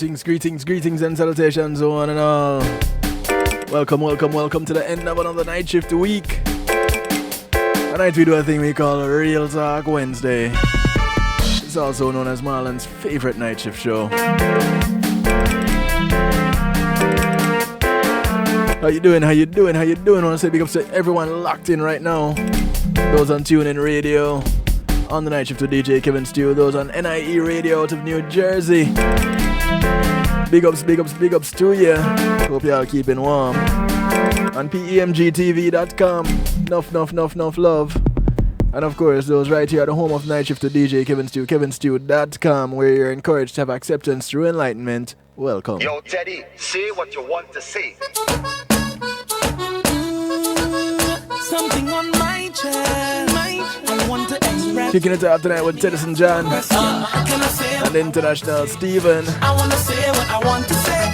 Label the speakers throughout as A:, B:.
A: Greetings and salutations, one and all. Welcome to the end of another night shift week. Tonight we do a thing we call Real Talk Wednesday. It's also known as Marlon's favorite night shift show. How you doing? I want to say big ups to everyone locked in right now. Those on TuneIn Radio, on the night shift with DJ Kevin Stew, those on NIE Radio out of New Jersey. Big ups to you. Hope y'all keeping warm. On PEMGTV.com, enough love. And of course, those right here at the home of night shift to DJ Kevin Stew, kevinstew.com, where you're encouraged to have acceptance through enlightenment. Welcome.
B: Yo, Teddy, say what you want to say.
C: Something on my chest, I want to express.
A: Kicking it off tonight with Teddyson John and International Steven.
C: I want to say what I want to say.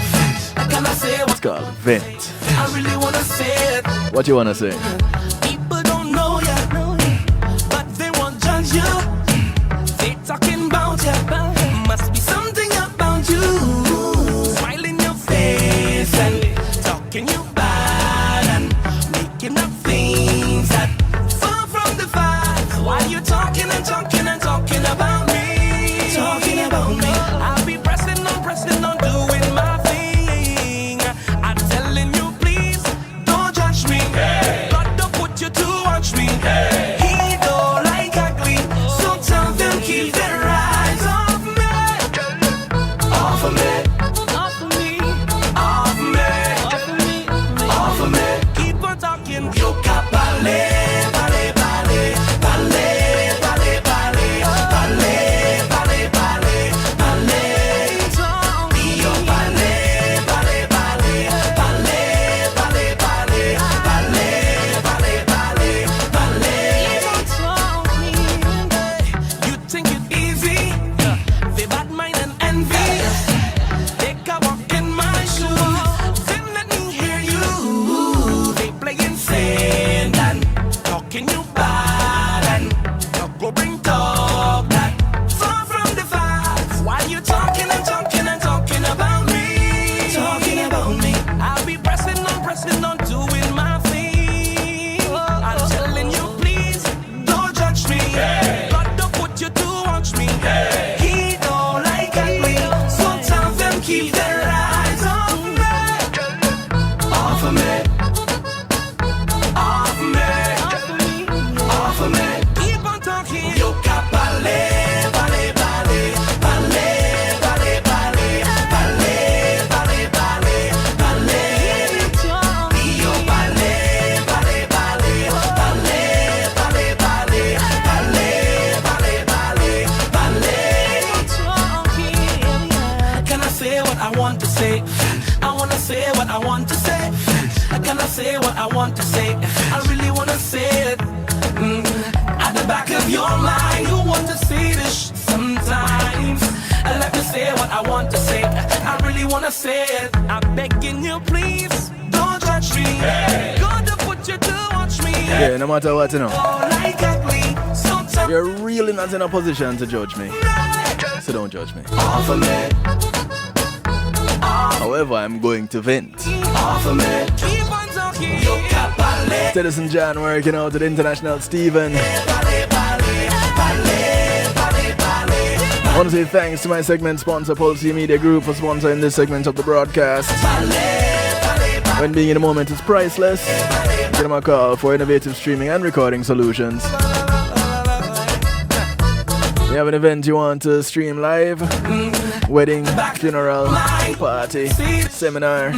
C: Can I say what
A: it's called Vent.
C: I really want to say it.
A: What you want to say?
C: People don't know you, but they won't judge you. They talking about you. Must be something about you. Smile in your face and talking you bad and making up things that far from the facts. Why you talking about me? Talking about me. I'll be pressing on, doing my thing. I'm telling you, please don't judge me. God don't put you to watch me. He don't like ugly, so tell them keep their eyes off me. Off of me. Off of me. Off me. Off of me. Off of me. Keep on talking. Yo capale.
A: No matter what, you know, you're really not in a position to judge me, so don't judge me. However, I'm going to vent. Teddyson John working out at International Steven. I want to say thanks to my segment sponsor, Pulse Media Group, for sponsoring this segment of the broadcast. When being in the moment is priceless, give them a call for innovative streaming and recording solutions. You have an event you want to stream live? Wedding, funeral, party, seminar.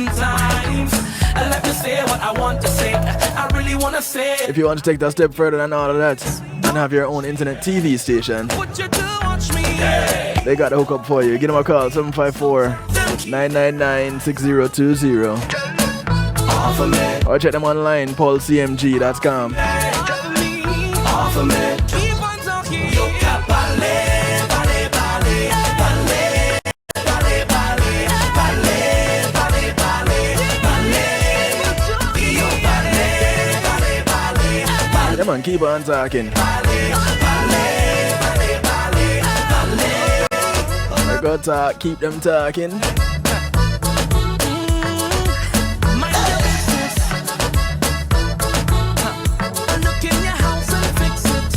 A: If you want to take that step further than all of that and have your own internet TV station, they got the hookup for you. Give them a call, 754-999-6020. Or check them online, paulcmg.com. Come on, keep on talking. Go talk, keep them talking.
C: Mind your business. Look in your house and fix it.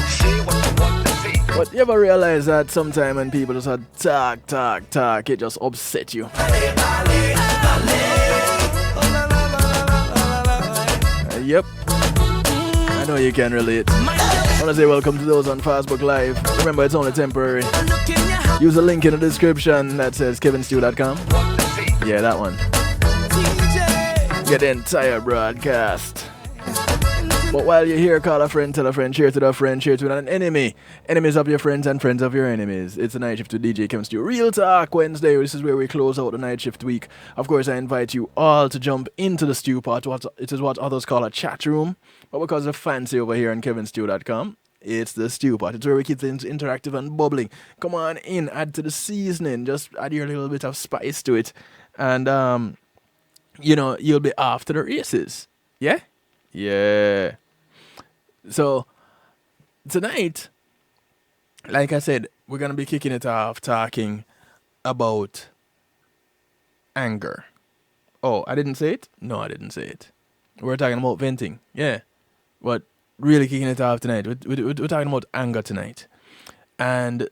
B: Say what you want to say.
A: But you ever realize that sometime when people just talk, it just upset you? Yep. I know you can relate. I want to say welcome to those on Facebook Live. Remember, it's only temporary. Use the link in the description that says kevinstew.com.
B: Want to say.
A: Yeah, that one. Get the entire broadcast. But while you're here, call a friend, tell a friend, share to a friend, share to an enemy. Enemies of your friends and friends of your enemies. It's the Night Shift with DJ Kevin Stew. Real Talk Wednesday. This is where we close out the Night Shift week. Of course, I invite you all to jump into the stew pot. It is what others call a chat room. But because of fancy over here on kevinstew.com, it's the stew pot. It's where we keep things interactive and bubbling. Come on in, add to the seasoning. Just add your little bit of spice to it. And, you'll be off to the races. Yeah? Yeah. So, tonight, like I said, we're going to be kicking it off talking about anger. Oh, I didn't say it? No, I didn't say it. We're talking about venting. Yeah. But really kicking it off tonight. We're talking about anger tonight. And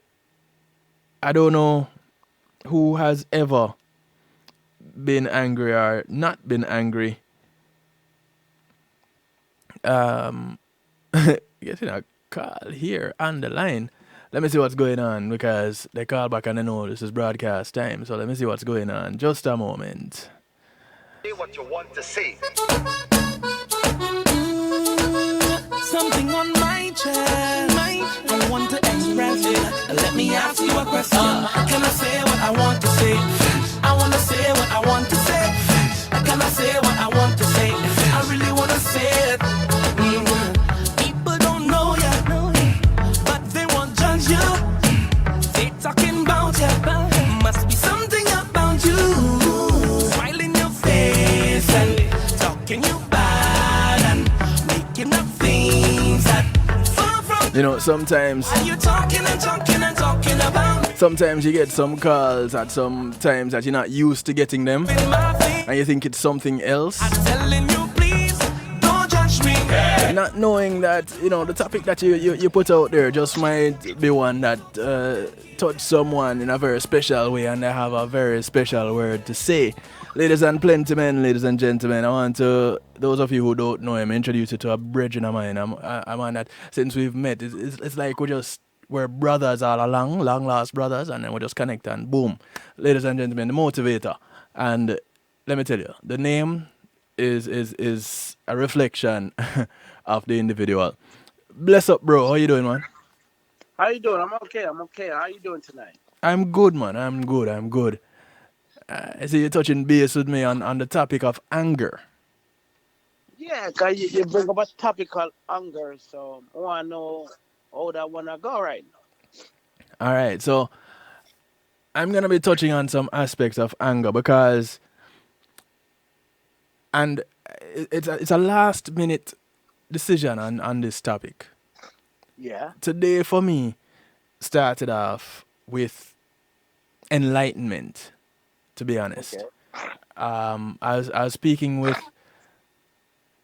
A: I don't know who has ever been angry or not been angry. Getting a call here on the line. Let me see what's going on because they call back and they know this is broadcast time. So let me see what's going on. Just a moment.
B: Say what you want to say.
C: Something on my chest. I want to express it. Let me ask you a question. Can I say what I want to say? I want to say what I want to say. Can I say what I want to say? I really want to say it. People don't know you, but they won't judge you. They talking about you. Must be something about you. Smile in your face and talking you bad and making up things that far from.
A: Sometimes.
C: Are you talking and talking and talking about?
A: Sometimes you get some calls at some times that you're not used to getting them, and you think it's something else.
C: I'm telling you, please don't judge me.
A: Not knowing that the topic that you put out there just might be one that touched someone in a very special way, and they have a very special word to say. Ladies and gentlemen, I want to, those of you who don't know him, introduce you to a brethren of mine. I'm on that since we've met. It's like we're brothers all along, long lost brothers, and then we just connect and boom. Ladies and gentlemen, D'Motivatah. And let me tell you, the name is a reflection of the individual. Bless up, bro. How you doing, man?
D: How you doing? I'm okay. How you doing tonight?
A: I'm good, man. I'm good. I see you touching base with me on the topic of anger.
D: Yeah, cause you bring up a topic called anger, so I want to know how that wanna go right now.
A: All right, so I'm gonna be touching on some aspects of anger because, and it's a last minute decision on this topic.
D: Yeah.
A: Today for me started off with enlightenment, to be honest.
D: Okay.
A: I was speaking with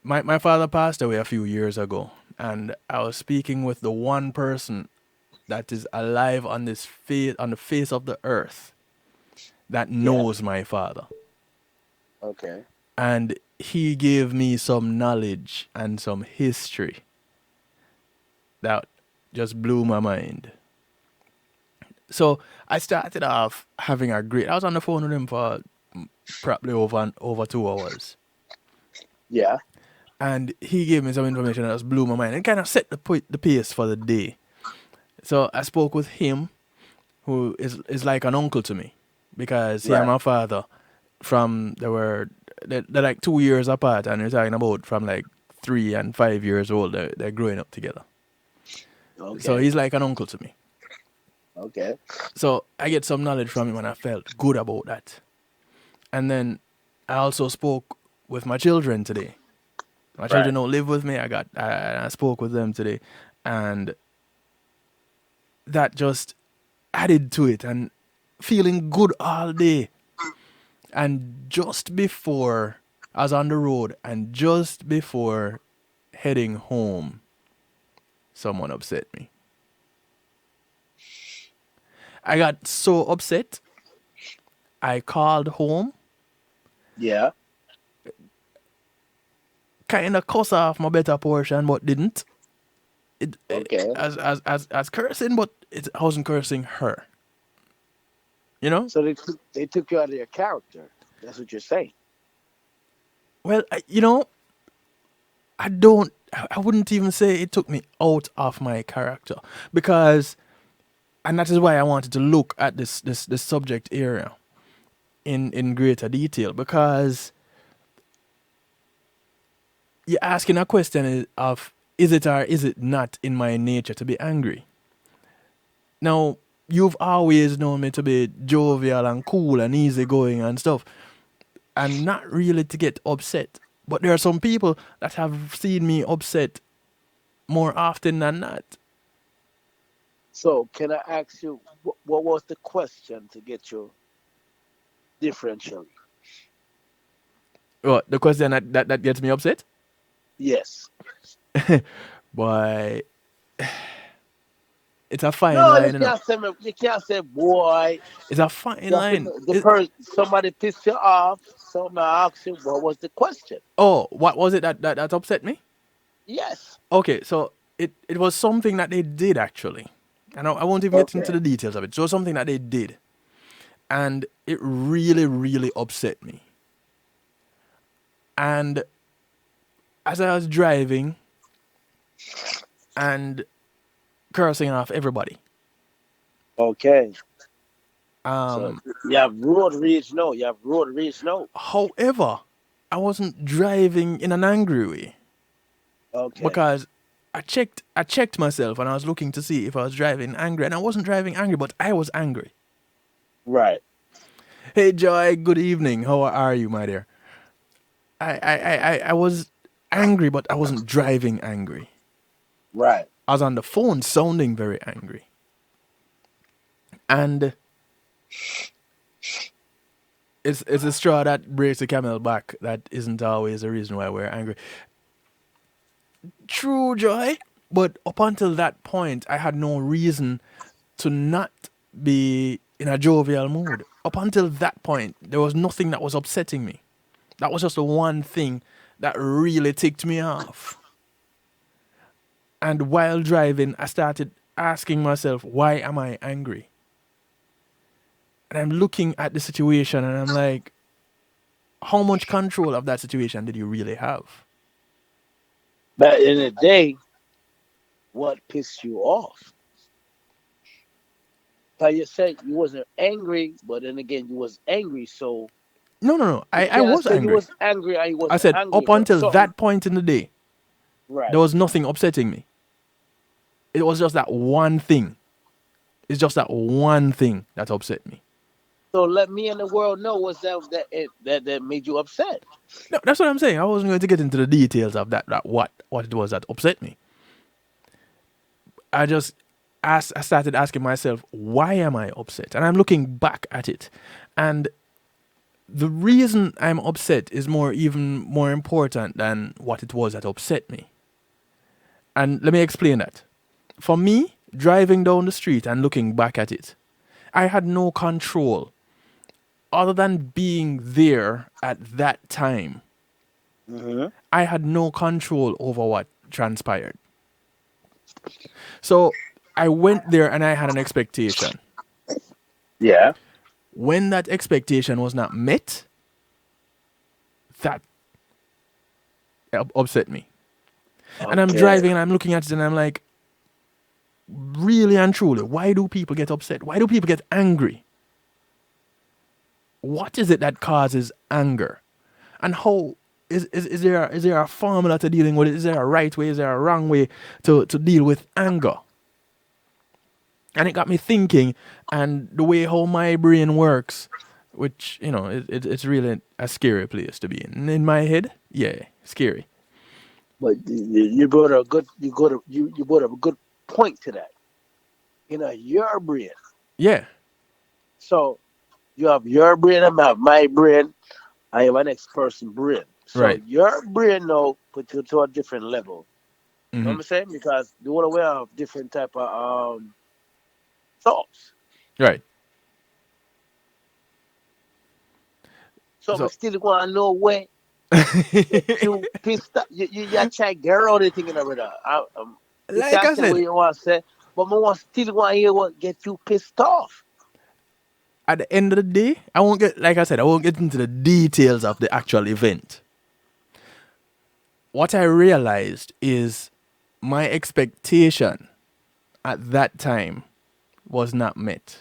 A: my father passed away a few years ago, and I was speaking with the one person that is alive on the face of the earth that knows my father.
D: Okay.
A: And he gave me some knowledge and some history that just blew my mind. So I started off having I was on the phone with him for probably over 2 hours.
D: Yeah.
A: And he gave me some information that just blew my mind and kind of set the pace for the day. So I spoke with him, who is like an uncle to me, because he and my father, they're like 2 years apart, and we're talking about from like 3 and 5 years old, they're growing up together.
D: Okay.
A: So he's like an uncle to me.
D: Okay.
A: So I get some knowledge from him, and I felt good about that. And then I also spoke with my children today. My children don't live with me. I spoke with them today, and that just added to it. And feeling good all day. And just before I was on the road and just before heading home, someone upset me. I got so upset, I called home,
D: Yeah.
A: kind of cuss off my better portion, but didn't.
D: Okay.
A: As cursing, but I wasn't cursing her. You know?
D: So they took you out of your character. That's what you're saying.
A: Well, you know, I don't. I wouldn't even say it took me out of my character because, and that is why I wanted to look at this subject area in greater detail because you're asking a question of is it or is it not in my nature to be angry. Now you've always known me to be jovial and cool and easygoing and stuff, and not really to get upset. But there are some people that have seen me upset more often than not.
D: So can I ask you what was the question to get you differentially?
A: What the question that gets me upset?
D: Yes.
A: Boy, it's a fine
D: No,
A: line, you know.
D: you can't say boy.
A: It's a fine
D: You have to
A: line.
D: know the person somebody pissed you off. Somebody asked you what was the question.
A: Oh, what was it that upset me?
D: Yes.
A: Okay, so it was something that they did actually. And I won't even get into
D: Okay.
A: the details of it. So it was something that they did. And it really, really upset me. And as I was driving and cursing off everybody,
D: Okay. So
A: um,
D: you have road rage no. You have road rage no.
A: however, I wasn't driving in an angry way
D: Okay.
A: because I checked myself and I was looking to see if I was driving angry, and I wasn't driving angry, but I was angry.
D: Right.
A: Hey Joy, good evening. How are you, my dear? I was angry, but I wasn't driving angry.
D: Right.
A: I was on the phone sounding very angry. And it's a straw that breaks the camel back that isn't always the reason why we're angry. True, Joy. But up until that point, I had no reason to not be in a jovial mood. Up until that point, there was nothing that was upsetting me. That was just the one thing that really ticked me off. And while driving, I started asking myself, why am I angry? And I'm looking at the situation and I'm like, how much control of that situation did you really have?
D: But in the day, what pissed you off? So you said you wasn't angry, but then again you was angry. So
A: No, no, no.
D: you
A: I
D: can't
A: was
D: say you
A: angry.
D: was angry and you
A: I
D: wasn't
A: said
D: angry,
A: up
D: but
A: until
D: something
A: that point in the day, there
D: right.
A: was nothing upsetting me. It was just that one thing. It's just that one thing that upset me.
D: So let me and the world know what's that made you upset.
A: No, that's what I'm saying. I wasn't going to get into the details of that what it was that upset me. I started asking myself, why am I upset? And I'm looking back at it. And the reason I'm upset is even more important than what it was that upset me. And let me explain that. For me, driving down the street and looking back at it, I had no control other than being there at that time.
D: Mm-hmm.
A: I had no control over what transpired. So I went there and I had an expectation.
D: Yeah.
A: When that expectation was not met, that upset me. And I'm
D: Okay.
A: driving and I'm looking at it and I'm like, really and truly, why do people get upset? Why do people get angry? What is it that causes anger? And how is there a formula to dealing with it? Is there a right way? Is there a wrong way to deal with anger? And it got me thinking, and the way how my brain works, which it's really a scary place to be in my head. Yeah, scary.
D: But you brought a good you brought a good point to that. Your brain.
A: Yeah.
D: So you have your brain, I have my brain, I have an next person brain. So
A: Right.
D: your brain now put you to a different level. You know
A: Mm-hmm.
D: what I'm saying? Because the whole way have different type of thoughts.
A: Right.
D: So we
A: So
D: still want to know where get you pissed up. You try to get around the thing, brother. You
A: like
D: can
A: I
D: say what
A: said,
D: you want to say, but I want still want to hear what get you pissed off.
A: at the end of the day, I won't get like I said, I won't get into the details of the actual event. What I realized is my expectation at that time was not met.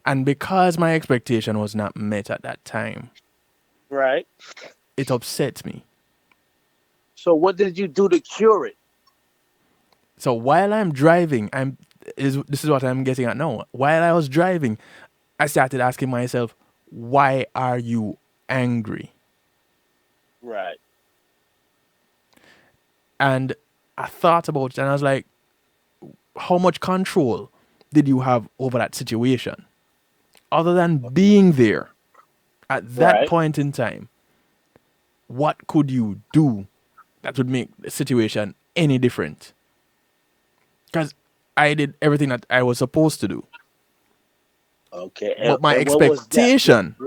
A: And because my expectation was not met at that time,
D: Right.
A: it upset me.
D: So what did you do to cure it?
A: So while I'm driving, this is what I'm getting at now. While I was driving, I started asking myself, why are you angry?
D: Right.
A: And I thought about it and I was like, how much control did you have over that situation? Other than being there at that
D: Right.
A: point in time, what could you do that would make the situation any different? Because I did everything that I was supposed to do.
D: Okay.
A: But my
D: And what was that?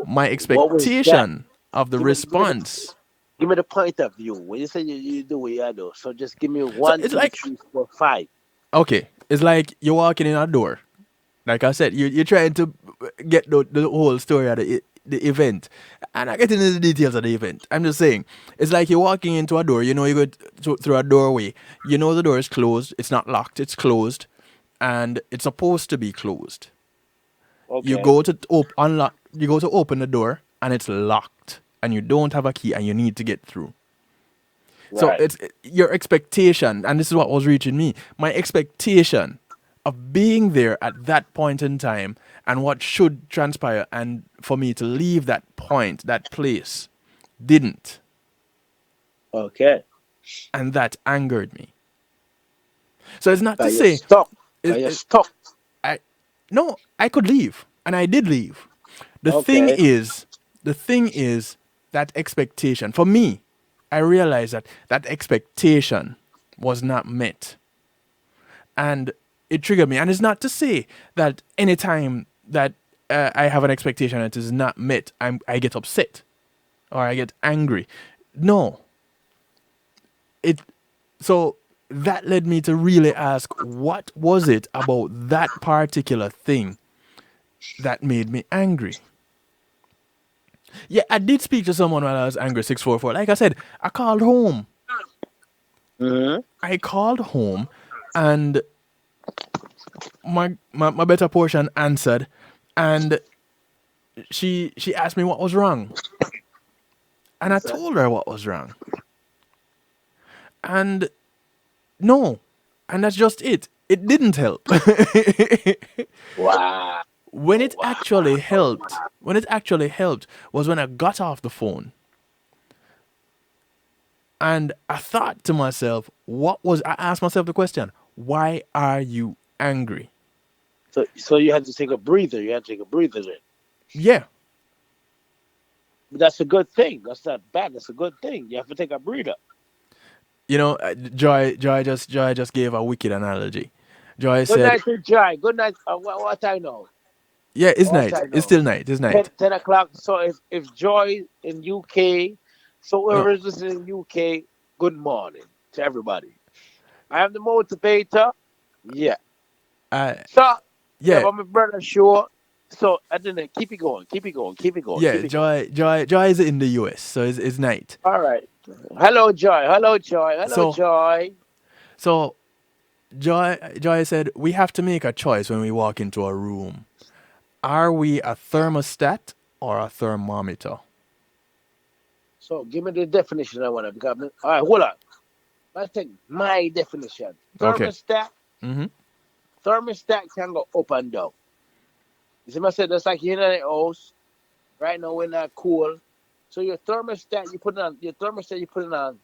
A: my
D: What was that?
A: expectation of the
D: Give me the
A: response.
D: give me the point of view. When you say you do what you do, so just give me
A: So
D: one,
A: it's
D: two,
A: like,
D: three, four, five.
A: okay, it's like you're walking in a door. Like I said, you're trying to get the whole story of the event. And I get into the details of the event. I'm just saying, it's like you're walking into a door. You know, you go through a doorway. You know the door is closed. It's not locked. It's closed, and it's supposed to be closed. You
D: Okay.
A: go to unlock. You go to open the door, and it's locked, and you don't have a key, and you need to get through. So
D: Right.
A: it's your expectation, and this is what was reaching me. My expectation of being there at that point in time and what should transpire and for me to leave that point, that place, didn't.
D: Okay.
A: And that angered me. So it's not to
D: You're
A: say
D: stuck.
A: it,
D: You're
A: it,
D: stuck.
A: I no, I could leave. And I did leave. The thing
D: Okay.
A: is, the thing is that expectation. For me, I realized that that expectation was not met. And it triggered me. And it's not to say that anytime that I have an expectation that is not met, I get upset or I get angry. No, it. So that led me to really ask, what was it about that particular thing that made me angry? Yeah, I did speak to someone while I was angry. 644. Like I said, I called home.
D: Mm-hmm.
A: I called home, and my better portion answered, and she asked me what was wrong, and I
D: Okay.
A: told her what was wrong, and no, and that's just it. It didn't help.
D: Wow.
A: When it
D: Wow.
A: actually helped, was when I got off the phone, and I thought to myself, I asked myself the question, why are you angry?
D: So you had to take a breather. You had to take a breather then.
A: Yeah,
D: But that's a good thing. That's not bad. That's a good thing. You have to take a breather.
A: Joy just gave a wicked analogy. Joy
D: Good
A: said,
D: night to Jai. Good night. What I know.
A: yeah, it's
D: What
A: night.
D: I
A: It's
D: know.
A: still night. It's
D: 10,
A: night.
D: 10 o'clock. So if Joy in UK, so
A: No,
D: whoever is listening in UK, good morning to everybody. I am the motivator. Yeah.
A: I
D: So yeah,
A: yeah,
D: but my brother sure. So I didn't keep it going, keep it going, keep it going,
A: yeah.
D: keep it going.
A: Joy is in the US, so it's night.
D: All right. Hello, Joy. Hello, Joy. Hello,
A: So
D: Joy.
A: so Joy said we have to make a choice when we walk into a room. Are we a thermostat or a thermometer?
D: So give me the definition I want to become. All right, hold on. Let's take my definition.
A: Okay.
D: Thermostat.
A: Mm-hmm.
D: Thermostat can go up and down. You see, I said that's like you're in a house. Right now we're not cool. So your thermostat you put it on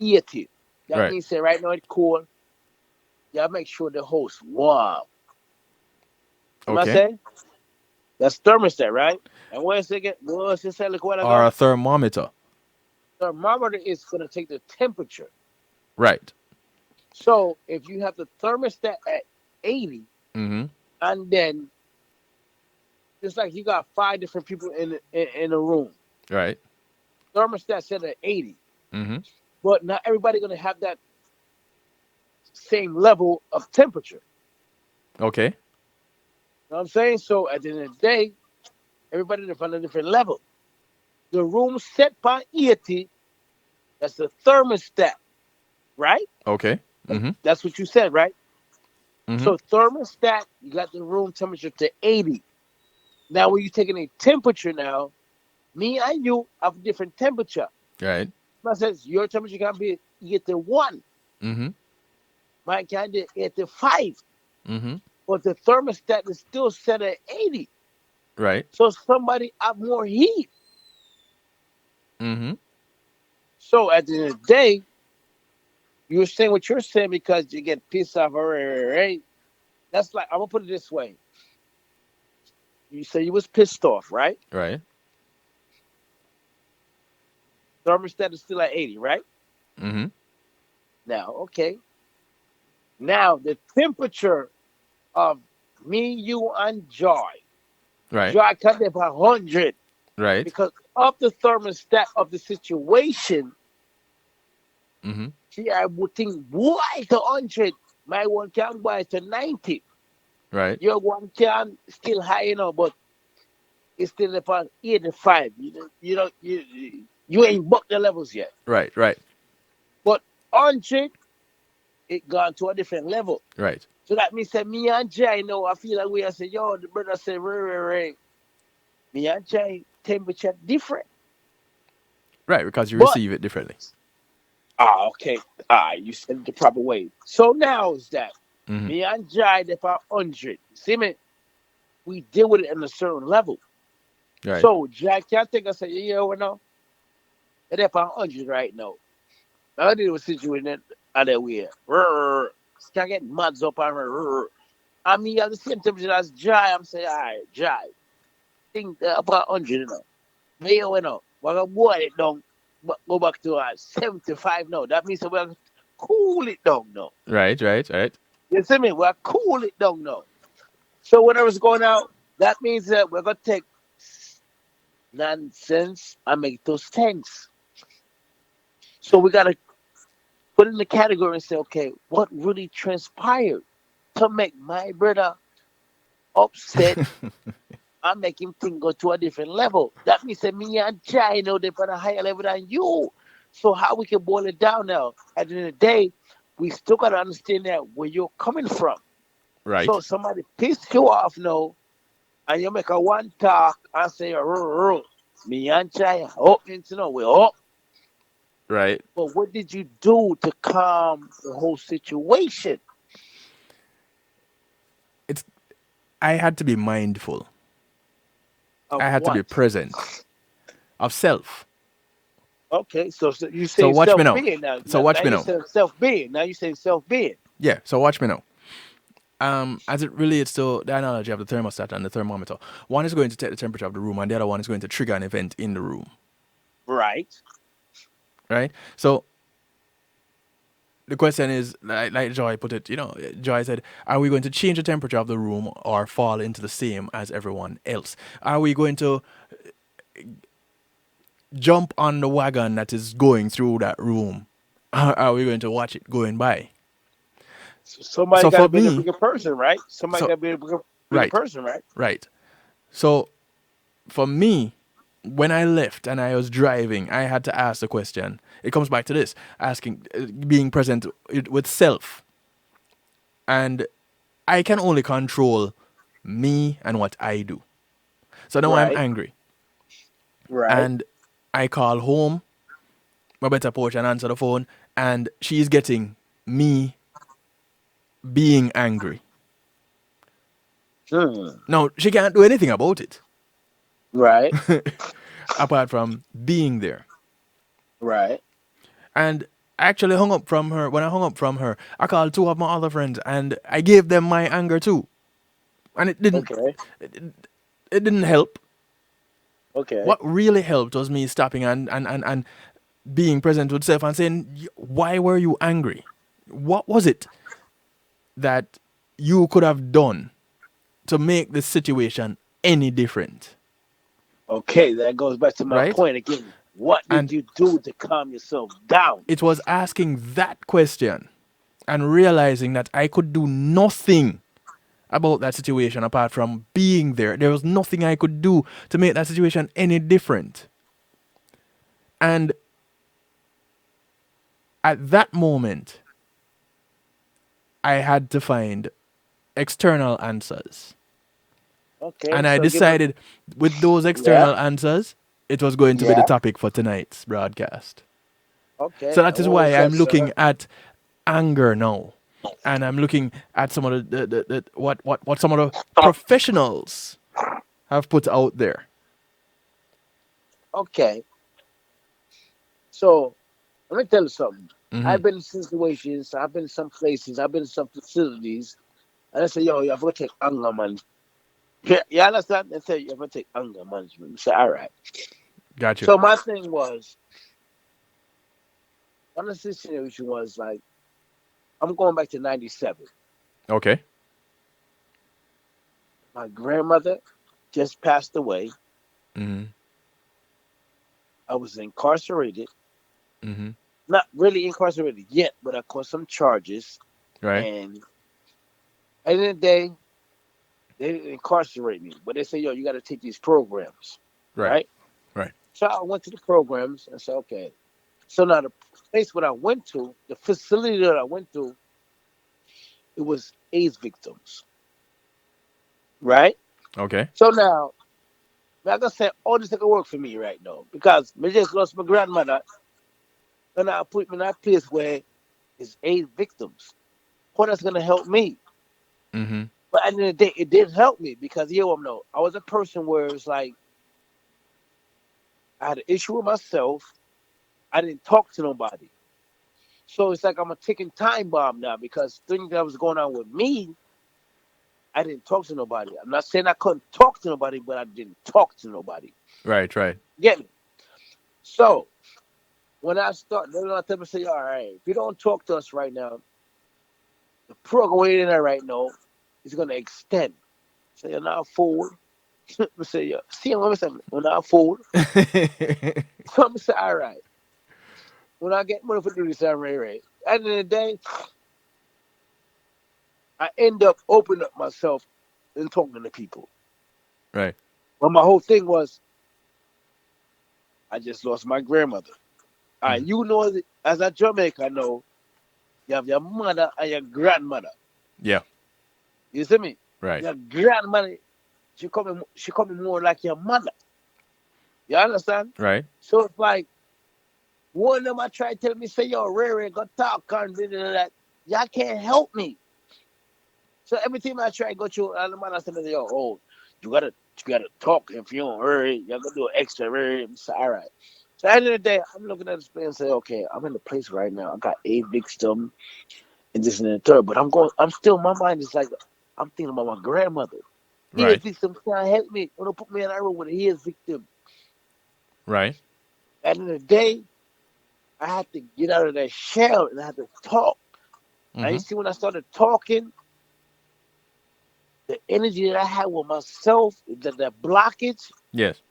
D: 80. That
A: Right.
D: means say right now it's cool. You gotta make sure the house warm. You know what I
A: Okay.
D: say? That's thermostat, right? And what's it? What's it say? Look what I
A: or
D: go.
A: a thermometer.
D: Thermometer is going to take the temperature.
A: Right.
D: So if you have the thermostat at 80,
A: Mm-hmm.
D: and then it's like you got 5 different people in a room.
A: Right.
D: Thermostat set at 80,
A: Mm-hmm.
D: but not everybody going to have that same level of temperature.
A: Okay.
D: You know what I'm saying? So at the end of the day, everybody is on a different level. The room set by 80, that's the thermostat, right?
A: Okay. Mm-hmm.
D: That's what you said, right?
A: Mm-hmm.
D: So thermostat, you got the room temperature to 80. Now when you're taking a temperature now, me and you have a different temperature.
A: Right.
D: That says your temperature can be 81.
A: Mm-hmm.
D: Mine can be 85.
A: Mm-hmm.
D: But the thermostat is still set at 80.
A: Right.
D: So somebody have more heat.
A: Mm-hmm.
D: So at the end of the day, you're saying what you're saying because you get pissed off, right? That's like, I'm gonna put it this way. You say you was pissed off, right?
A: Right.
D: Thermostat is still at 80, right?
A: Mm-hmm.
D: Now, okay. Now the temperature of me, you, and Joy.
A: Right.
D: Joy can be 100
A: Right.
D: because of the thermostat of the situation.
A: Mm-hmm.
D: See, I would think, why to 100? My one can buy to 90.
A: Right.
D: Your one can still high, but it's still about 85. You ain't bucked the levels yet.
A: Right. Right.
D: But 100, it gone to a different level.
A: Right.
D: So that means that me and Jay, I feel like we I say, yo, the brother say, Ray. Me and Jay, temperature different.
A: Right. Because you
D: But,
A: receive it differently.
D: okay. You said it the proper way. So now is that
A: Mm-hmm.
D: me and Jay, they about 100. See me? We deal with it at a certain level.
A: Right.
D: So Jack can't think and say, yeah, no, they're about 100 right now. I did a situation other way. Can't get muds up on her. I mean, at the same temperature as Jai, I'm saying, all right, Jai, think about 100, Me, we're going to boil it down, but go back to 75 now. That means we're going to cool it down now.
A: Right. Right. Right.
D: You see me? We're cool it down now. So whatever's going out, that means that we're going to take nonsense and make those things. So we got to put in the category and say, okay, what really transpired to make my brother upset and make him think go to a different level? That means that me and Jai know they're on a higher level than you. So how we can boil it down now? At the end of the day, we still got to understand that where you're coming from.
A: Right.
D: So somebody pissed you off now, and you make a one talk and say, me and Jai, we're up.
A: Right.
D: But what did you do to calm the whole situation?
A: It's. I had to be mindful.
D: Of
A: I had to be
D: what?
A: present of self.
D: Okay, so you
A: So
D: say
A: watch me
D: self
A: now.
D: being now.
A: So
D: Now
A: watch me
D: you
A: now.
D: say self being. Now you say self being.
A: Yeah. So watch me now. As it relates to the analogy of the thermostat and the thermometer, one is going to take the temperature of the room, and the other one is going to trigger an event in the room.
D: Right.
A: Right. So the question is, like Joy put it, Joy said, are we going to change the temperature of the room or fall into the same as everyone else? Are we going to jump on the wagon that is going through that room? Or are we going to watch it going by?
D: So somebody
A: So
D: got to
A: for
D: be the
A: me,
D: bigger person, right? Somebody
A: so
D: got to be the bigger
A: right,
D: person, right?
A: right. So for me, when I left and I was driving, I had to ask the question. It comes back to this, asking, being present with self. And I can only control me and what I do. So now I'm
D: Right.
A: angry.
D: Right.
A: And I call home, my better portion answer the phone, and she's getting me being angry. Now, she can't do anything about it
D: Right.
A: apart from being there.
D: Right.
A: And I actually hung up from her. When I hung up from her, I called two of my other friends and I gave them my anger too. And it didn't
D: Okay.
A: it didn't help.
D: Okay.
A: What really helped was me stopping and being present with self and saying, why were you angry? What was it that you could have done to make the situation any different?
D: Okay, that goes back to my
A: Right?
D: point again. What did
A: And
D: you do to calm yourself down?
A: it was asking that question and realizing that I could do nothing about that situation apart from being there. There was nothing I could do to make that situation any different. And at that moment, I had to find external answers.
D: Okay,
A: And I
D: so give me.
A: decided with those
D: Yeah,
A: external answers, it was going to be the
D: yeah.
A: topic for tonight's broadcast.
D: Okay,
A: So that
D: and
A: is
D: what
A: why
D: was that,
A: I'm looking
D: sir?
A: at anger now. And I'm looking at some of what some of the professionals have put out there.
D: Okay, so let me tell you something.
A: Hmm.
D: I've been in situations, I've been in some places, I've been in some facilities, and I say, yo, you have to take anger management. Yeah, you understand? They say you have to take anger management. I say, all right.
A: Got you.
D: So my thing was, one of the situation was like, I'm going back to 97.
A: Okay.
D: My grandmother just passed away.
A: Hmm.
D: I was incarcerated.
A: Hmm.
D: Not really incarcerated yet, but I caught some charges.
A: Right.
D: And at the end of the day, they didn't incarcerate me, but they say, yo, you got to take these programs,
A: Right.
D: right?
A: Right.
D: So I went to the programs and said, okay. So now the place where I went to, the facility that I went to, it was AIDS victims, right?
A: Okay.
D: So now, like I said, all this can work for me right now because I just lost my grandmother and I put me in that place where it's AIDS victims. How that's going to help me?
A: Hmm.
D: But at the end of the day, it did help me because, you know, I was a person where it's like I had an issue with myself. I didn't talk to nobody. So it's like I'm a ticking time bomb now because things that was going on with me, I didn't talk to nobody. I'm not saying I couldn't talk to nobody, but I didn't talk to nobody.
A: Right. Right.
D: Get me? So when I start, they're gonna tell me, say, all right, if you don't talk to us right now, the program we're in there right now is gonna extend. So you're not a fool. I say, yeah. See, I'm saying, you're not a fool. So I'm say, all right. When I get money for do this, I'm right. At the end of the day, I end up opening up myself and talking to people.
A: Right.
D: But my whole thing was, I just lost my grandmother.
A: Hmm.
D: You know, as a Jamaican, know you have your mother and your grandmother.
A: Yeah.
D: You see me?
A: Right.
D: Your grandmother, she coming more like your mother. You understand?
A: Right.
D: So it's like one of them I try to tell me, say, yo, Ray, go talk and that. Y'all can't help me. So every time I try to go through, and the man I said, yo, oh, you gotta talk. If you don't hurry, you gotta do an extra hurry. I said, all right. So at the end of the day, I'm looking at this place and say, okay, I'm in the place right now. I got a big stomach and this and the third, but I'm still, my mind is like, I'm thinking about my grandmother. He is
A: Right.
D: victim, can't help me. Don't put me in a room with he is victim.
A: Right.
D: At the end of the day, I had to get out of that shell and I had to talk. And you
A: Hmm.
D: see, when I started talking, the energy that I had with myself, that blockage,
A: Yes.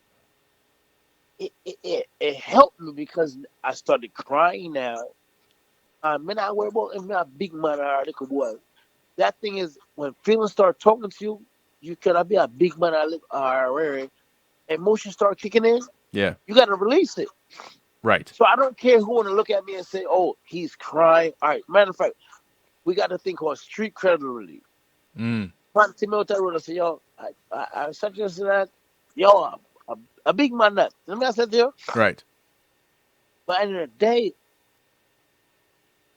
D: it helped me because I started crying now. Man, I worry about if I'm not a big man or a little boy. That thing is when feelings start talking to you, you cannot be a big man or emotions start kicking in.
A: Yeah.
D: You got to release it.
A: Right.
D: So I don't care who want to look at me and say, "Oh, he's crying." All right. Matter of fact, we got to think called street credibility.
A: Mm.
D: Fancy military road. I say, "Yo, I such and that. Yo, a big man that." Let me say to you.
A: Right.
D: But at the end of the day,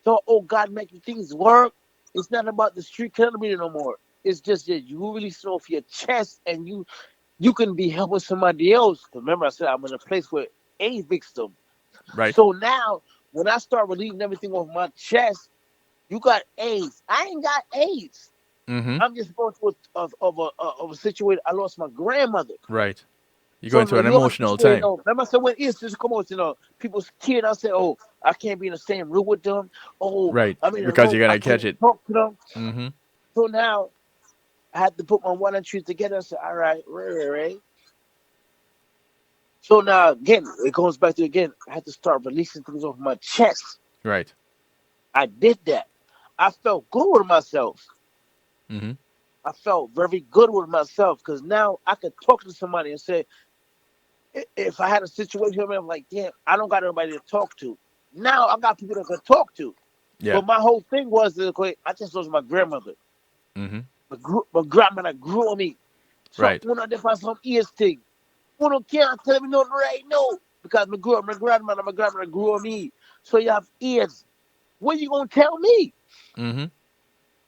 D: so oh God, making things work. It's not about the street credibility no more. It's just that you really throw off your chest and you can be helping somebody else. Remember, I said I'm in a place where a victim.
A: Right.
D: So now, when I start relieving everything off my chest, you got AIDS. I ain't got AIDS.
A: Mm-hmm.
D: I'm just going through of a situation. I lost my grandmother.
A: Right. You're
D: So
A: going
D: in
A: through
D: the
A: an
D: lost
A: emotional
D: situation,
A: time.
D: remember I said when it's just come out, people's kid, I said, oh, I can't be in the same room with them. Oh,
A: Right.
D: I'm in the
A: Because
D: room,
A: you're
D: I
A: gonna
D: can't
A: catch it.
D: talk to them.
A: Mm-hmm.
D: So now I had to put my one and two together. I said, all right, right. So now again, it goes back to again. I had to start releasing things off my chest.
A: Right.
D: I did that. I felt good with myself.
A: Mm-hmm.
D: I felt very good with myself because now I could talk to somebody and say, if I had a situation, I'm like, damn, I don't got nobody to talk to. Now I got people that can talk to.
A: Yeah.
D: But my whole thing was, okay, I just lost my grandmother.
A: Mm-hmm.
D: My grandmother grew on me. So
A: Right.
D: when I define some ears thing, uno can't tell me nothing right now because my grandmother grew on me. So you have ears. What you gonna tell me?
A: Mm-hmm.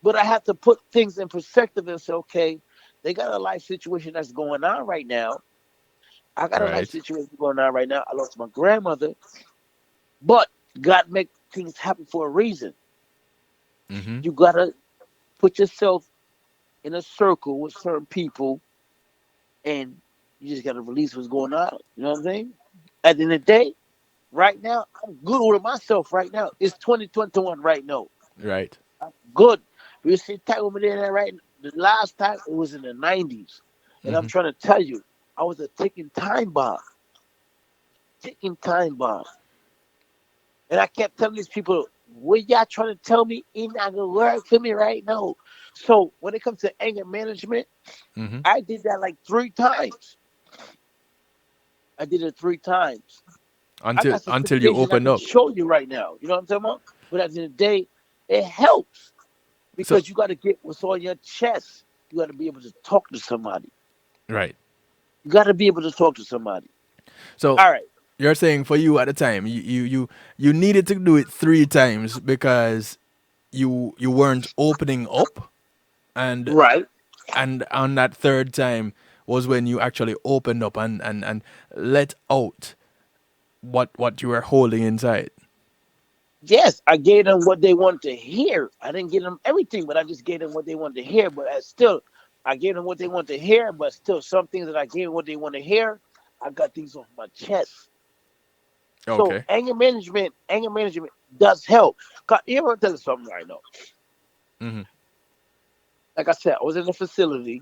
D: But I have to put things in perspective and say, okay, they got a life situation that's going on right now. I got a life
A: Right.
D: situation going on right now. I lost my grandmother, but God make things happen for a reason.
A: Mm-hmm.
D: You gotta put yourself in a circle with certain people, and you just gotta release what's going on. You know what I'm saying? At the end of the day, right now, I'm good with myself. Right now, it's 2021. Right now,
A: Right.
D: I'm good. We see time over there right. The last time it was in the 90s, and I'm
A: Mm-hmm.
D: trying to tell you, I was a ticking time bomb. And I kept telling these people, what y'all trying to tell me ain't not gonna work for me right now. So when it comes to anger management,
A: Mm-hmm.
D: I did that like 3 times. I did it 3 times. I
A: Until
D: got some
A: until you
D: situation I
A: open
D: can
A: up.
D: show you right now. You know what I'm talking about? But at the end of the day, it helps
A: So
D: because you got to get what's on your chest. You got to be able to talk to somebody.
A: right.
D: You got to be able to talk to somebody.
A: So
D: All right.
A: you're saying for you at the time, you needed to do it 3 times because you weren't opening up, and
D: Right.
A: on that third time was when you actually opened up and let out what you were holding inside.
D: Yes, I gave them what they wanted to hear. I didn't give them everything, but I just gave them what they wanted to hear. But I gave them what they wanted to hear. But still, some things that I gave them what they want to hear, I got things off my chest. So
A: Okay.
D: anger management does help. Cause you want to tell you something right now.
A: Mm-hmm.
D: Like I said, I was in a facility,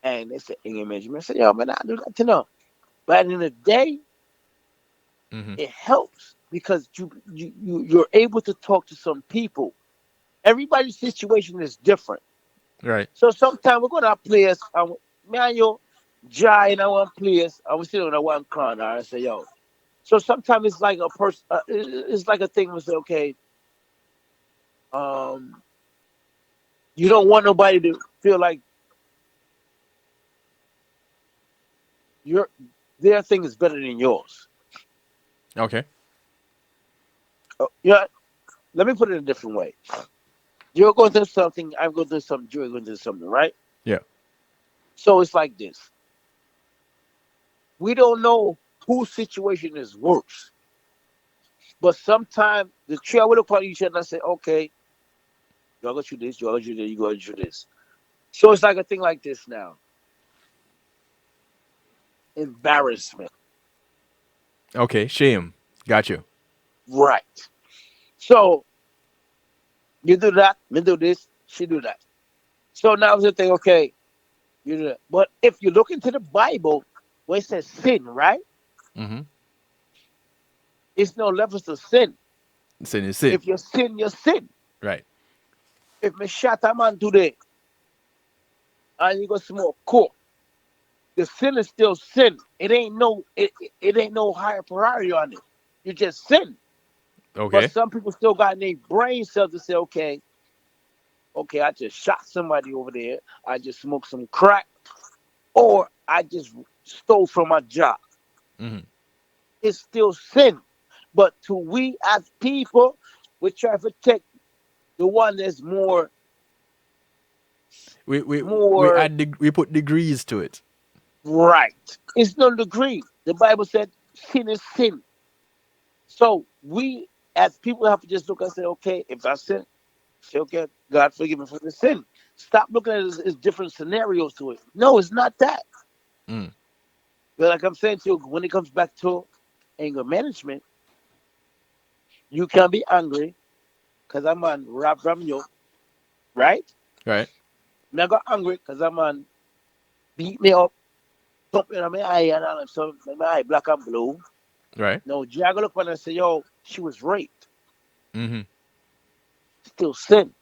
D: and they said anger management. I said, yo, man, I do that to know. But at the end of the day,
A: Mm-hmm.
D: it helps because you're able to talk to some people. Everybody's situation is different.
A: Right.
D: So sometimes we're gonna play us. Man, yo, Jai in our place. I was sitting on one corner. I say, yo. So sometimes it's like a person. It's like a thing. We say, okay, um, you don't want nobody to feel like your their thing is better than yours.
A: Okay.
D: Yeah. Let me put it a different way. You're going through something. I'm going through something. You're going through something, right?
A: Yeah.
D: So it's like this. We don't know whose situation is worse. But sometimes the three will look at each other and say, okay, y'all go through this, y'all go through this, you go through this. So it's like a thing like this now. Embarrassment.
A: Okay. Shame. Got you.
D: Right. So you do that, me do this, she do that. So now it's the thing, okay, you do that. But if you look into the Bible, where it says sin, right?
A: Mm-hmm.
D: It's no levels to sin.
A: Sin is sin.
D: If you sin, you sin.
A: Right.
D: If me shot a man today and you go smoke coke, the sin is still sin. It ain't no higher priority on it. You just sin. But
A: Okay.
D: some people still got their brain cells to say, okay, I just shot somebody over there. I just smoked some crack, or I just stole from my job.
A: Mm-hmm.
D: It's still sin. But to we as people, we try to protect the one that's
A: We
D: more
A: add we put degrees to it.
D: right. It's no degree. The Bible said sin is sin. So we as people have to just look and say, okay, if I sin, Say, okay, God forgive me for the sin. Stop looking at it as different scenarios to it. No, it's not that.
A: Mm.
D: But like I'm saying to you, when it comes back to anger management, you can be angry because I'm on rap from you, right?
A: Right.
D: Me I got angry because I'm on beat me up, pump me on my eye and all that. So my eye black and blue.
A: Right.
D: No, Jago look when I say, yo, she was raped.
A: Mm-hmm.
D: Still sin.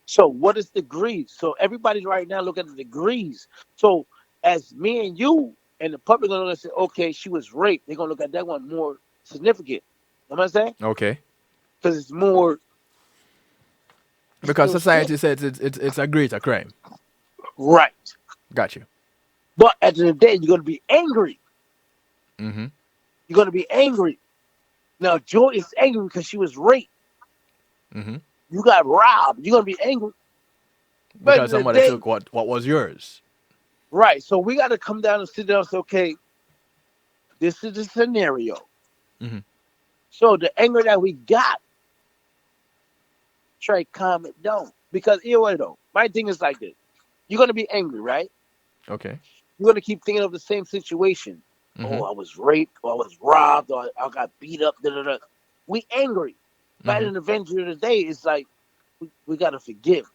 D: So what is degrees? So everybody right now look at the degrees. So as me and you and the public are gonna say, okay, she was raped, they're gonna look at that one more significant. You know what I'm saying?
A: Okay.
D: Because it's more it's
A: Because
D: still sin.
A: society says it's a greater crime.
D: Right.
A: Got you.
D: But at the end of the day, you're gonna be angry.
A: Mm-hmm.
D: You're gonna be angry. Now Joy is angry because she was raped.
A: Mm-hmm.
D: You got robbed. You're gonna be angry. But at
A: Because
D: the end of the
A: somebody
D: day,
A: took what was yours.
D: right. So we gotta come down and sit down and say, okay, this is the scenario.
A: Mm-hmm.
D: So the anger that we got, try to calm it down. Because you know what though, my thing is like this. You're gonna be angry, right?
A: Okay.
D: You're gonna keep thinking of the same situation.
A: Mm-hmm.
D: Oh, I was raped, or I was robbed, or I got beat up. Da, da, da. We angry. But
A: Mm-hmm.
D: in the adventure of the day, it's like we gotta forgive.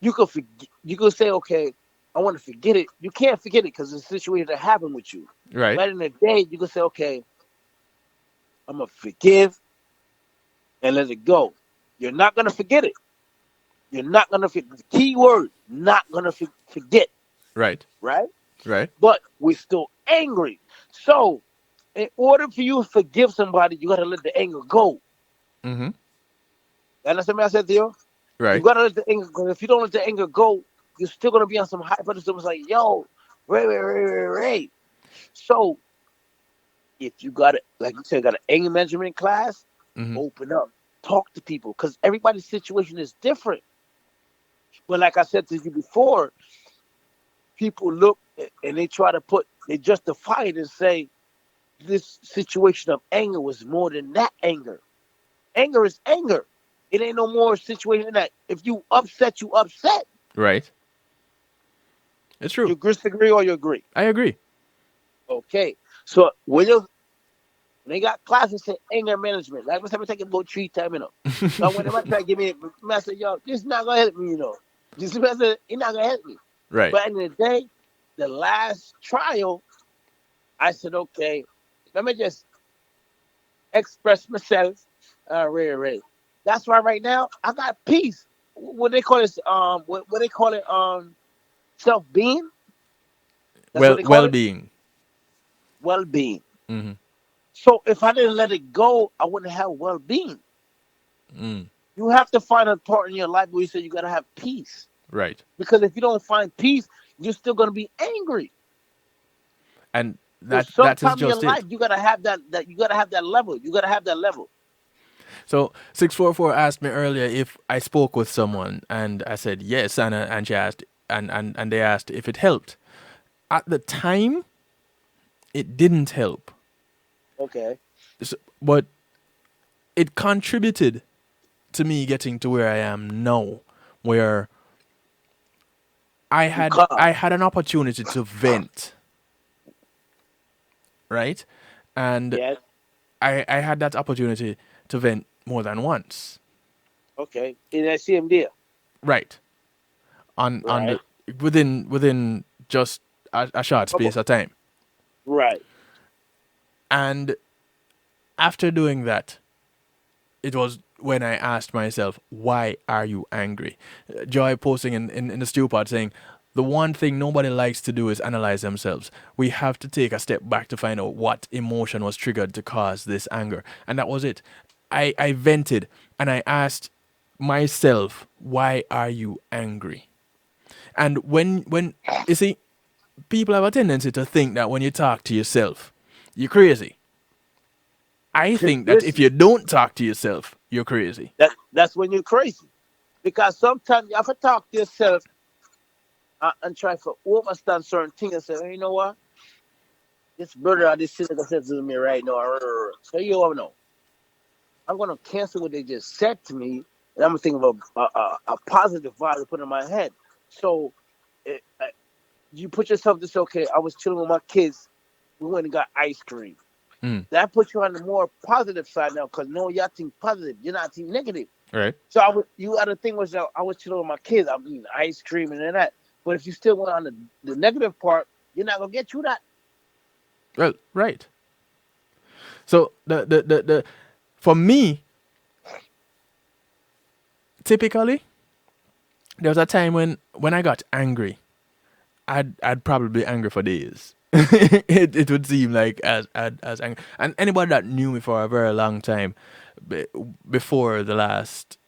D: You could forget. You could say, okay, I want to forget it. You can't forget it because it's a situation that happened with you.
A: Right.
D: But in the day, you could say, okay, I'm gonna forgive and let it go. You're not gonna forget it. You're not gonna forget. The key word, not gonna forget,
A: Right.
D: right?
A: Right.
D: But we're still angry. So, in order for you to forgive somebody, you gotta let the anger go.
A: Mm-hmm.
D: You understand what I said to you? You
A: Right.
D: gotta let the anger go. If you don't let the anger go, you're still gonna be on some high pedestal. It's like, yo, Ray. So, if you got it, like you said, got an anger management class,
A: Mm-hmm.
D: open up, talk to people, because everybody's situation is different. But like I said to you before, people look and they justify it and say this situation of anger was more than that anger. Anger is anger. It ain't no more situation than that. If you upset, you upset.
A: Right. It's true.
D: You disagree or you agree.
A: I agree.
D: Okay. So when they got classes in anger management, like I said, take about 3 times, you know. So when they try to give me a message, yo, this is not gonna help me, you know. This message, it's not gonna help me.
A: Right.
D: But at the end of the day, the last trial, I said, okay, let me just express myself. Ray. That's why right now I got peace. What they call this? What they call it? Self being. That's what they call it.
A: Well-being.
D: Well being.
A: Mm-hmm.
D: So if I didn't let it go, I wouldn't have well being.
A: Mm.
D: You have to find a part in your life where you say you gotta have peace.
A: Right.
D: Because if you don't find peace, you're still gonna be angry.
A: And
D: So
A: that is
D: sometime in your
A: just
D: life
A: it.
D: you gotta have that you gotta have that level. You gotta have that level.
A: So 644 asked me earlier if I spoke with someone, and I said yes, and she asked, and they asked if it helped. At the time, it didn't help,
D: Okay.
A: but it contributed to me getting to where I am now, where
D: You calm.
A: I had an opportunity to vent, right, and
D: Yes.
A: I had that opportunity to vent more than once,
D: Okay. In that same deal.
A: right, on
D: Right.
A: the within just a short
D: Come on.
A: space of time.
D: Right.
A: And after doing that, it was when I asked myself, why are you angry? Joy posting in the stew pod saying, the one thing nobody likes to do is analyze themselves. We have to take a step back to find out what emotion was triggered to cause this anger. And that was it. I vented and I asked myself, why are you angry? And when you see, people have a tendency to think that when you talk to yourself, you're crazy. I think that if
D: Listen,
A: you don't talk to yourself, you're crazy.
D: that's when you're crazy. Because sometimes you have to talk to yourself and try to understand certain things and say, hey, you know what? This brother or this sister said to me right now. So you all know. I'm gonna cancel what they just said to me and I'm gonna think of a positive vibe to put in my head. So you put yourself this, okay, I was chilling with my kids. We went and got ice cream.
A: Mm.
D: That puts you on the more positive side now, because no, y'all think positive. You're not think negative.
A: Right.
D: So you got to think was I was chilling with my kids. I'm eating ice cream and that. But if you still went on the negative part, you're not gonna get through that.
A: Well, right. So the for me, typically, there was a time when I got angry. I'd probably be angry for days. It would seem like as angry. And anybody that knew me for a very long time, before the last,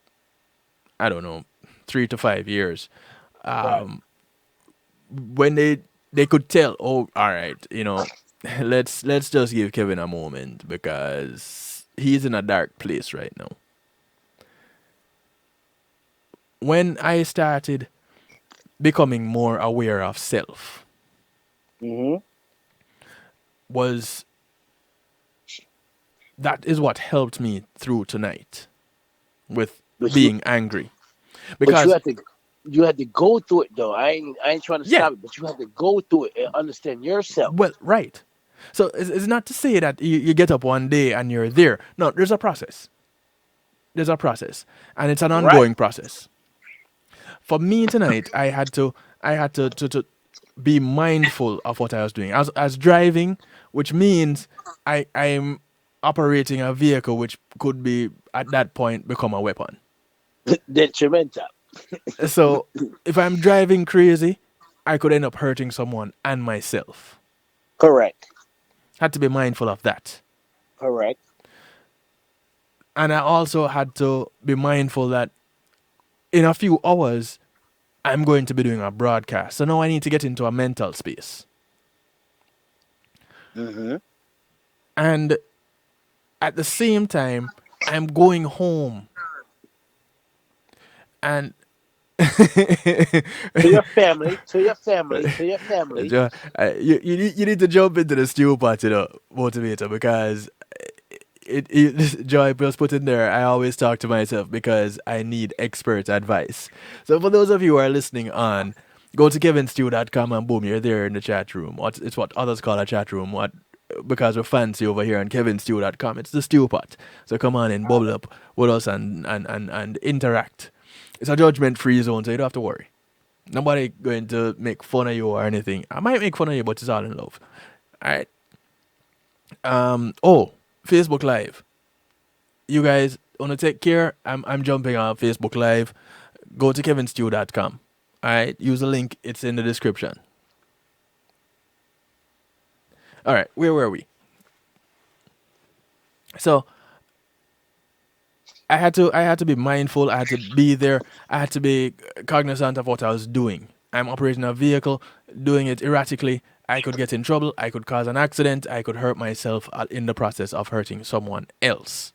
A: I don't know, 3 to 5 years,
D: Right.
A: when they could tell, oh, all right, let's just give Kevin a moment because he's in a dark place right now. When I started becoming more aware of self,
D: Mm-hmm.
A: was that is what helped me through tonight with
D: But
A: being angry.
D: but
A: Because
D: you had to go through it though. I ain't trying to
A: yeah,
D: stop it, but you had to go through it and understand yourself.
A: well, right. So it's not to say that you get up one day and you're there. No, there's a process. There's a process, and it's an
D: Right.
A: ongoing process. For me tonight, I had to be mindful of what I was doing. I was driving, which means I'm operating a vehicle which could be at that point become a weapon.
D: Detrimental.
A: So if I'm driving crazy, I could end up hurting someone and myself.
D: Correct.
A: Had to be mindful of that.
D: Correct.
A: And I also had to be mindful that in a few hours, I'm going to be doing a broadcast. So now I need to get into a mental space.
D: Mm-hmm.
A: And at the same time, I'm going home. And
D: To your family. To your family. To your family.
A: you need to jump into the stew pot, motivator, because Joy was put in there. I always talk to myself because I need expert advice. So for those of you who are listening on, go to kevinstew.com and boom, you're there in the chat room. It's what others call a chat room. Because we're fancy over here on kevinstew.com. It's the stew pot. So come on and bubble up with us and interact. It's a judgment free zone, so you don't have to worry. Nobody going to make fun of you or anything. I might make fun of you, but it's all in love. All right. Oh, Facebook Live. You guys want to take care? I'm jumping on Facebook Live. Go to kevinstew.com. All right. Use the link. It's in the description. All right. Where were we? So I had to be mindful. I had to be there. I had to be cognizant of what I was doing. I'm operating a vehicle, doing it erratically. I could get in trouble. I could cause an accident. I could hurt myself in the process of hurting someone else.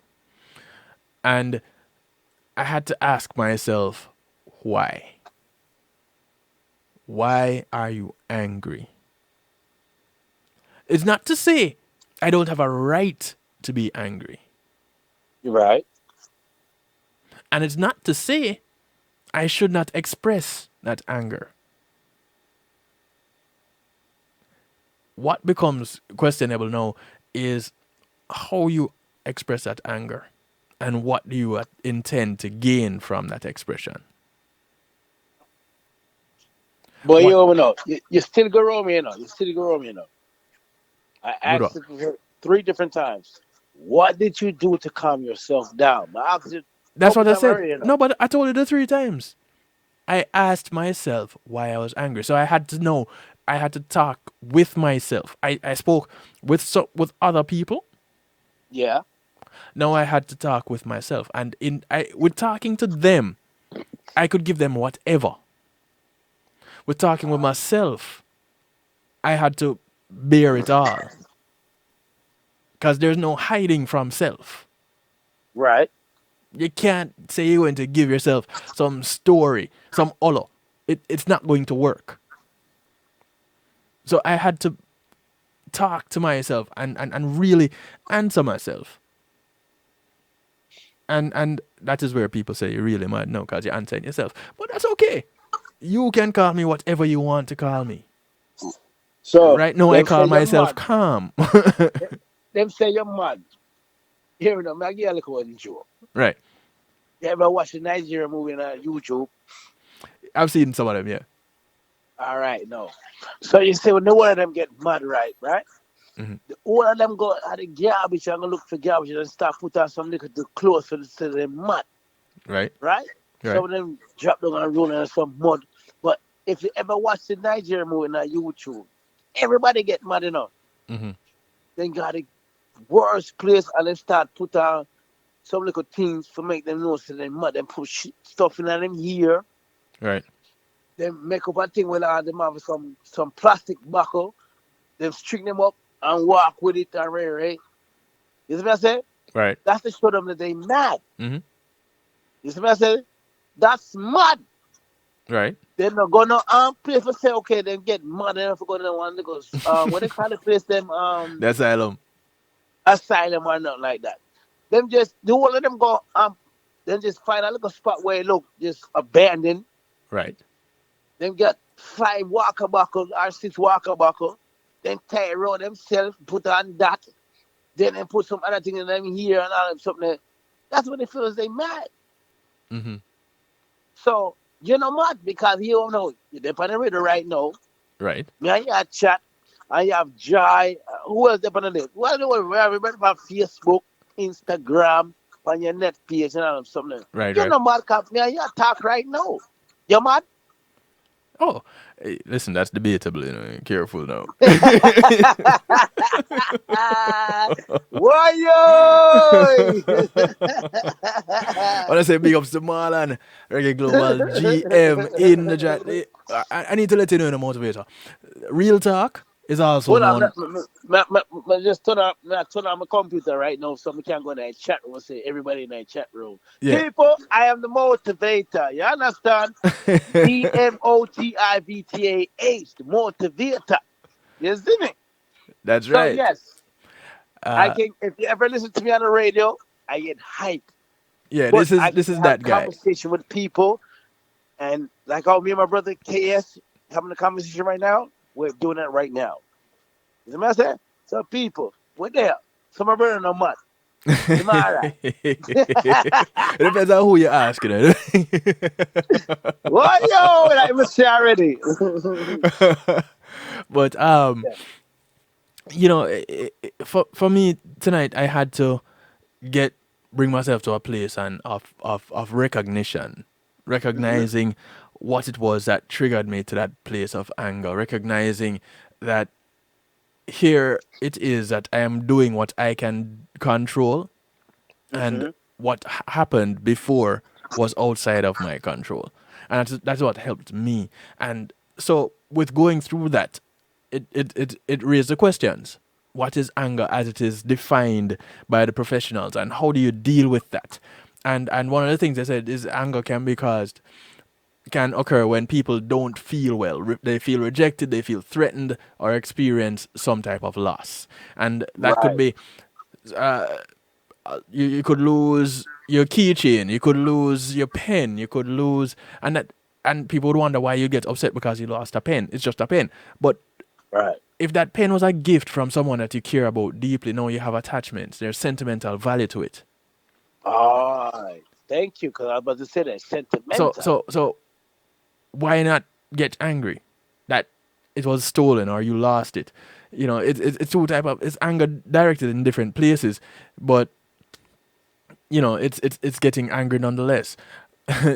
A: And I had to ask myself, why? Why are you angry? It's not to say I don't have a right to be angry.
D: You're right.
A: And it's not to say I should not express that anger. What becomes questionable now is how you express that anger and what do you intend to gain from that expression.
D: But
A: What?
D: you don't know. You still go wrong, you know. You still go wrong, you know. I
A: Good
D: asked
A: one.
D: it 3 different times. What did you do to calm yourself down? I asked it a
A: That's
D: couple
A: what I
D: times
A: said.
D: already, you know.
A: No, but I told you the 3 times. I asked myself why I was angry. So I had to know. I had to talk with myself. I spoke with other people.
D: Yeah.
A: Now I had to talk with myself. And with talking to them, I could give them whatever. With talking with myself, I had to bear it all. Because there's no hiding from self.
D: Right.
A: You can't say you're going to give yourself some story, some olo. It's not going to work. So I had to talk to myself and really answer myself. And that is where people say you're really mad now because you're answering yourself. But that's okay. You can call me whatever you want to call me.
D: So
A: Right now, I
D: them say
A: call
D: you're
A: myself
D: mad.
A: calm.
D: Them say you're mad. Here now, me I give you a little one joke.
A: Right.
D: You ever watch the Nigerian movie on YouTube?
A: I've seen some of them, yeah.
D: All right, no. So you say when the one of them get mad, right?
A: Hmm.
D: All of them go at the garbage and go look for garbage and start put on some little clothes so they're mad,
A: Right.
D: right?
A: Right.
D: Some of them drop down on the road and some mud. But if you ever watch the Nigerian movie on YouTube, everybody get mad enough.
A: Hmm.
D: Then got the worst place and then start put on some little things to make them know so they mad and put stuff in them here.
A: Right.
D: Then make up a thing with them have some plastic buckle, then string them up and walk with it and right? You see what I say?
A: Right.
D: That's to show them that they mad.
A: Hmm.
D: You see what I say? That's mad.
A: Right.
D: They're not gonna play for say okay, then get mad enough to go to the one that goes what they call the place them
A: The asylum.
D: asylum or nothing like that. Them just the whole of them go then just find a little spot where it look just abandoned.
A: Right.
D: Them get 5 walker buckle or 6 walker buckle, then tie it around themselves, put on that, then they put some other thing in them here and all of something. That's when they feel as they mad.
A: Hmm.
D: So you're not mad because you don't know you're on the radio right now.
A: Right.
D: Me and you have chat, and you have Joy. Who else there on the list? Well, we have about Facebook, Instagram, on your net page and all of something.
A: Right.
D: You're
A: Right.
D: not mad because me and you talk right now. You're mad?
A: Oh, hey, listen, that's debatable, you know. Careful now.
D: Why yo?
A: I want to say big ups to Marlon, Reggae Global GM in the chat. I need to let you know in the motivator. Real talk is also
D: Hold on,
A: known.
D: just turn on my computer right now so we can go in the chat room and say everybody in the chat room.
A: Yeah.
D: People, I am the motivator. You understand? DMOTIVTAH, the motivator. You see me?
A: That's
D: So
A: right.
D: yes, I
A: Uh,
D: can. If you ever listen to me on the radio, I get hyped.
A: yeah,
D: But I
A: this
D: can
A: is
D: have
A: that guy.
D: conversation with people, and like how me and my brother KS having a conversation right now, we're doing that right now. You know what I'm saying? So people, we're there. Some are burning no mud. Am I right?
A: It depends on who you ask, you know.
D: What yo? That was charity.
A: But you know, for me tonight, I had to bring myself to a place and of recognition, recognizing what it was that triggered me to that place of anger, recognizing that here it is that I am doing what I can control, and what happened before was outside of my control, and that's what helped me. And so with going through that, it raised the questions: what is anger as it is defined by the professionals, and how do you deal with that? And one of the things they said is anger can occur when people don't feel well. They feel rejected, they feel threatened, or experience some type of loss. And that could
D: Right.
A: be you could lose your keychain, you could lose your pen, you could lose, and people would wonder why you get upset because you lost a pen. It's just a pen. But
D: Right.
A: if that pen was a gift from someone that you care about deeply, now you have attachments. There's sentimental value to it.
D: All right. Thank you, because I was about to say that
A: So
D: sentimental.
A: so so why not get angry that it was stolen or you lost it? You know, it's two type of it's anger directed in different places, but you know, it's getting angry nonetheless.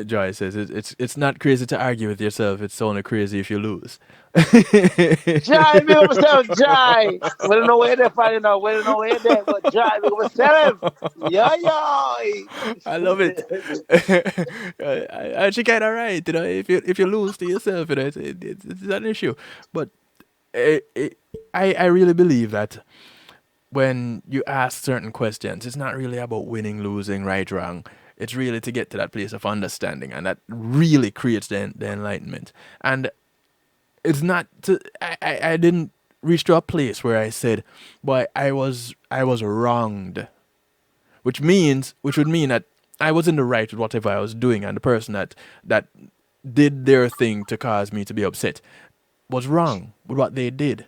A: Joy says it's not crazy to argue with yourself. It's only crazy if you lose.
D: Jai, big up myself, Jai. We don't know where they're finding out. We don't know where they're, but Jai, big up myself. Yo, yo.
A: I love it. Actually, kind of right. You know, if you lose to yourself, you know, it's an issue. But I really believe that when you ask certain questions, it's not really about winning, losing, right, wrong. It's really to get to that place of understanding, and that really creates the enlightenment. And it's not to I didn't reach to a place where I said, "Boy, I was wronged," which would mean that I was in the right with whatever I was doing, and the person that did their thing to cause me to be upset was wrong with what they did.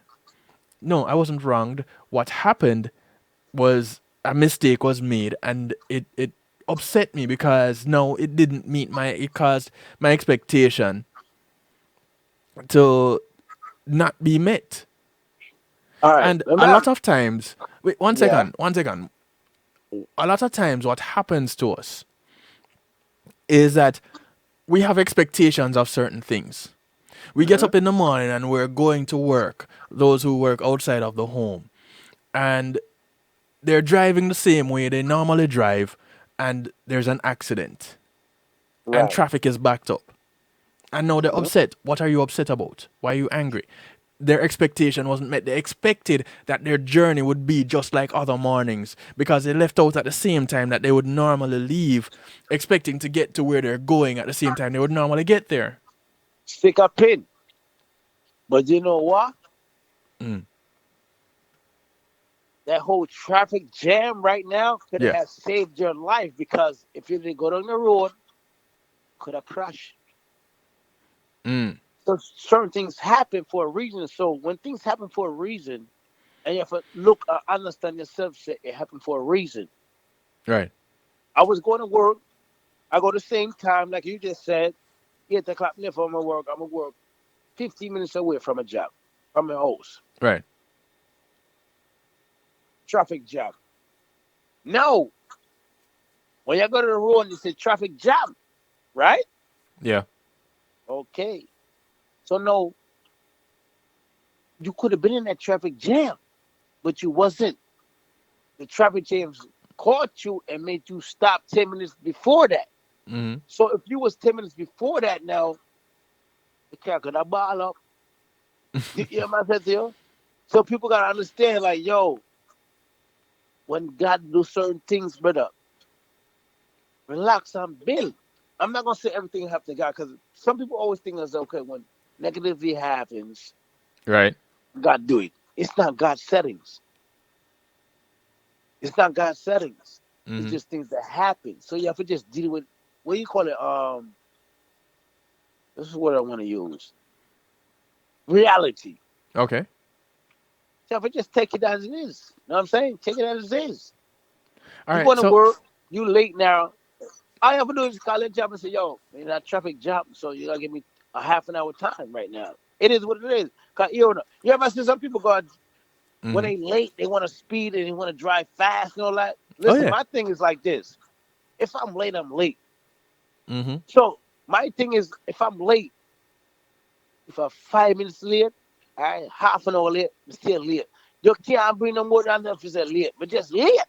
A: No, I wasn't wronged. What happened was a mistake was made, and it upset me because no, it didn't meet my it caused my expectation to not be met.
D: All right.
A: And a lot
D: Remember?
A: of times, wait,
D: Yeah.
A: one second. A lot of times, what happens to us is that we have expectations of certain things. We get
D: Mm-hmm.
A: up in the morning and we're going to work, those who work outside of the home, and they're driving the same way they normally drive, and there's an accident, and
D: Right.
A: traffic is backed up. And now they're
D: Mm-hmm.
A: upset. What are you upset about? Why are you angry? Their expectation wasn't met. They expected that their journey would be just like other mornings because they left out at the same time that they would normally leave, expecting to get to where they're going at the same time they would normally get there.
D: Stick a pin. But you know what?
A: Mm.
D: That whole traffic jam right now could
A: Yeah.
D: have saved your life because if you didn't go down the road, could have crashed.
A: Mm.
D: So certain things happen for a reason. So when things happen for a reason, and you have to look, understand yourself, say it happened for a reason.
A: Right.
D: I was going to work. I go the same time, like you just said, 8 o'clock left from my work. I'm gonna work 15 minutes away from a job, from my house.
A: Right.
D: Traffic jam. No, when you go to the road, you say traffic jam, right?
A: Yeah.
D: Okay. So no, you could have been in that traffic jam, but you wasn't. The traffic jams caught you and made you stop 10 minutes before that.
A: Mm-hmm.
D: So if you was 10 minutes before that, now the car could have ball up. You know what I'm saying to you? So people gotta understand, like, yo, when God do certain things, brother, relax and build. I'm not gonna say everything have to God because some people always think as okay when negativity happens,
A: Right.
D: God do it. It's not God's settings. It's not God's settings. It's
A: Mm-hmm.
D: just things that happen. So you have to just deal with what do you call it? This is what I want to use. Reality.
A: Okay.
D: So if I just take it as it is. You know what I'm saying? Take it as it is.
A: All
D: You
A: right.
D: going to
A: So
D: work, you late now. All you have to do is call that job and say, yo, man, that traffic job, so you gotta give me a half an hour time right now. It is what it is. Cause you ever see some people go when
A: mm-hmm.
D: they late, they want to speed and they want to drive fast and all that.
A: Oh
D: Listen,
A: yeah.
D: my thing is like this. If I'm late, I'm late.
A: Mm-hmm.
D: So my thing is if I'm late, if I'm 5 minutes late, I half an hour late, I'm still late. You can't bring no more than that if you say late, but just late.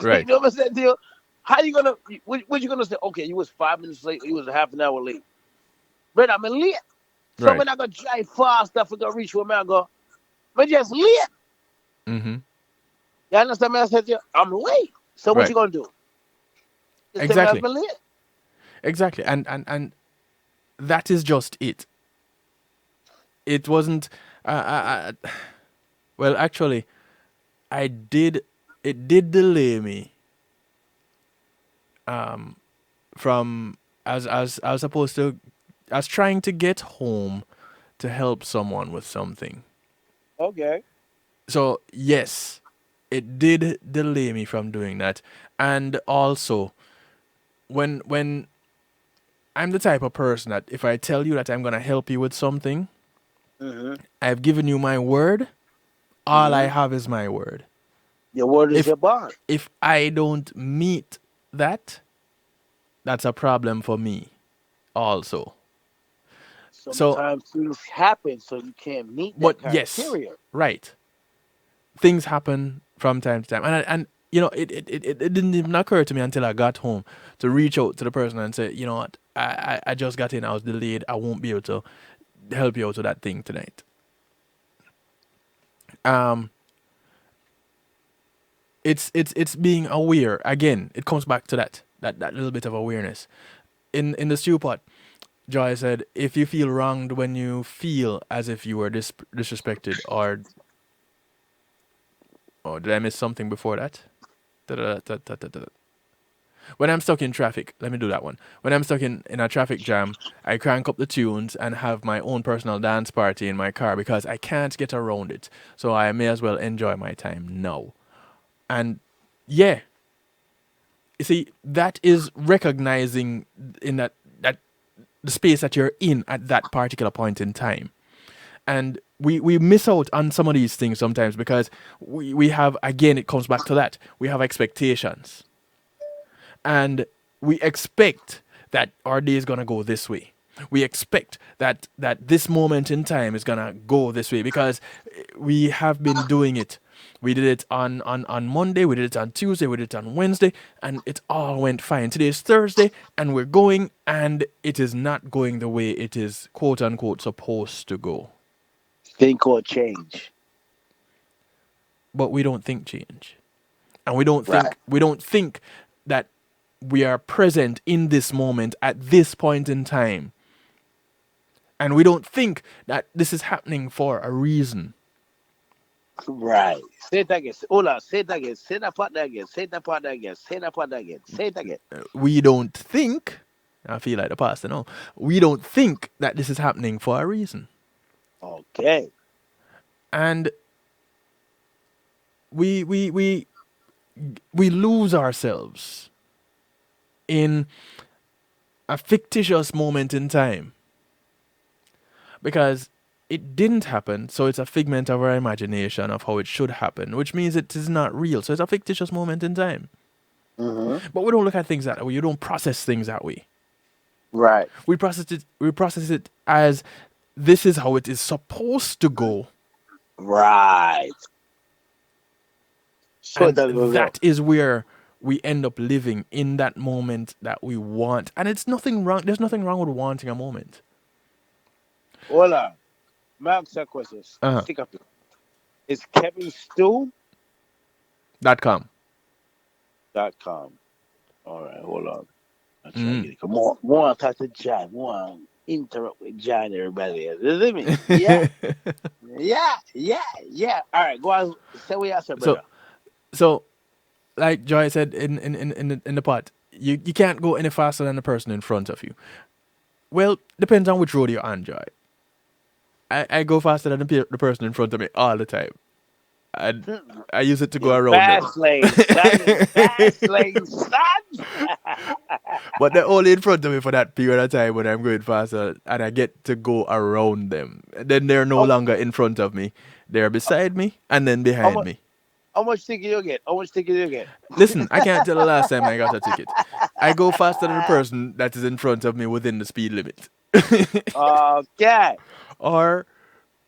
D: You
A: Right.
D: know what I'm saying to you? How you gonna what you gonna say? Okay, you was 5 minutes late, you was a half an hour late. But I'm late. So
A: Right.
D: when I go drive fast, I forgot reach where I go. But just late.
A: Mm-hmm.
D: You understand me? I said to you, I'm late. So what
A: Right.
D: you gonna do? Just tell me I've
A: Exactly.
D: been late.
A: Exactly. And that is just it. It wasn't. Well, actually, I did. It did delay me from as I was supposed to. I was trying to get home to help someone with something.
D: Okay.
A: So yes, it did delay me from doing that. And also, when I'm the type of person that if I tell you that I'm gonna help you with something,
D: Mm-hmm.
A: I've given you my word. All I
D: Mm-hmm.
A: have is my word.
D: Your word is
A: If
D: your bond.
A: if I don't meet that, that's a problem for me also. So,
D: Sometimes things happen so you can't meet that
A: but yes,
D: criteria.
A: right. Things happen from time to time, and it didn't even occur to me until I got home to reach out to the person and say, you know what, I just got in, I was delayed, I won't be able to help you out with that thing tonight. Um, it's being aware again. It comes back to that little bit of awareness. In the stew pot, Joy said, if you feel wronged when you feel as if you were disrespected, or did I miss something before that? Da-da-da-da-da-da-da. When I'm stuck in traffic, let me do that one. When I'm stuck in a traffic jam, I crank up the tunes and have my own personal dance party in my car because I can't get around it. So I may as well enjoy my time now. And yeah, you see, that is recognizing in that the space that you're in at that particular point in time. And we miss out on some of these things sometimes because we have, again, it comes back to that. We have expectations. And we expect that our day is gonna go this way. We expect that this moment in time is gonna go this way because we have been doing it. We did it on Monday, we did it on Tuesday, we did it on Wednesday, and it all went fine. Today is Thursday, and we're going, and it is not going the way it is quote unquote supposed to go.
D: Think or change.
A: But we don't think change. And we don't
D: Right.
A: think that we are present in this moment at this point in time. And we don't think that this is happening for a reason.
D: Right. Say it again. Hold on. Say it again. Say that part again. Say that part again. Say that part again. Say it again.
A: We don't think, I feel like the pastor, no. We don't think that this is happening for a reason.
D: Okay.
A: And we lose ourselves in a fictitious moment in time because it didn't happen, so it's a figment of our imagination of how it should happen, which means it is not real, so it's a fictitious moment in time.
D: Mm-hmm.
A: But we don't look at things that way. You don't process things that way.
D: Right.
A: We process it as this is how it is supposed to go.
D: Right. So
A: And that is where we end up living in that moment that we want. And it's nothing wrong. There's nothing wrong with wanting a moment.
D: Hold on. Mark your questions.
A: Uh-huh.
D: Stick up. It's kevinstew.com. All right, hold on. I'll try to get it. More on talk to John. More on interrupt with John, everybody else. You see me? Yeah. yeah. All right, go on. Say what you answer, brother.
A: So, like Joy said in the part, you can't go any faster than the person in front of you. Well, depends on which road you're on, Joy. I go faster than the person in front of me all the time. I use it to go around them.
D: Fast lane, son. Fast lane, son.
A: But they're only in front of me for that period of time when I'm going faster and I get to go around them. Then they're no longer in front of me. They're beside me and then behind me.
D: How much ticket you get? How much ticket you get?
A: Listen, I can't tell the last time I got a ticket. I go faster than the person that is in front of me within the speed limit.
D: Okay.
A: Or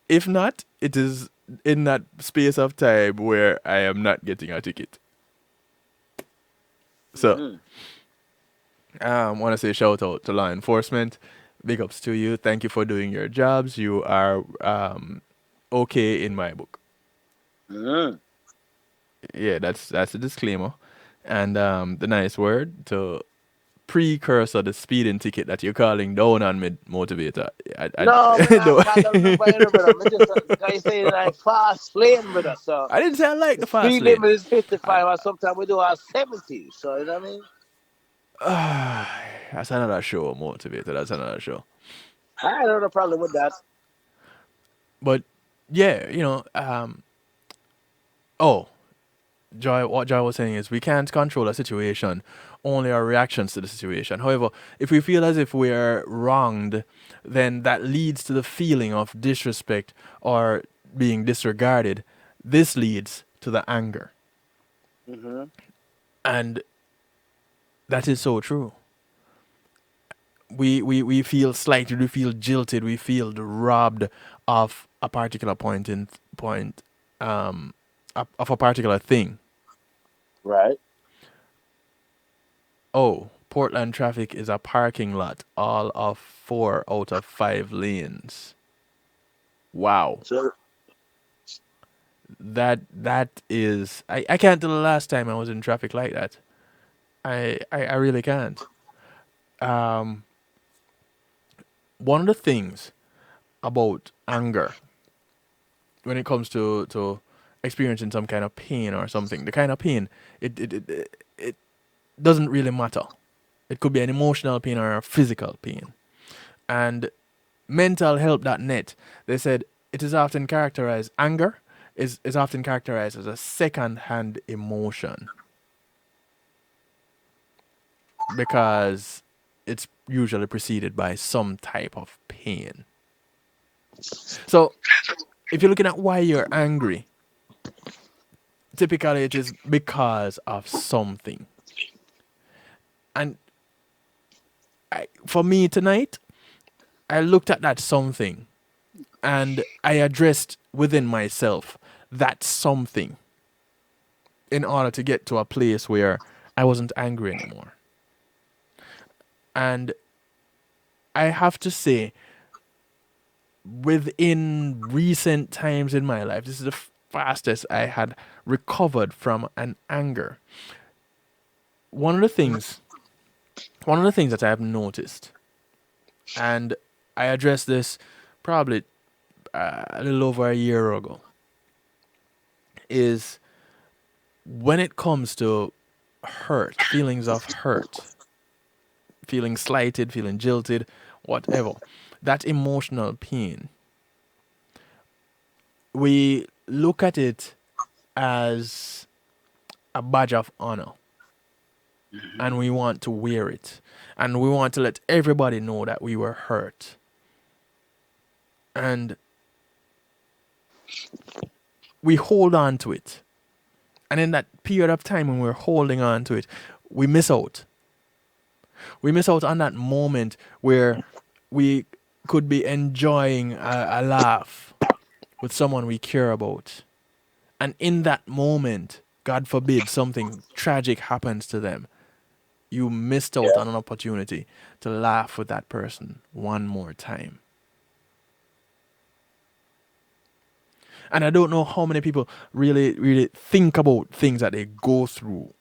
A: if not, it is in that space of time where I am not getting a ticket. So, want to say shout out to law enforcement. Big ups to you. Thank you for doing your jobs. You are okay in my book. Yeah, that's a disclaimer. And the nice word to precursor the speeding ticket that you're calling down on me, Motivator.
D: No, I say like fast lane, brother. So
A: I didn't say I like the fast
D: speed
A: lane.
D: limit is 55, and sometimes we do our 70. So you know what I mean?
A: That's another show, Motivator. That's another show.
D: I don't have a problem with that.
A: But yeah, what Joy was saying is we can't control a situation, only our reactions to the situation. However, if we feel as if we are wronged, then that leads to the feeling of disrespect or being disregarded. This leads to the anger. And that is so true. We feel slighted, we feel jilted, we feel robbed of a particular of a particular thing.
D: Right.
A: Oh, Portland traffic is a parking lot, all of 4 out of 5 lanes. Wow.
D: So
A: That is I can't tell the last time I was in traffic like that. I really can't. One of the things about anger when it comes to experiencing some kind of pain or something, the kind of pain it doesn't really matter. It could be an emotional pain or a physical pain. And mentalhealth.net, they said it is often characterized, anger is often characterized as a second-hand emotion because it's usually preceded by some type of pain. So if you're looking at why you're angry, typically it is because of something. And for me tonight, I looked at that something and I addressed within myself that something in order to get to a place where I wasn't angry anymore. And I have to say, within recent times in my life, this is the fastest I had recovered from an anger. One of the things that I have noticed, and I addressed this probably a little over a year ago, is when it comes to hurt, feelings of hurt, feeling slighted, feeling jilted, whatever, that emotional pain, we look at it as a badge of honor and we want to wear it and we want to let everybody know that we were hurt. And we hold on to it. And in that period of time when we're holding on to it, we miss out. We miss out on that moment where we could be enjoying a laugh with someone we care about. And in that moment, God forbid, something tragic happens to them. You missed out on an opportunity to laugh with that person one more time. And I don't know how many people really think about things that they go through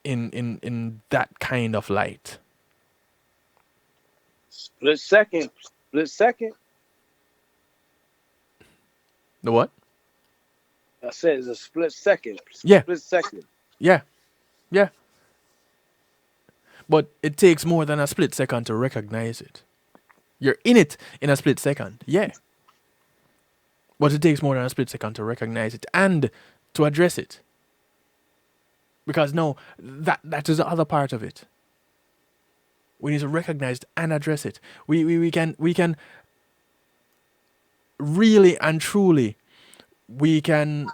A: in that kind of light.
D: Split second.
A: The what?
D: I said it's a split second.
A: Yeah.
D: Split second.
A: Yeah. But it takes more than a split second to recognize it. You're in it in a split second. Yeah. But it takes more than a split second to recognize it and to address it. Because no, that is the other part of it. We need to recognize it and address it. We can really and truly, we can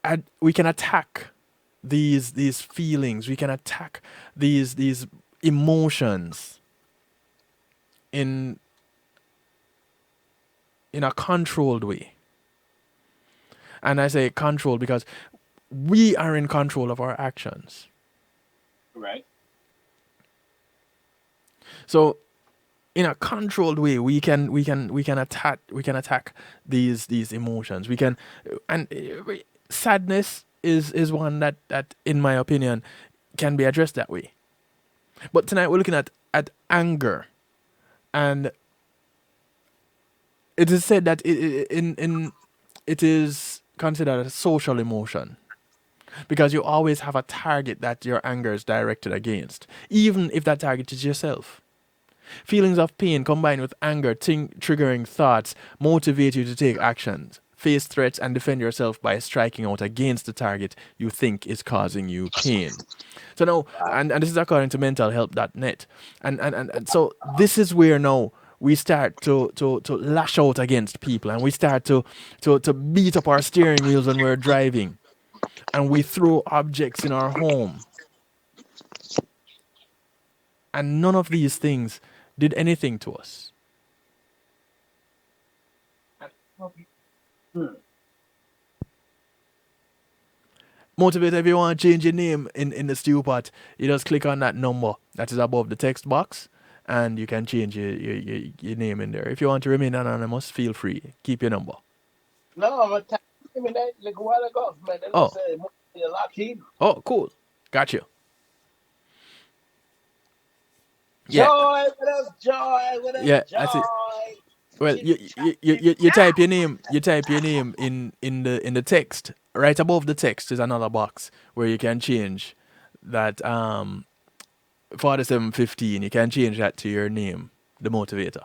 A: attack these feelings. We can attack these emotions in a controlled way. And I say controlled because we are in control of our actions.
D: Right.
A: So in a controlled way, we can attack these emotions. We can, and sadness is one that in my opinion can be addressed that way. But tonight we're looking at anger, and it is said that it is considered a social emotion because you always have a target that your anger is directed against, even if that target is yourself. Feelings of pain combined with anger, triggering thoughts, motivate you to take actions, face threats, and defend yourself by striking out against the target you think is causing you pain. So now, and this is according to mentalhealth.net. And so this is where now we start to lash out against people, and we start to beat up our steering wheels when we're driving, and we throw objects in our home. And none of these things did anything to us. Motivate, if you want to change your name in the stew pot, you just click on that number that is above the text box, and you can change your name in there. If you want to remain anonymous, feel free. Keep your number.
D: No, but that like a while ago, man. They
A: Oh.
D: said Lockheed.
A: Oh, cool. Got you.
D: Joy,
A: Yeah.
D: what up, Joy? What up,
A: Yeah,
D: Joy?
A: I see. Well, you type your name. You type your name in the text. Right above the text is another box where you can change that 4715. You can change that to your name, the motivator.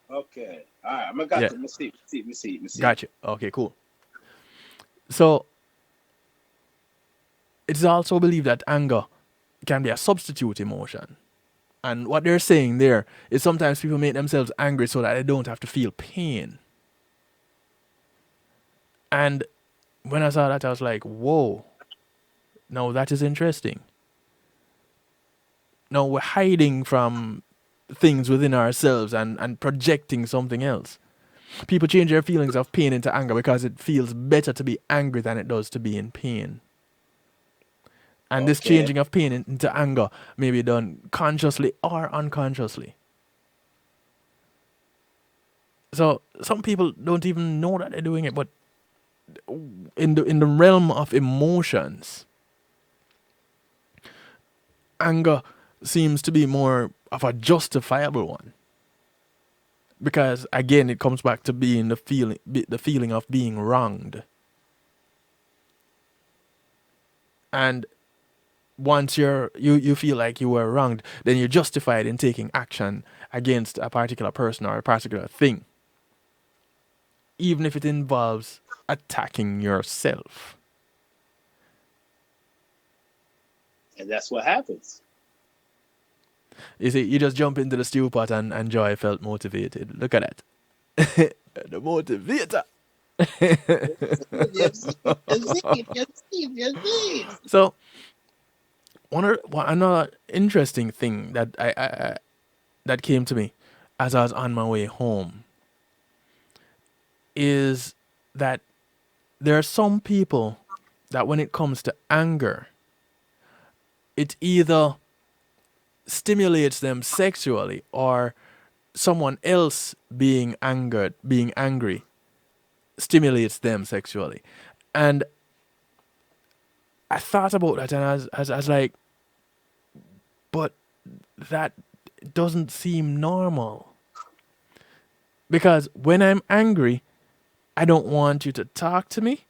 D: Okay. All right. I'm got
A: Yeah,
D: to. Me see.
A: gotcha. Okay, cool. So it's also believed that anger can be a substitute emotion. And what they're saying there is sometimes people make themselves angry so that they don't have to feel pain. And when I saw that, I was like, whoa, now that is interesting. Now we're hiding from things within ourselves and projecting something else. People change their feelings of pain into anger because it feels better to be angry than it does to be in pain. And this
D: Okay.
A: changing of pain into anger may be done consciously or unconsciously. So some people don't even know that they're doing it, but in the realm of emotions, anger seems to be more of a justifiable one. Because again, it comes back to being the feeling of being wronged. And once you feel like you were wronged, then you're justified in taking action against a particular person or a particular thing, even if it involves attacking yourself.
D: And that's what happens.
A: You see, you just jump into the stew pot and Joy felt motivated. Look at that. The motivator. So another interesting thing that that came to me as I was on my way home is that there are some people that when it comes to anger, it either stimulates them sexually or someone else being angry stimulates them sexually. And I thought about that and I was like, but that doesn't seem normal. Because when I'm angry, I don't want you to talk to me.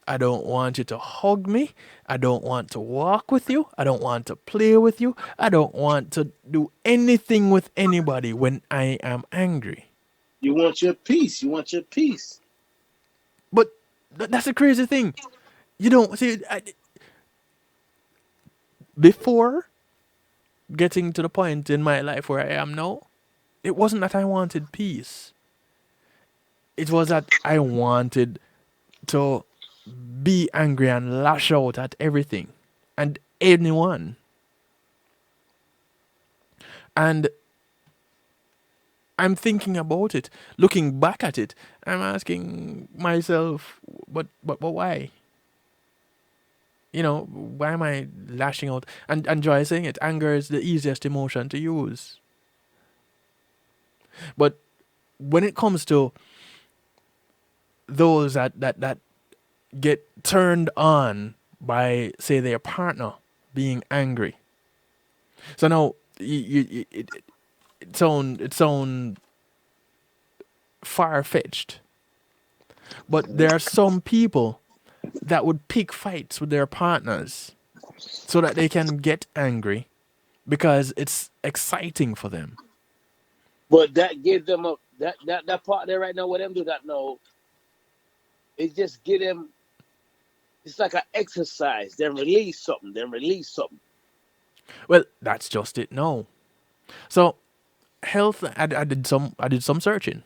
A: I don't want you to hug me. I don't want to walk with you. I don't want to play with you. I don't want to do anything with anybody when I am angry.
D: You want your peace. You want your peace.
A: But that's a crazy thing. You don't see, before getting to the point in my life where I am now, it wasn't that I wanted peace. It was that I wanted to be angry and lash out at everything and anyone. And I'm thinking about it, looking back at it. I'm asking myself, but why? You know, why am I lashing out? And Joy is saying it, anger is the easiest emotion to use. But when it comes to those that get turned on by, say, their partner being angry. So now it sound far fetched, but there are some people that would pick fights with their partners so that they can get angry because it's exciting for them.
D: But that gives them that part there right now. What them do that now? It just get them. It's like an exercise. Then release something.
A: Well, that's just it. No. So health. I did some searching.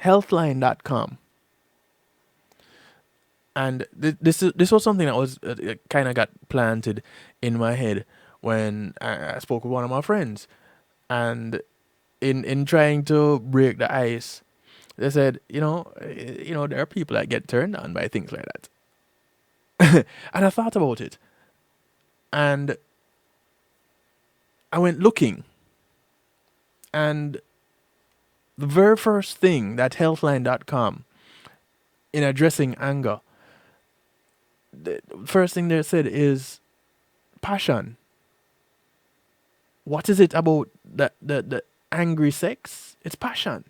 A: Healthline.com. And this was something that was kind of got planted in my head when I spoke with one of my friends, and in trying to break the ice, they said, there are people that get turned on by things like that. And I thought about it, and I went looking, and the very first thing that Healthline.com in addressing anger, the first thing they said is passion. What is it about angry sex. It's passion.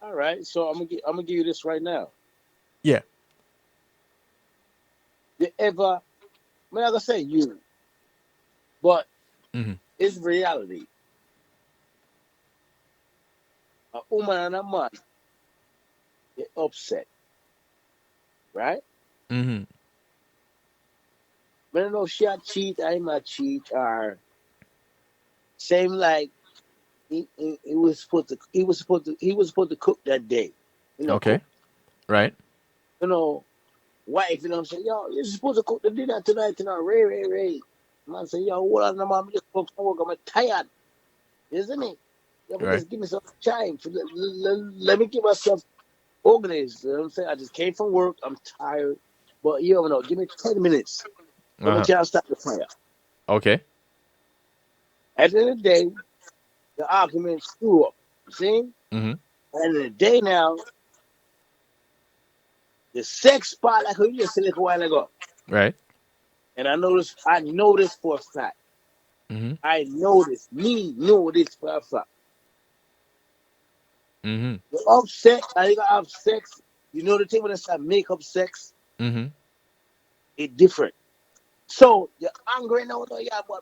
D: All right. So I'm gonna give you this right now.
A: Yeah.
D: You ever? I'm not gonna say you, but
A: Mm-hmm.
D: it's reality. A woman and a man get upset, right?
A: Mm-hmm.
D: When I know she a cheat, I'm a cheat, or same like he was supposed to he was supposed to cook that day.
A: Okay.
D: Cook.
A: Right.
D: You know, wife, I'm saying, yo, you're supposed to cook the dinner tonight, Ray, Ray, Ray. Man say, yo, what on the mom just cook some work, I'm tired, isn't it? Yeah, but
A: Right.
D: just give me some time. Let me get myself organized. You know what I'm saying? I just came from work, I'm tired. But you don't know, give me 10 minutes. Let me
A: Uh-huh.
D: just start the fire.
A: Okay.
D: At the end of the day, the argument screw up. See? At
A: Mm-hmm.
D: the end of the day now, the sex part, like you just said it a while ago.
A: Right.
D: And I know this for a fact.
A: Mm-hmm.
D: I know this. Me know this for a fact.
A: Mm-hmm.
D: You're upset, and you gotta have sex. You know the thing when it's like make up sex,
A: Mm-hmm.
D: it's different. So you're angry now, yeah, but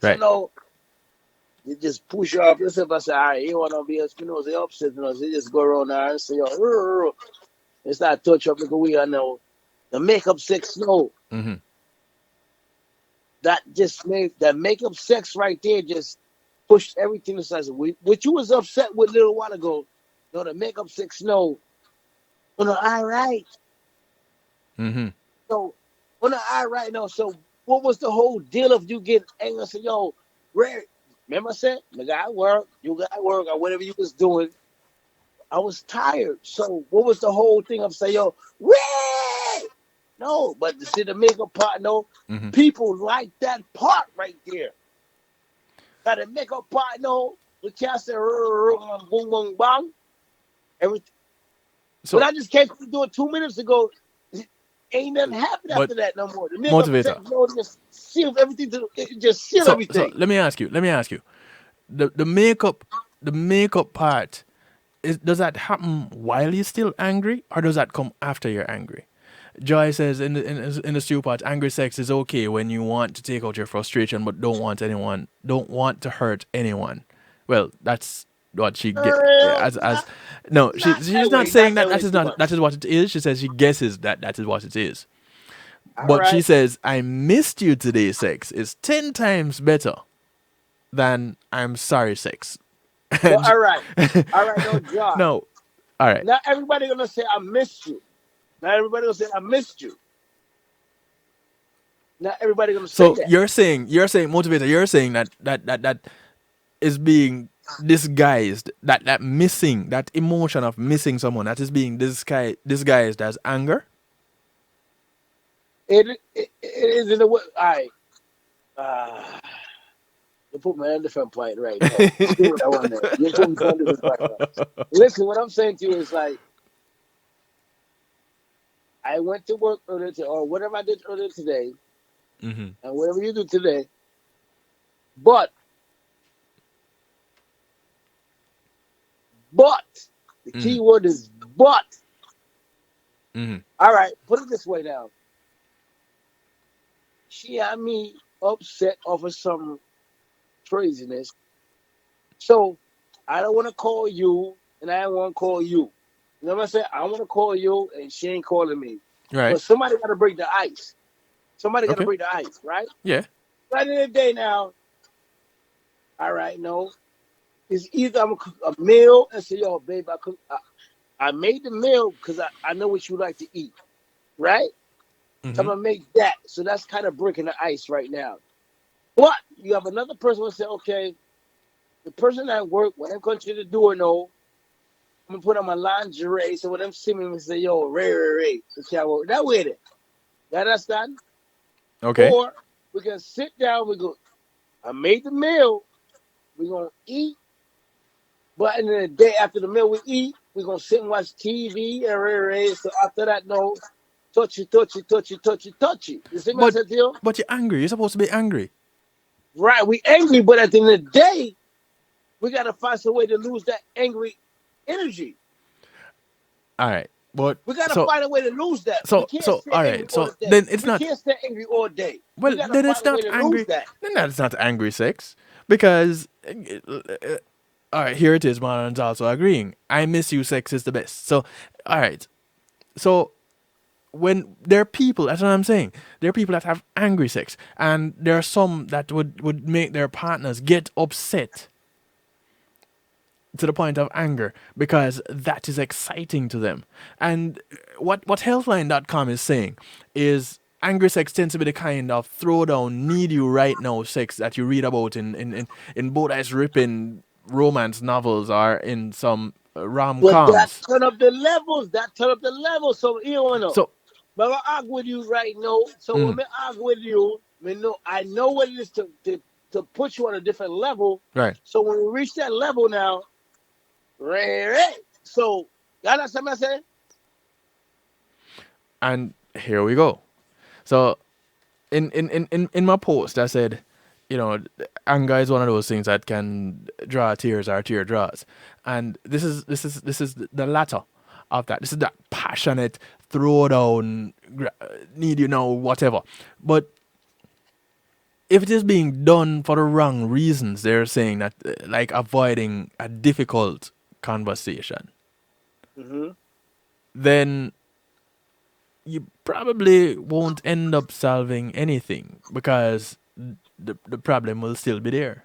D: so
A: Right.
D: now you just push her up yourself and say, all right, you wanna be a Spinoza upset, so you just go around there and say, yo, it's not touch up like we are now. The makeup sex, no.
A: Mm-hmm.
D: That just made that makeup sex right there just pushed everything aside. What you was upset with a little while ago, no, the makeup sex, no. On the eye right.
A: Mm-hmm.
D: So on the eye right now. So what was the whole deal of you getting angry? I said, yo, Ray, remember I said, nigga, I work, you got work, or whatever you was doing. I was tired. So what was the whole thing of saying, yo, Ray? No, but to see the makeup part, no,
A: Mm-hmm.
D: people like that part right there. Got the makeup part, no, we can't say boom, boom, bang. Everything. But
A: So,
D: I just came to do it 2 minutes ago. Ain't nothing happened
A: but
D: after that no more. The makeup sex,
A: motivator.
D: no, just seal everything. It just seal
A: So
D: everything.
A: let me ask you. Let me ask you. The makeup, the makeup part. Does that happen while you're still angry, or does that come after you're angry? Joy says in the stew pot, angry sex is okay when you want to take out your frustration, but don't want to hurt anyone. Well, that's what she get as
D: Not,
A: no,
D: not
A: she's
D: that
A: not
D: way.
A: saying
D: Not
A: that
D: that way too
A: that
D: much.
A: is what it is. She says she guesses that is what it is.
D: All
A: But she
D: right.
A: says I missed you today. Sex is 10 times better than I'm sorry. Sex.
D: But
A: And
D: all right. All right, no joy.
A: no, all right.
D: Not everybody gonna say I missed you. Not everybody gonna say I missed you. Not everybody gonna say
A: So
D: that.
A: you're saying motivator. You're saying that is being disguised. That missing that emotion of missing someone that is being disguised as anger.
D: It is in a way. All right. Uh, you put me on a different point right now. You see what I want there? You put me on a different point now. Listen, what I'm saying to you is like I went to work earlier today, or whatever I did earlier today,
A: Mm-hmm.
D: and whatever you do today. But, but, the
A: Mm-hmm.
D: key word is but.
A: Mm-hmm.
D: All right, put it this way now. She had me upset over some craziness. So I don't want to call you, and I don't want to call you. You know what I'm saying? I want to call you, and she ain't calling me.
A: Right.
D: But somebody got to break the ice. Somebody got to
A: Okay.
D: break the ice, right?
A: Yeah.
D: Right in the day now. All right, no. It's either I'm gonna cook a meal and say, yo, babe, I made the meal because I know what you like to eat, right? So I'm
A: Mm-hmm.
D: gonna make that. So that's kind of breaking the ice right now. But you have another person who say, okay, the person at work, when I'm going to the door, no, I'm gonna put on my lingerie. So when them see me, they say, yo, Ray, okay, I work that way then. You understand?
A: Okay.
D: Or we can sit down, we go, I made the meal, we're gonna eat, but in the day after the meal we eat, we're gonna sit and watch TV and Ray. So after that, no, touchy. You see what I
A: But
D: said to you?
A: but you're angry. You're supposed to be angry.
D: Right, we angry, but at the end of the day, we gotta find some way to lose that angry energy.
A: All right, but
D: We gotta
A: so
D: find a way to lose that. We
A: so
D: can't
A: so
D: stay
A: all
D: angry
A: right.
D: all
A: So
D: day.
A: then it's
D: We
A: not.
D: can't stay angry all day. We
A: Well,
D: gotta
A: then it's
D: find a way
A: not
D: to lose
A: angry.
D: that.
A: Then that's not angry sex because. All right, here it is. Marlon's also agreeing. I miss you. Sex is the best. So, all right. So when there are people, that's what I'm saying. There are people that have angry sex, and there are some that would make their partners get upset to the point of anger because that is exciting to them. And what Healthline.com is saying is angry sex tends to be the kind of throwdown, need you right now sex that you read about in both eyes ripping romance novels or in some rom
D: But that
A: coms.
D: turn up the levels. That turn up the levels. So you don't know.
A: So,
D: But I argue with you right now. So
A: mm,
D: when I argue with you, I know what it is to put you on a different level.
A: right.
D: So when we reach that level now, right. So y'all know something I said?
A: And here we go. So in my post, I said, anger is one of those things that can draw tears or tear draws, and this is the latter of that. This is that passionate throwdown, need whatever. But if it is being done for the wrong reasons, they're saying that like avoiding a difficult conversation,
D: Mm-hmm.
A: then you probably won't end up solving anything because the problem will still be there.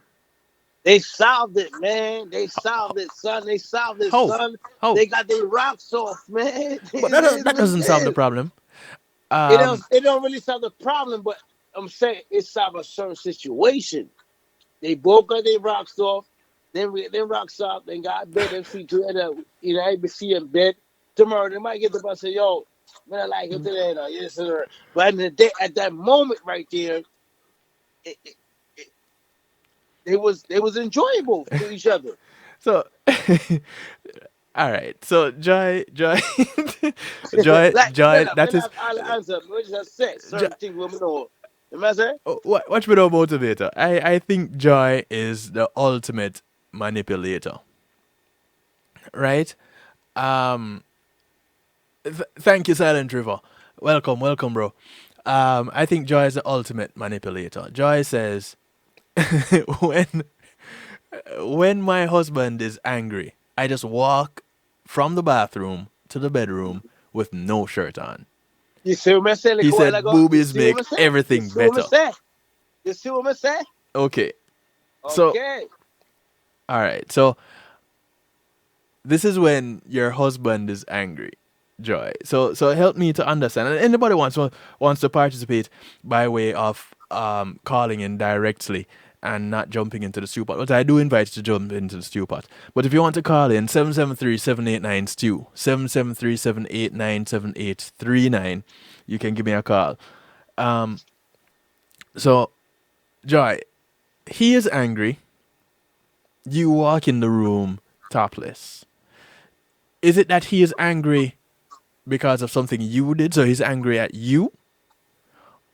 D: They solved it, man. They solved it, son. They solved it,
A: How?
D: son.
A: How?
D: They got their rocks off, man.
A: But
D: It is
A: that
D: what
A: doesn't
D: it
A: solve the
D: is.
A: problem.
D: It don't.
A: Um,
D: It don't really solve the problem, but I'm saying it solved a certain situation. They both got their rocks off. Then rocks off. Then got bed and see to it. I be see in bed tomorrow. They might get the bus and say, "Yo, man, I like him today." No, yes, sir. But at that moment right there, it, it, it, they was enjoyable to each other.
A: so, all right. So, Joy,
D: Like,
A: Joy.
D: men
A: That is.
D: have all the answer. We just say
A: Joy,
D: certain things women know. You know what I'm saying?
A: watch me know motivator. I think Joy is the ultimate manipulator. Right? Um, thank you, Silent River. Welcome, bro. I think Joy is the ultimate manipulator. Joy says, when when my husband is angry, I just walk from the bathroom to the bedroom with no shirt on.
D: You see what I say? Like
A: He
D: a while
A: said
D: ago. You
A: boobies
D: see what I
A: make
D: say? You
A: everything
D: see what I
A: better.
D: say? You see what I say?
A: Okay. So,
D: Okay.
A: all right. So, this is when your husband is angry, Joy. So help me to understand. And anybody wants to participate by way of calling in directly and not jumping into the stew pot. But I do invite you to jump into the stew pot. But if you want to call in, 773-789-STEW, 773-789-7839, you can give me a call. So, Joy, he is angry. You walk in the room topless. Is it that he is angry because of something you did, so he's angry at you?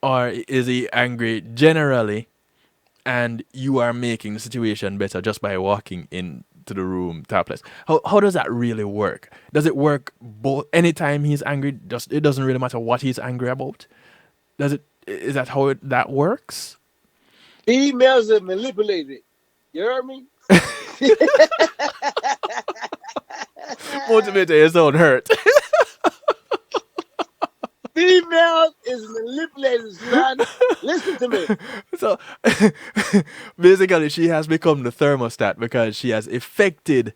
A: Or is he angry generally and you are making the situation better just by walking into the room topless? How does that really work? Does it work both anytime he's angry? It doesn't really matter what he's angry about? Is that how that works?
D: Females are manipulated. You heard me?
A: Motivator is own hurt.
D: Females is manipulated, son. Listen to me.
A: So basically she has become the thermostat because she has effected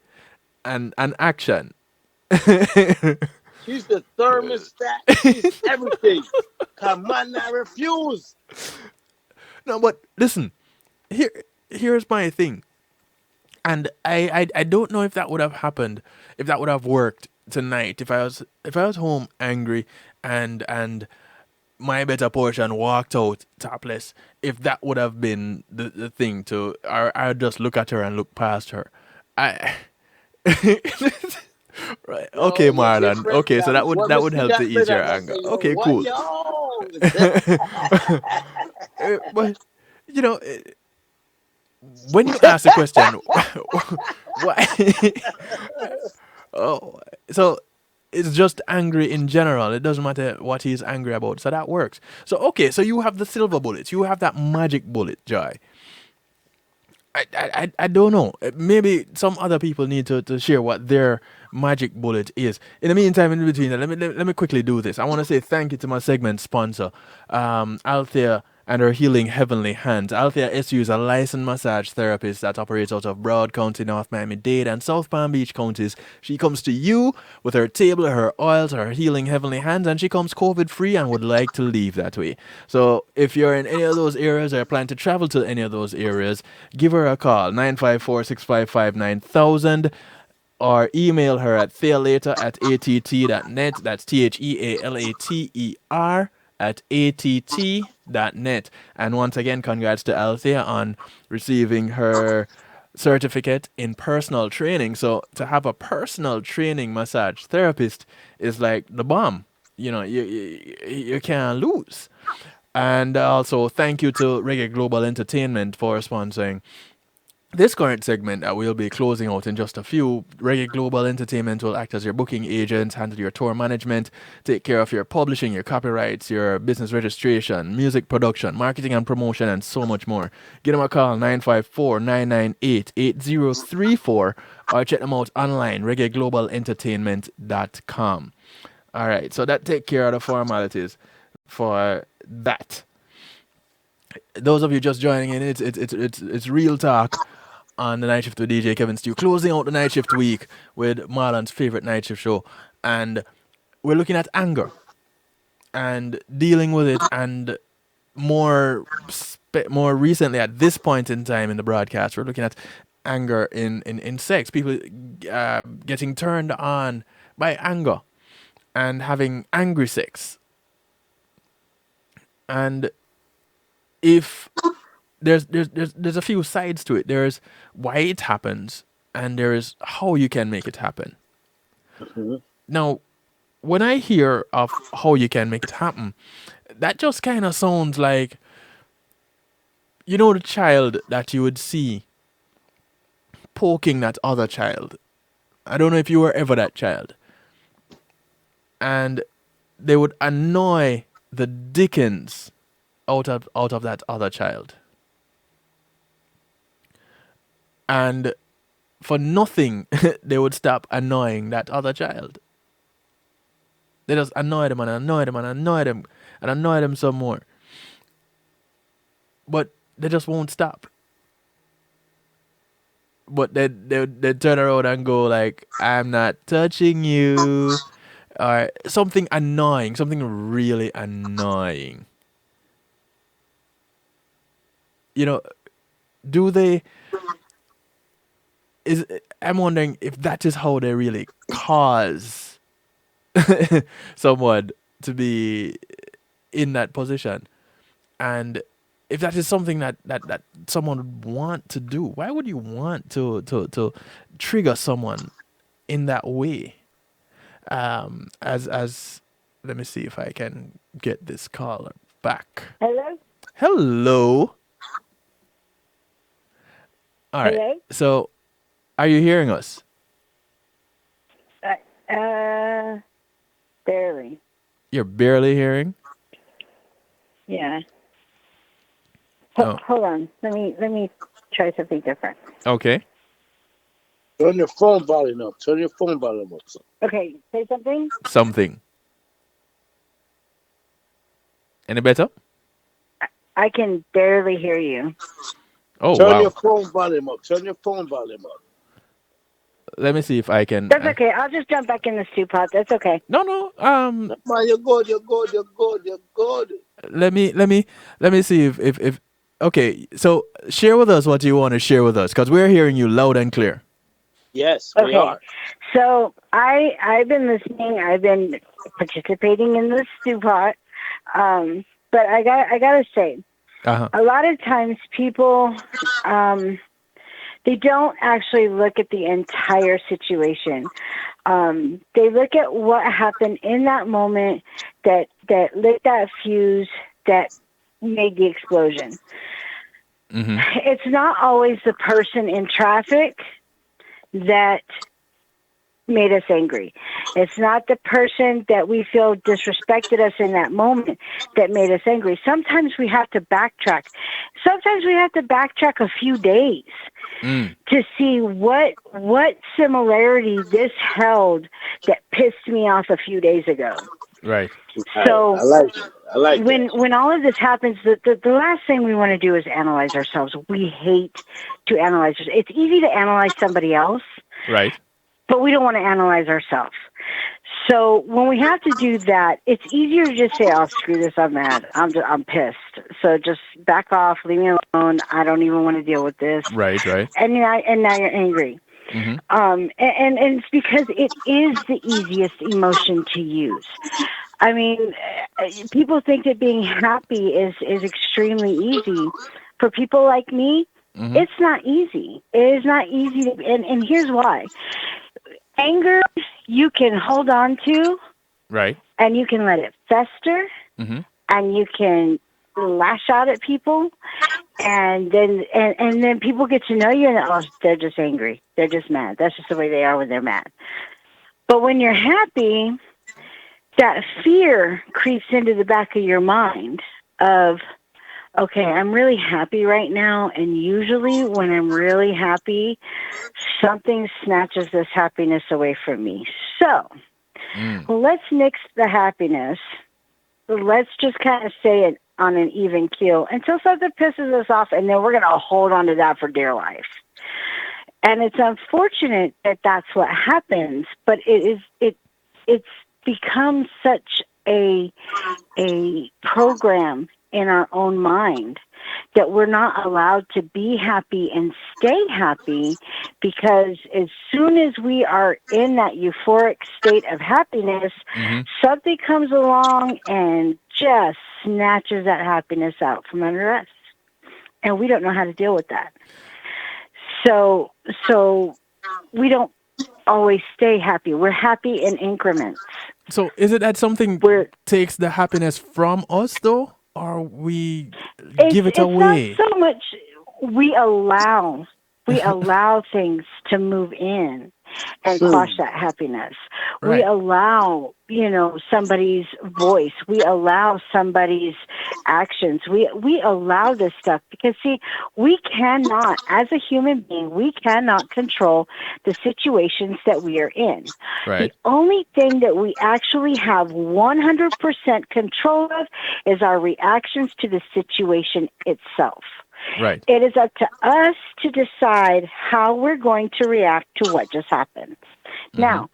A: an action.
D: She's the thermostat. She's everything. Come on, I refuse.
A: No, but listen, here's my thing. And I don't know if that would have happened, if that would have worked tonight, if I was home angry and my better portion walked out topless, if that would have been the thing to, or I would just look at her and look past her. I right.
D: Yo,
A: Okay,
D: you're
A: Marlon.
D: different.
A: Okay, so
D: Now,
A: that would
D: see
A: help to
D: that
A: ease
D: better.
A: your
D: I
A: anger.
D: say, yo,
A: Okay,
D: what,
A: cool.
D: yo?
A: But you know, when you ask the question, why? Oh, so it's just angry in general. It doesn't matter what he's angry about. So that works. So okay, so you have the silver bullets. You have that magic bullet, Joy. I don't know. Maybe some other people need to share what their magic bullet is. In the meantime, in between, let me quickly do this. I want to say thank you to my segment sponsor, Althea and her healing heavenly hands. Althea SU is a licensed massage therapist that operates out of Broward County, North Miami-Dade, and South Palm Beach counties. She comes to you with her table, her oils, her healing heavenly hands, and she comes COVID-free and would like to leave that way. So if you're in any of those areas or plan to travel to any of those areas, give her a call, 954-655-9000, or email her at thealater@att.net. That's THEALATER at att.net. And once again, congrats to Althea on receiving her certificate in personal training. So to have a personal training massage therapist is like the bomb. You know, you can't lose. And also, thank you to Reggae Global Entertainment for sponsoring this current segment that we'll be closing out in just a few. Reggae Global Entertainment will act as your booking agent, handle your tour management, take care of your publishing, your copyrights, your business registration, music production, marketing and promotion, and so much more. Give them a call, 954-998-8034, or check them out online, reggaeglobalentertainment.com. All right, so that take care of the formalities for that. Those of you just joining in, it's real talk on the night shift with DJ Kevin Stew, closing out the night shift week with Marlon's favorite night shift show, and we're looking at anger and dealing with it, and more recently at this point in time in the broadcast, we're looking at anger in sex, people getting turned on by anger and having angry sex. And if there's a few sides to it. There's why it happens, and there is how you can make it happen. Now, when I hear of how you can make it happen, that just kind of sounds like, you know, the child that you would see poking that other child. I don't know if you were ever that child. And they would annoy the dickens out of that other child. And for nothing, they would stop annoying that other child. They just annoy them and annoy them and annoy them and annoy them some more. But they just won't stop. But they turn around and go like, I'm not touching you. Or something annoying, something really annoying. You know, do they... I'm wondering if that is how they really cause someone to be in that position. And if that is something that someone would want to do, why would you want to trigger someone in that way? As let me see if I can get this caller back.
E: Hello?
A: Hello. All right.
E: Hello?
A: So, are you hearing us?
E: Barely.
A: You're barely hearing?
E: Yeah.
A: Oh.
E: Hold on. Let me try something different.
A: Okay.
D: Turn your phone volume up. Turn your phone volume up.
E: Okay, say something.
A: Something. Any better?
E: I can barely hear you.
A: Oh,
D: Turn
A: wow.
D: your phone volume up. Turn your phone volume up.
A: Let me see if I can.
E: That's okay. I'll just jump back in the stew pot. That's okay.
A: No.
D: Man, you're good. You're good. You're good. You're good.
A: Let me see if. Okay, so share with us what you want to share with us, because we're hearing you loud and clear.
D: Yes, we
E: Okay.
D: are.
E: So I've been listening. I've been participating in the stew pot. But I gotta say,
A: Uh-huh.
E: a lot of times people they don't actually look at the entire situation. They look at what happened in that moment that lit that fuse that made the explosion. It's not always the person in traffic that made us angry. It's not the person that we feel disrespected us in that moment that made us angry. Sometimes we have to backtrack. Sometimes we have to backtrack a few days to see what similarity this held that pissed me off a few days ago.
A: Right.
E: So
D: I like it. I like that.
E: when all of this happens, the last thing we want to do is analyze ourselves. We hate to analyze. It's easy to analyze somebody else,
A: Right.
E: but we don't want to analyze ourselves. So when we have to do that, it's easier to just say, "Oh, screw this! I'm mad. I'm pissed. So just back off. Leave me alone. I don't even want to deal with this."
A: Right. Right.
E: And now you're angry. And it's because it is the easiest emotion to use. I mean, people think that being happy is extremely easy. For people like me, it's not easy. It is not easy to, and here's why. Anger, you can hold on to,
A: Right.
E: and you can let it fester, and you can lash out at people, and then people get to know you, and they're just angry. They're just mad. That's just the way they are when they're mad. But when you're happy, that fear creeps into the back of your mind of, okay, I'm really happy right now, and usually when I'm really happy, something snatches this happiness away from me. So let's nix the happiness. Let's just kind of say it on an even keel until something pisses us off, and then we're going to hold on to that for dear life. And it's unfortunate that that's what happens, but it's become such a program in our own mind that we're not allowed to be happy and stay happy, because as soon as we are in that euphoric state of happiness, something comes along and just snatches that happiness out from under us. And we don't know how to deal with that. So we don't always stay happy. We're happy in increments.
A: So is it that something takes the happiness from us, though, or we give it away?
E: It's not so much we allow things to move in and quash that happiness.
A: Right.
E: We allow, somebody's voice. We allow somebody's actions. We allow this stuff because, see, we cannot, as a human being, we cannot control the situations that we are in.
A: Right.
E: The only thing that we actually have 100% control of is our reactions to the situation itself.
A: Right.
E: It is up to us to decide how we're going to react to what just happened. Now,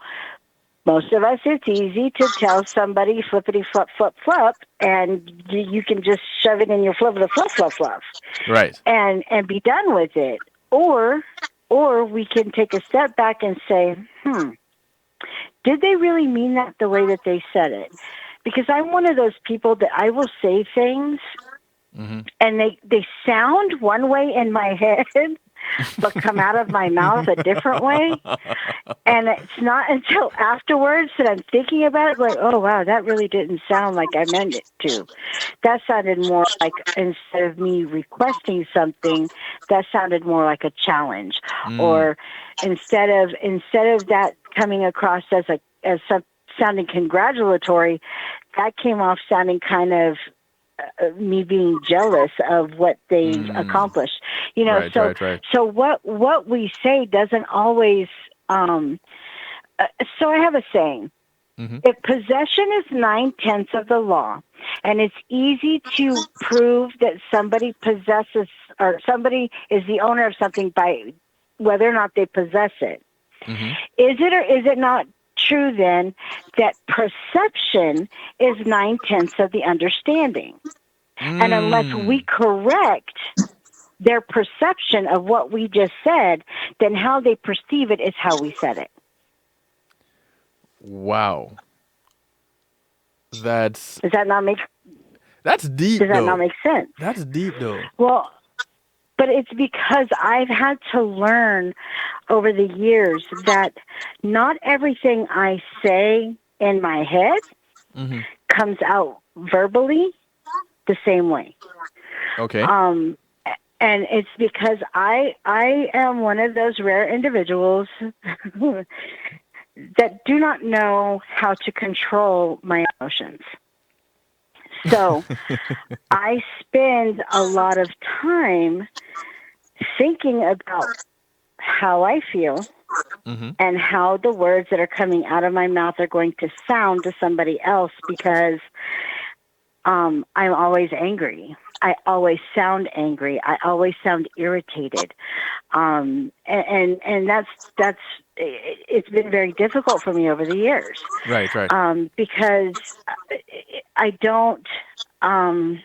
E: most of us, it's easy to tell somebody flippity flop, flop, flop, and you can just shove it in your flippity flop, flop, flop.
A: Right.
E: And be done with it. Or we can take a step back and say, did they really mean that the way that they said it? Because I'm one of those people that I will say things and they sound one way in my head, but come out of my mouth a different way. And it's not until afterwards that I'm thinking about it, like, oh, wow, that really didn't sound like I meant it to. That sounded more like, instead of me requesting something, that sounded more like a challenge. Or instead of that coming across as sounding congratulatory, that came off sounding kind of me being jealous of what they've accomplished,
A: Right.
E: So what we say doesn't always. So I have a saying: if possession is 9/10 of the law, and it's easy to prove that somebody possesses or somebody is the owner of something by whether or not they possess it, is it or is it not true then that perception is 9/10 of the understanding? And unless we correct their perception of what we just said, then how they perceive it is how we said it.
A: Wow. That's
E: Does that not make
A: deep.
E: Does that not make sense?
A: That's deep, though.
E: Well, but it's because I've had to learn over the years that not everything I say in my head comes out verbally the same way.
A: Okay.
E: And it's because I am one of those rare individuals that do not know how to control my emotions. So I spend a lot of time thinking about how I feel and how the words that are coming out of my mouth are going to sound to somebody else, because I'm always angry. I always sound angry. I always sound irritated. And that's it's been very difficult for me over the years.
A: Right.
E: Because I don't, I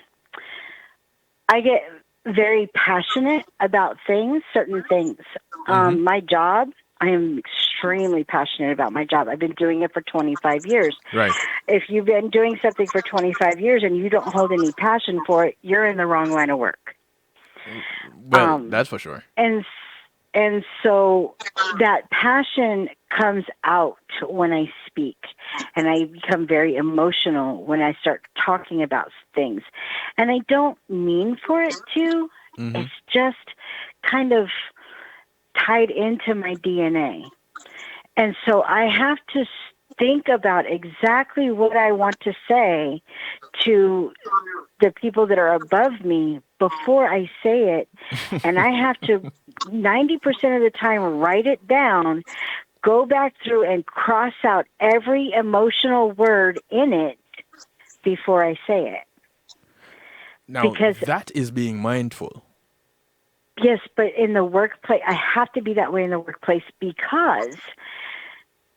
E: get very passionate about things, certain things. My job, I am extremely passionate about my job. I've been doing it for 25 years.
A: Right.
E: If you've been doing something for 25 years and you don't hold any passion for it, you're in the wrong line of work.
A: Well, that's for sure.
E: And so that passion comes out when I speak, and I become very emotional when I start talking about things. And I don't mean for it to. It's just kind of tied into my DNA. And so I have to think about exactly what I want to say to the people that are above me before I say it. And I have to 90% of the time write it down, go back through and cross out every emotional word in it before I say it.
A: Now,
E: Because
A: that is being mindful.
E: yes, but in the workplace, I have to be that way in the workplace because,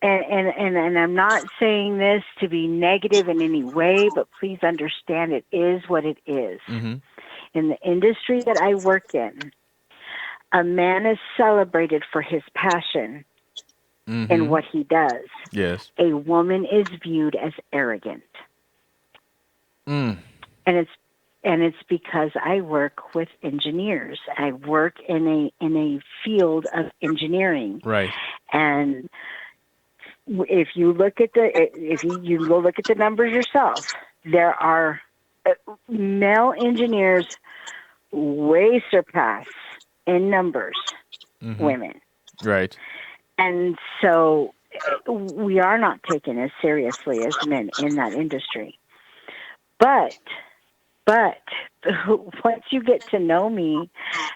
E: and I'm not saying this to be negative in any way, but please understand it is what it is. In the industry that I work in, a man is celebrated for his passion in what he does.
A: Yes.
E: A woman is viewed as arrogant. And it's because I work with engineers. I work in a field of engineering.
A: Right.
E: And if you look at you go look at the numbers yourself, there are male engineers way surpass in numbers women.
A: Right.
E: And so we are not taken as seriously as men in that industry. But once you get to know me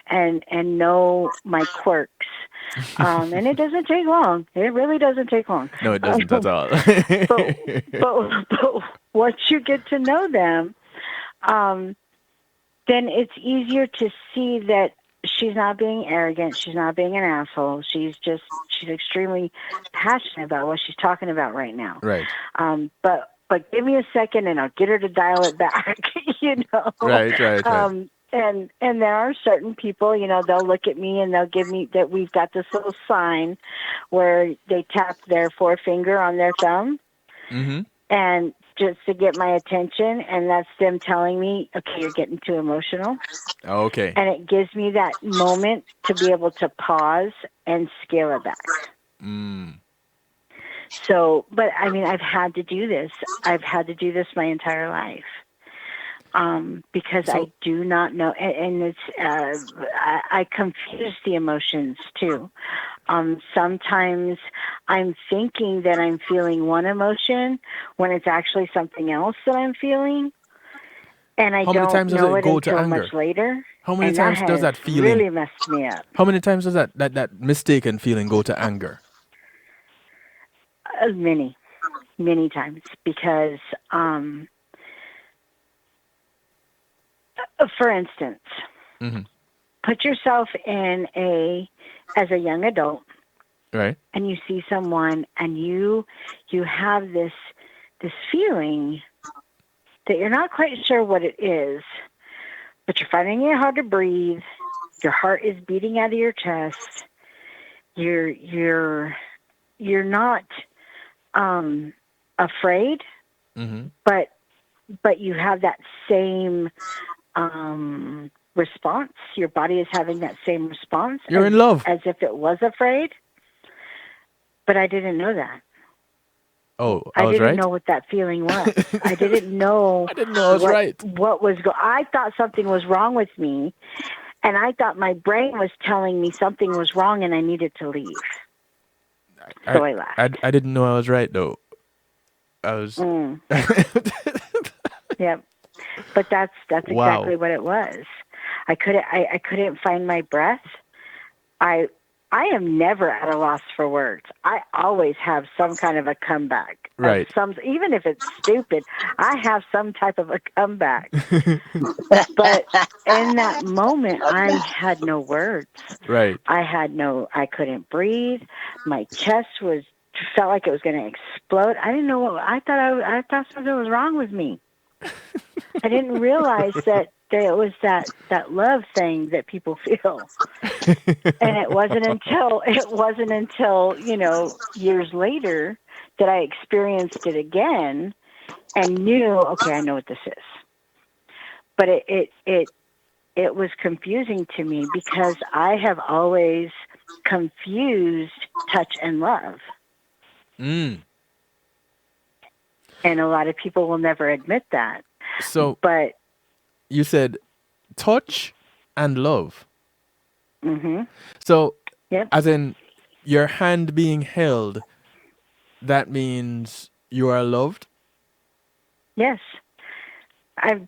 E: and know my quirks, and it doesn't take long. It really doesn't take long.
A: No, it doesn't at all.
E: but once you get to know them, then it's easier to see that she's not being arrogant. She's not being an asshole. She's extremely passionate about what she's talking about right now.
A: Right.
E: But give me a second and I'll get her to dial it back, you know.
A: Right.
E: And there are certain people, you know, they'll look at me and they'll give me that we've got this little sign where they tap their forefinger on their thumb and just to get my attention, and that's them telling me, okay, you're getting too emotional.
A: Okay.
E: And it gives me that moment to be able to pause and scale it back. So, but I mean, I've had to do this. I've had to do this my entire life because I do not know, and it's I confuse the emotions too. Sometimes I'm thinking that I'm feeling one emotion when it's actually something else that I'm feeling, and I don't know it until much later.
A: How many times does that feeling
E: really messed me up?
A: How many times does that mistaken feeling go to anger?
E: Many times, because for instance, put yourself as a young adult,
A: right? And
E: you see someone, and you have this feeling that you're not quite sure what it is, but you're finding it hard to breathe. Your heart is beating out of your chest. You're not afraid, but you have that same response. Your body is having that same response.
A: You're in love.
E: As if it was afraid. But I didn't know that.
A: Oh,
E: I didn't know what that feeling was. I didn't know.
A: I didn't know I was right.
E: What was I thought something was wrong with me, And I thought my brain was telling me something was wrong and I needed to leave. So I left.
A: I didn't know I was right though. I was.
E: Yep. But that's
A: Wow.
E: exactly what it was. I couldn't find my breath. I am never at a loss for words. I always have some kind of a comeback.
A: Right.
E: Even if it's stupid, I have some type of a comeback. But in that moment, I had no words.
A: Right.
E: I couldn't breathe. My chest felt like it was going to explode. I didn't know I thought something was wrong with me. I didn't realize that it was that love thing that people feel. And it wasn't until, years later that I experienced it again and knew, okay, I know what this is. But it was confusing to me because I have always confused touch and love. And a lot of people will never admit that.
A: So,
E: but
A: you said touch and love.
E: Mm-hmm.
A: So,
E: yep.
A: As in your hand being held, that means you are loved?
E: Yes. That's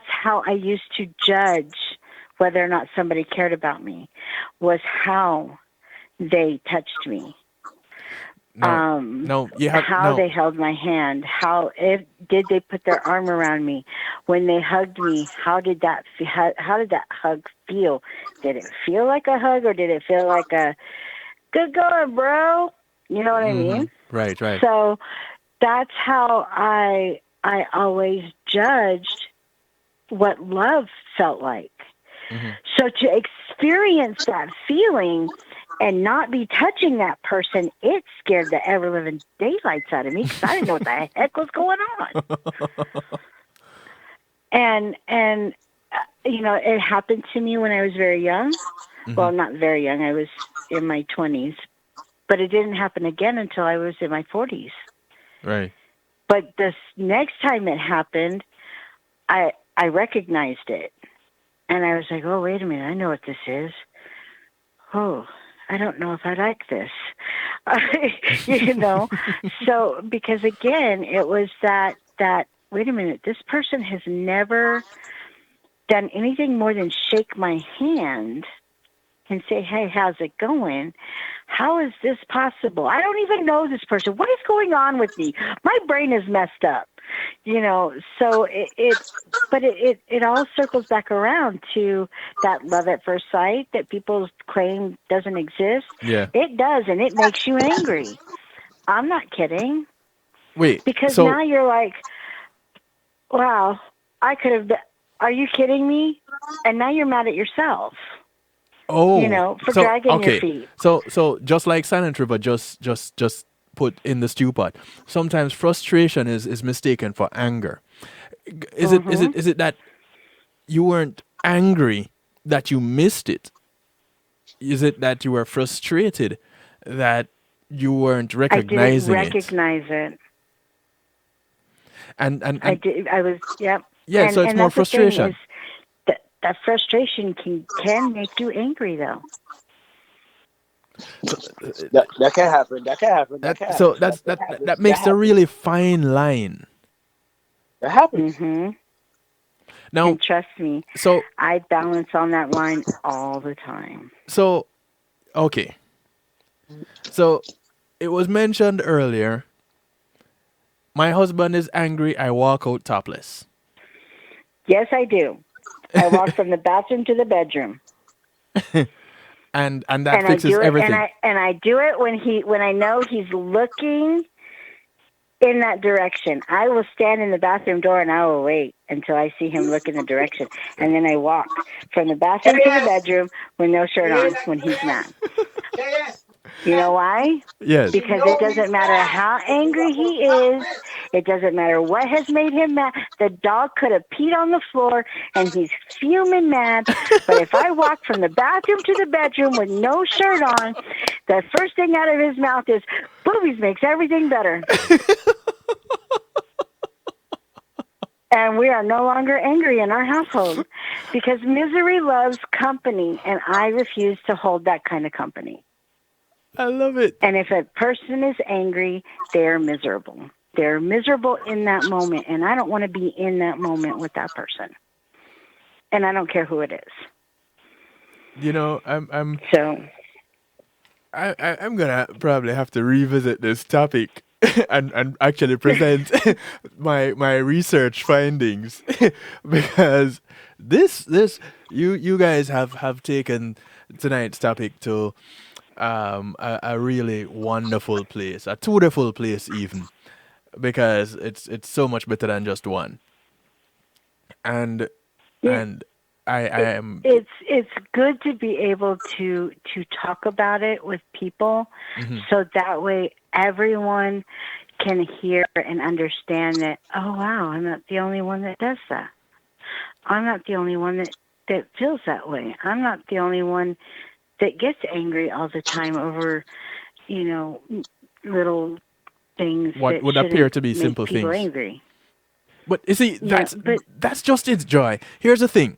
E: how I used to judge whether or not somebody cared about me, was how they touched me. They held my hand. Did they put their arm around me when they hugged me? How did that hug feel? Did it feel like a hug or did it feel like a good going, bro? You know what I mean?
A: Right.
E: So that's how I always judged what love felt like. Mm-hmm. So to experience that feeling and not be touching that person, it scared the ever-living daylights out of me because I didn't know what the heck was going on. And it happened to me when I was very young. Mm-hmm. Well, not very young. I was in my 20s. But it didn't happen again until I was in my 40s.
A: Right.
E: But this next time it happened, I recognized it. And I was like, oh, wait a minute. I know what this is. Oh, I don't know if I like this. So because again, it was that, wait a minute, this person has never done anything more than shake my hand and say, hey, how's it going? How is this possible? I don't even know this person. What is going on with me? My brain is messed up. So it all circles back around to that love at first sight that people claim doesn't exist.
A: Yeah.
E: It does, and it makes you angry. I'm not kidding.
A: Wait.
E: Because now you're like, wow, I could have been, are you kidding me? And now you're mad at yourself.
A: Oh.
E: For dragging your feet.
A: So just like Silent River, just put in the stew pot. Sometimes frustration is mistaken for anger. Is it that you weren't angry that you missed it? Is it that you were frustrated that you weren't recognizing it?
E: I didn't recognize it.
A: And
E: I did. I was. Yep.
A: Yeah. So it's more frustration.
E: That frustration can make you angry, though.
D: That can happen.
A: So that makes a really fine line.
D: That happens.
E: Mm-hmm.
A: Now,
E: and trust me.
A: So
E: I balance on that line all the time.
A: So, okay. So it was mentioned earlier. My husband is angry. I walk out topless.
E: Yes, I do. I walk from the bathroom to the bedroom.
A: And that fixes everything.
E: And I do it when I know he's looking in that direction. I will stand in the bathroom door and I will wait until I see him look in the direction. And then I walk from the bathroom to the bedroom with no shirt on when he's mad. You know why?
A: Yes.
E: Because it doesn't matter how angry he is. It doesn't matter what has made him mad. The dog could have peed on the floor and he's fuming mad. But if I walk from the bathroom to the bedroom with no shirt on, the first thing out of his mouth is, boobies makes everything better. And we are no longer angry in our household Because misery loves company, and I refuse to hold that kind of company.
A: I love it.
E: And if a person is angry, they're miserable. They're miserable in that moment, and I don't want to be in that moment with that person. And I don't care who it is.
A: You know, I'm
E: So,
A: I'm gonna probably have to revisit this topic and actually present my research findings because this you guys have taken tonight's topic to a really wonderful place, a beautiful place even, because it's so much better than just one. And
E: yeah,
A: and I am
E: it's good to be able to talk about it with people, so that way everyone can hear and understand that, oh wow, I'm not the only one that does that. I'm not the only one that feels that way. I'm not the only one that gets angry all the time over, little things
A: what
E: that
A: would
E: shouldn't
A: appear to be
E: make
A: simple
E: people
A: things.
E: angry.
A: But you see,
E: Yeah, but
A: that's just it, Joy. Here's the thing.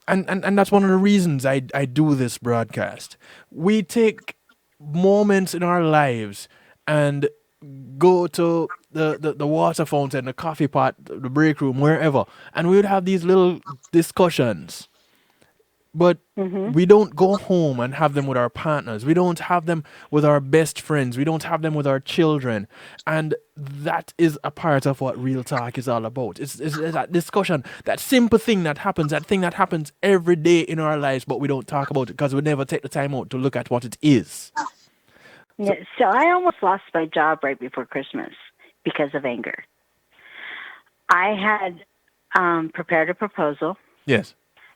A: And that's one of the reasons I do this broadcast. We take moments in our lives and go to the water fountain, the coffee pot, the break room, wherever, and we would have these little discussions. But we don't go home and have them with our partners. We don't have them with our best friends. We don't have them with our children. And that is a part of what real talk is all about. It's that discussion, that simple thing that happens, that thing that happens every day in our lives, but we don't talk about it because we never take the time out to look at what it is.
E: yeah, so I almost lost my job right before Christmas because of anger. I had prepared a proposal,
A: Yes.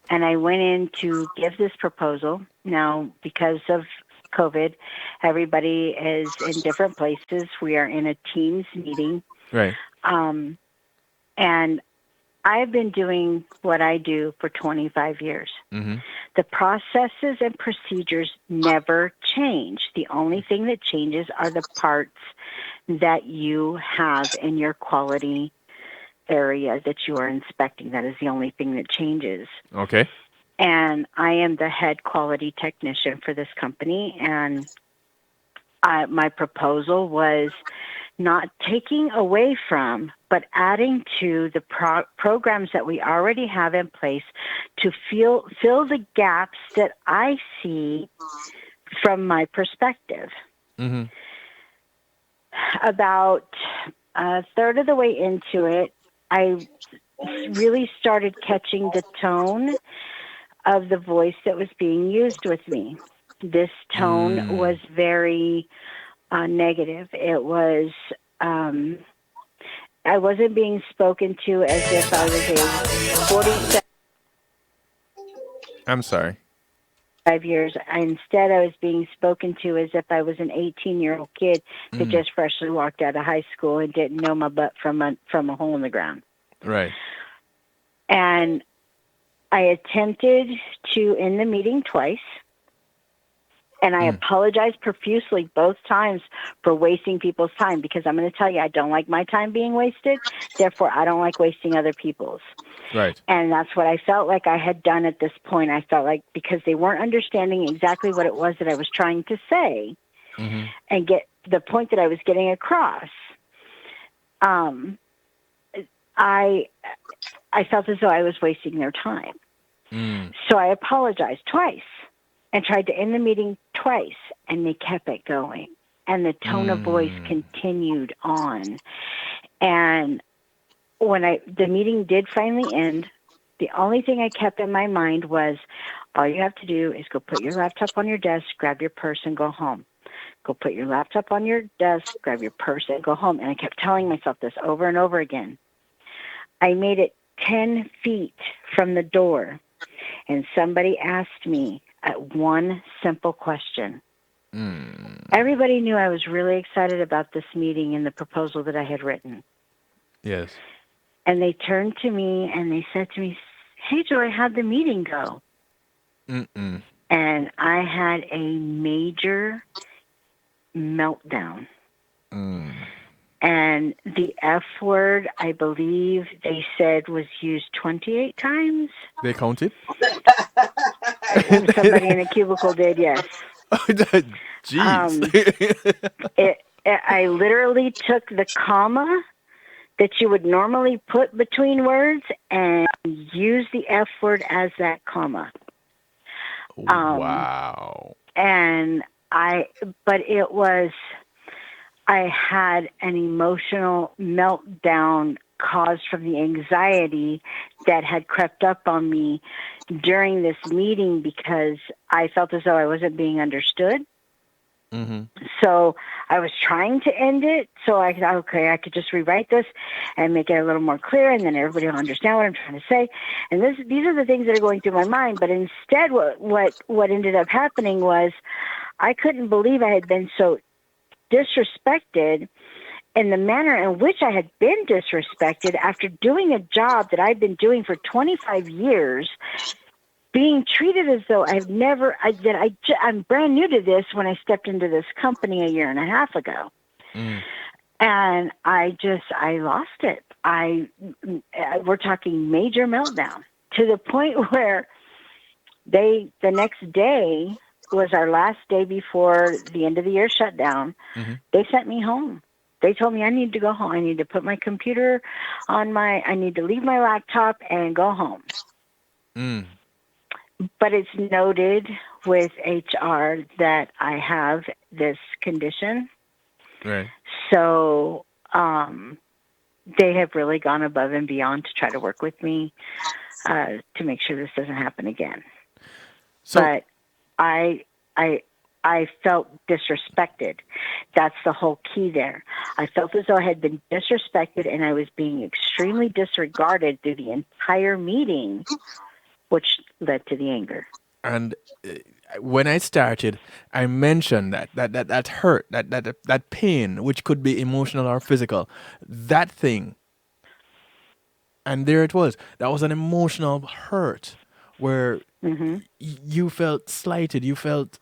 E: and I went in to give this proposal. Now, because of COVID, everybody is in different places. We are in a Teams meeting.
A: Right.
E: And I've been doing what I do for 25 years. The processes and procedures never change. The only thing that changes are the parts that you have in your quality area that you are inspecting. That is the only thing that changes.
A: Okay.
E: And I am the head quality technician for this company. And my proposal was not taking away from, but adding to the programs that we already have in place to fill the gaps that I see from my perspective. About a third of the way into it, I really started catching the tone of the voice that was being used with me. This tone was very negative. It was, I wasn't being spoken to as if I was a 47
A: I'm sorry.
E: 5 years. Instead, I was being spoken to as if I was an 18-year-old kid that just freshly walked out of high school and didn't know my butt from a hole in the ground.
A: Right.
E: And I attempted to end the meeting twice. And I apologized profusely both times for wasting people's time, because I'm going to tell you, I don't like my time being wasted. Therefore, I don't like wasting other people's.
A: Right.
E: And that's what I felt like I had done at this point. I felt like because they weren't understanding exactly what it was that I was trying to say and get the point that I was getting across, I felt as though I was wasting their time. So I apologized twice and tried to end the meeting twice, and they kept it going. And the tone of voice continued on. And when the meeting did finally end, the only thing I kept in my mind was, all you have to do is go put your laptop on your desk, grab your purse, and go home. Go put your laptop on your desk, grab your purse, and go home. And I kept telling myself this over and over again. I made it 10 feet from the door, and somebody asked me one simple question. Everybody knew I was really excited about this meeting and the proposal that I had written.
A: Yes.
E: And they turned to me and they said to me, "Hey, Joy, how'd the meeting go?" And I had a major meltdown. And the F word, I believe they said, was used 28 times.
A: They counted?
E: Somebody in a cubicle did, yes.
A: Jeez.
E: I literally took the comma that you would normally put between words and use the F word as that comma.
A: Wow.
E: And but it was, I had an emotional meltdown caused from the anxiety that had crept up on me during this meeting because I felt as though I wasn't being understood.
A: Mm-hmm.
E: So I was trying to end it. So I thought, okay, I could just rewrite this and make it a little more clear, and then everybody will understand what I'm trying to say. And these are the things that are going through my mind. But instead, what ended up happening was I couldn't believe I had been so disrespected in the manner in which I had been disrespected after doing a job that I'd been doing for 25 years, being treated as though I'm brand new to this when I stepped into this company a year and a half ago.
A: Mm.
E: And I lost it. We're talking major meltdown to the point where the next day was our last day before the end of the year shutdown.
A: Mm-hmm.
E: They sent me home. They told me I need to go home. I need to put my computer I need to leave my laptop and go home.
A: Mm.
E: But it's noted with HR that I have this condition.
A: Right.
E: So they have really gone above and beyond to try to work with me to make sure this doesn't happen again.
A: So,
E: but I felt disrespected. That's the whole key there. I felt as though I had been disrespected and I was being extremely disregarded through the entire meeting, which led to the anger.
A: and when I started, I mentioned that hurt, that pain, which could be emotional or physical, that thing. And there it was. That was an emotional hurt where you felt slighted, you felt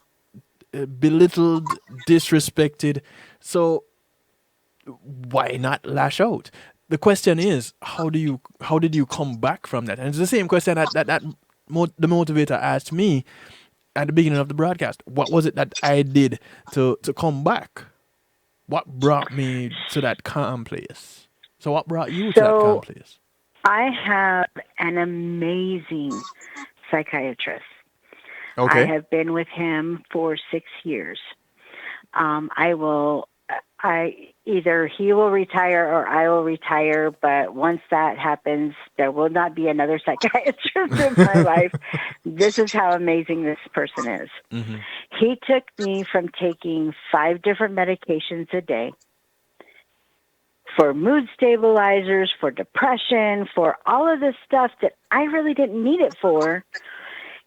A: belittled, disrespected. So why not lash out? The question is, how did you come back from that? And it's the same question that the motivator asked me at the beginning of the broadcast. What was it that I did to come back? What brought me to that calm place? So what brought you to that calm place?
E: I have an amazing psychiatrist.
A: Okay.
E: I have been with him for 6 years. Either he will retire or I will retire, but once that happens, there will not be another psychiatrist in my life. This is how amazing this person is.
A: Mm-hmm.
E: He took me from taking 5 different medications a day for mood stabilizers, for depression, for all of this stuff that I really didn't need it for.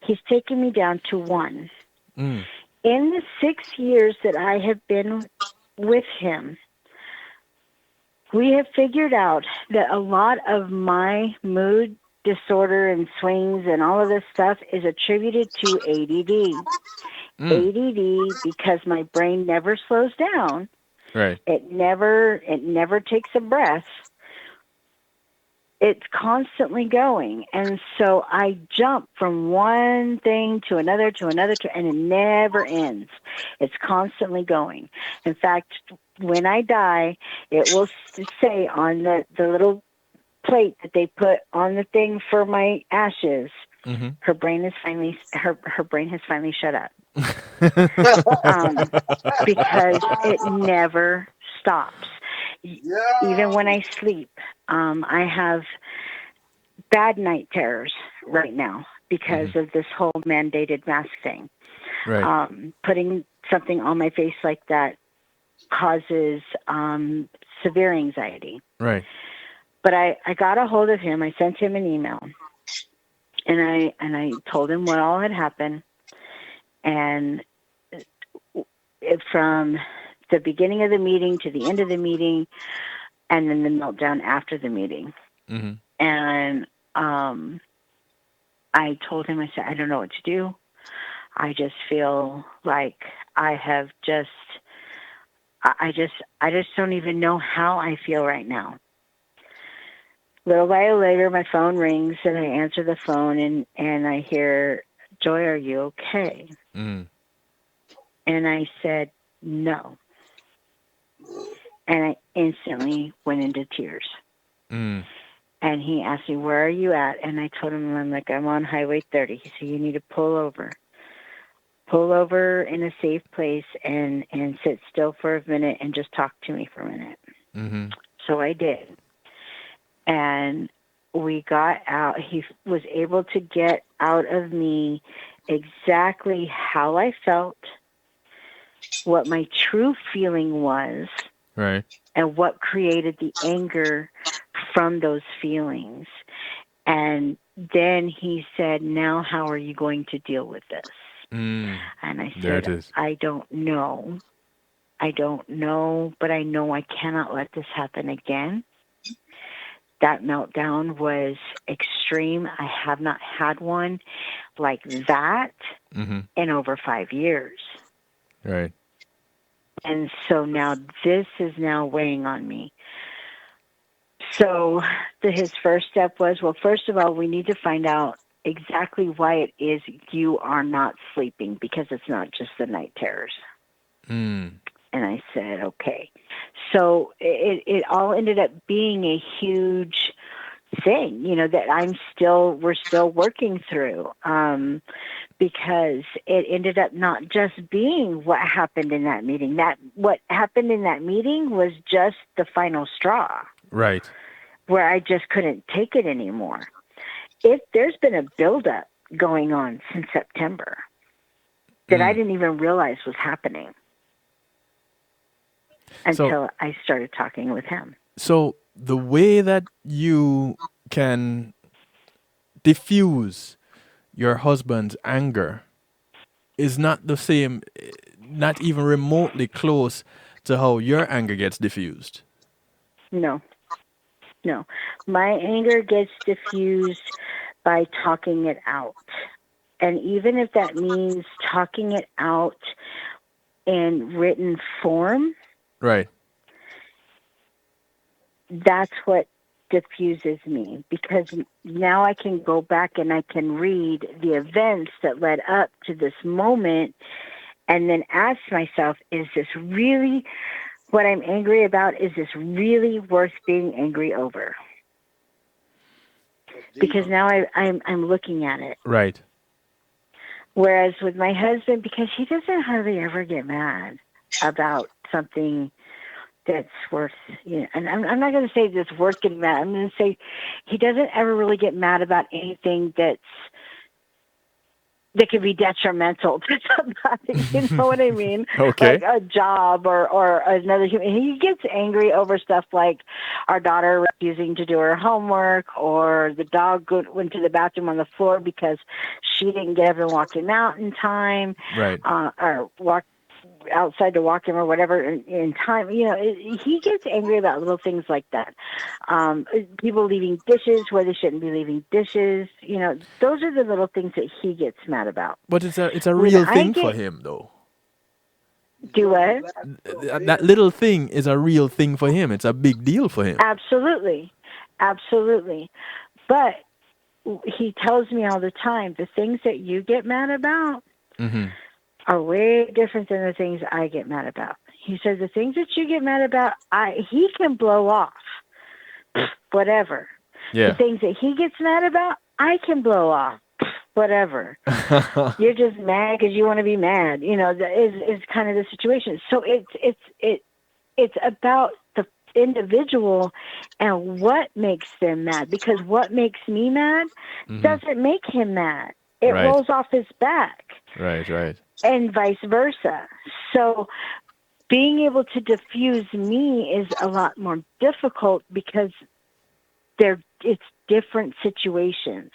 E: He's taken me down to 1.
A: Mm.
E: In the 6 years that I have been with him, we have figured out that a lot of my mood disorder and swings and all of this stuff is attributed to ADD. ADD, because my brain never slows down.
A: Right.
E: It never takes a breath. It's constantly going. And so I jump from one thing to another, and it never ends. It's constantly going. In fact, when I die, it will say on the little plate that they put on the thing for my ashes, her brain has finally shut up. Because it never stops. Even when I sleep, I have bad night terrors right now because of this whole mandated mask thing.
A: Right.
E: Putting something on my face like that causes severe anxiety.
A: Right.
E: But I got a hold of him. I sent him an email, and I told him what all had happened, and from the beginning of the meeting to the end of the meeting, and then the meltdown after the meeting.
A: Mm-hmm.
E: And I told him, I said, I don't know what to do. I just feel like I have just I just don't even know how I feel right now. Little while later, my phone rings, and I answer the phone, and I hear, "Joy, are you okay?"
A: Mm.
E: And I said, "No." And I instantly went into tears.
A: Mm.
E: And he asked me, "Where are you at?" And I told him, I'm on Highway 30. He said, "You need to pull over. Pull over in a safe place and sit still for a minute and just talk to me for a minute."
A: Mm-hmm.
E: So I did. And we got out. He was able to get out of me exactly how I felt, what my true feeling was,
A: Right.
E: and what created the anger from those feelings. And then he said, "Now how are you going to deal with this?"
A: Mm.
E: And I
A: There it
E: said,
A: is.
E: "I don't know. I don't know, but I know I cannot let this happen again." That meltdown was extreme. I have not had one like that
A: Mm-hmm.
E: in over 5 years.
A: Right.
E: And so now this is now weighing on me. So his first step was, well, first of all, we need to find out exactly why it is you are not sleeping, because it's not just the night terrors.
A: Mm.
E: And I said, okay. So it all ended up being a huge thing, that we're still working through, because it ended up not just being what happened in that meeting. What happened in that meeting was just the final straw,
A: Right.
E: where I just couldn't take it anymore. There's been a buildup going on since September that I didn't even realize was happening until I started talking with him.
A: So the way that you can diffuse your husband's anger is not the same, not even remotely close to how your anger gets diffused.
E: No. My anger gets diffused by talking it out. And even if that means talking it out in written form,
A: Right.
E: that's what diffuses me, because now I can go back and I can read the events that led up to this moment and then ask myself, is this really what I'm angry about? Is this really worth being angry over? Because now I'm looking at it.
A: Right.
E: Whereas with my husband, because he doesn't hardly ever get mad about something that's worth, and I'm not going to say that's worth getting mad. I'm going to say he doesn't ever really get mad about anything that can be detrimental to somebody. You know what I mean?
A: Okay.
E: Like a job or another human. He gets angry over stuff like our daughter refusing to do her homework, or the dog went to the bathroom on the floor because she didn't get up and walk him out in time,
A: Right.
E: or walk outside to walk him or whatever in time. He gets angry about little things like that. People leaving dishes where they shouldn't be leaving dishes. Those are the little things that he gets mad about.
A: But it's a
E: When
A: real
E: I
A: thing for him, though.
E: Do what?
A: That little thing is a real thing for him. It's a big deal for him.
E: Absolutely. But he tells me all the time, the things that you get mad about are way different than the things I get mad about. He says the things that you get mad about, he can blow off, whatever.
A: Yeah.
E: The things that he gets mad about, I can blow off, whatever. You're just mad because you want to be mad. That is kind of the situation. So it's about the individual and what makes them mad. Because what makes me mad doesn't make him mad. It rolls off his back.
A: Right.
E: And vice versa. So being able to diffuse me is a lot more difficult because it's different situations.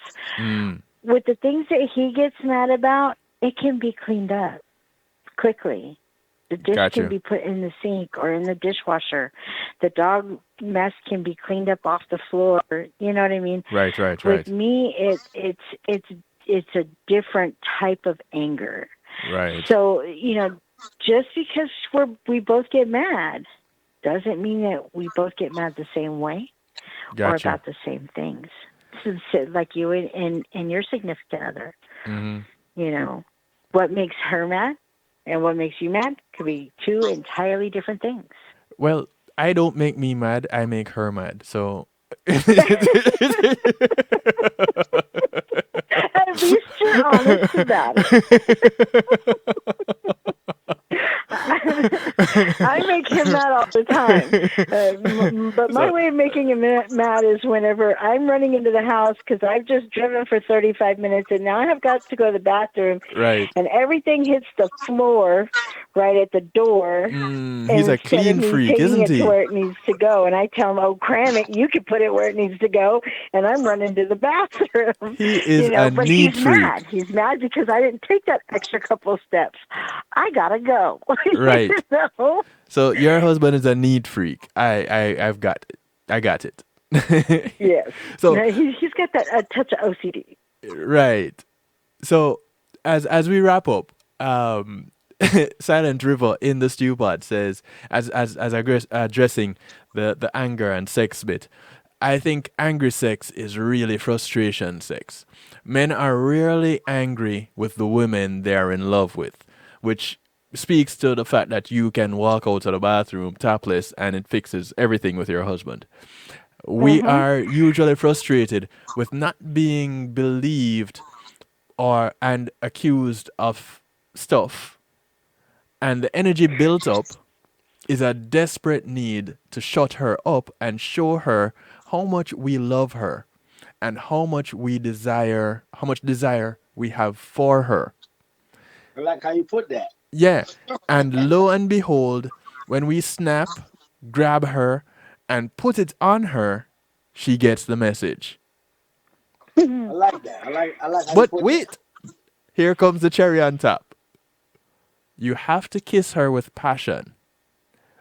E: With the things that he gets mad about, it can be cleaned up quickly. The dish can be put in the sink or in the dishwasher. The dog mess can be cleaned up off the floor. You know what I mean?
A: Right.
E: With me, it's a different type of anger.
A: Right.
E: So, just because we both get mad doesn't mean that we both get mad the same way or
A: Gotcha.
E: about the same things. So, like you and your significant other, you know, what makes her mad and what makes you mad could be two entirely different things.
A: Well, I don't make me mad. I make her mad. So.
E: At least you're honest about it. I make him mad all the time. But my way of making him mad is whenever I'm running into the house because I've just driven for 35 minutes and now I have got to go to the bathroom.
A: Right.
E: And everything hits the floor right at the door.
A: He's a
E: instead
A: clean
E: of me
A: freak,
E: taking
A: isn't
E: it
A: he?
E: to where it needs to go. And I tell him, oh, cram it, you can put it where it needs to go. And I'm running to the bathroom.
A: He is a
E: but
A: neat
E: he's
A: freak.
E: mad. He's mad because I didn't take that extra couple of steps. I got to go.
A: Right.
E: You know?
A: So your husband is a neat freak. I've got it. I got it.
E: Yes.
A: So
E: No, he's got that a touch of OCD.
A: right. So as we wrap up, Silent River in the stew pod says as addressing the anger and sex bit. I think angry sex is really frustration sex. Men are rarely angry with the women they are in love with, which speaks to the fact that you can walk out of the bathroom topless and it fixes everything with your husband. We are usually frustrated with not being believed and accused of stuff, and the energy built up is a desperate need to shut her up and show her how much we love her and how much desire we have for her.
D: I like how you put that.
A: Yeah. And lo and behold, when we snap, grab her, and put it on her, she gets the message.
D: I like that. I like how you
A: But
D: put
A: wait, here comes the cherry on top. You have to kiss her with passion.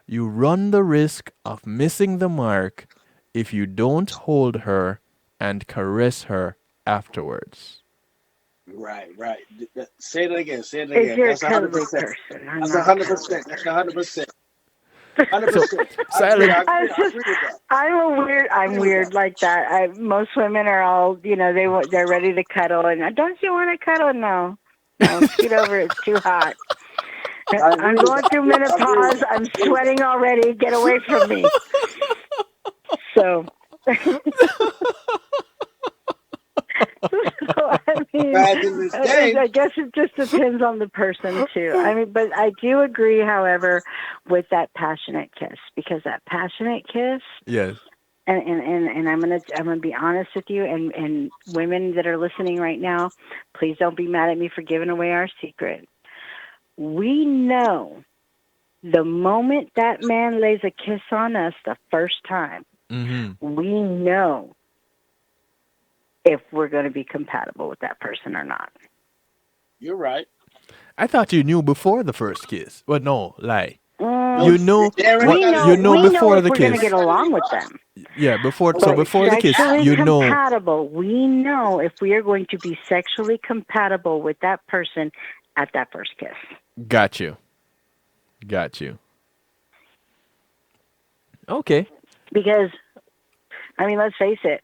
A: You run the risk of missing the mark if you don't hold her and caress her afterwards.
D: Right. Say it again.
E: You're a
D: That's
E: cuddly
D: 100%.
E: person.
D: That's 100%. That's 100%. 100%.
A: Silent.
D: I agree with that.
E: I'm weird like that. Most women are all, they're ready to cuddle, and don't you want to cuddle? No, scoot over. It's too hot. I'm going through menopause. I'm sweating already. Get away from me. So, I guess it just depends on the person too. I mean, but I do agree, however, with that passionate kiss, because that passionate kiss.
A: Yes.
E: And I'm gonna be honest with you, and women that are listening right now, please don't be mad at me for giving away our secret. We know the moment that man lays a kiss on us the first time, we know if we're going to be compatible with that person or not.
D: You're right.
A: I thought you knew before the first kiss. Well, no, lie.
E: We know
A: before
E: if
A: the
E: we're going to
A: kiss.
E: get along with them.
A: Yeah, before the kiss,
E: sexually compatible, we know if we are going to be sexually compatible with that person at that first kiss.
A: Got you. Okay.
E: Because, I mean, let's face it.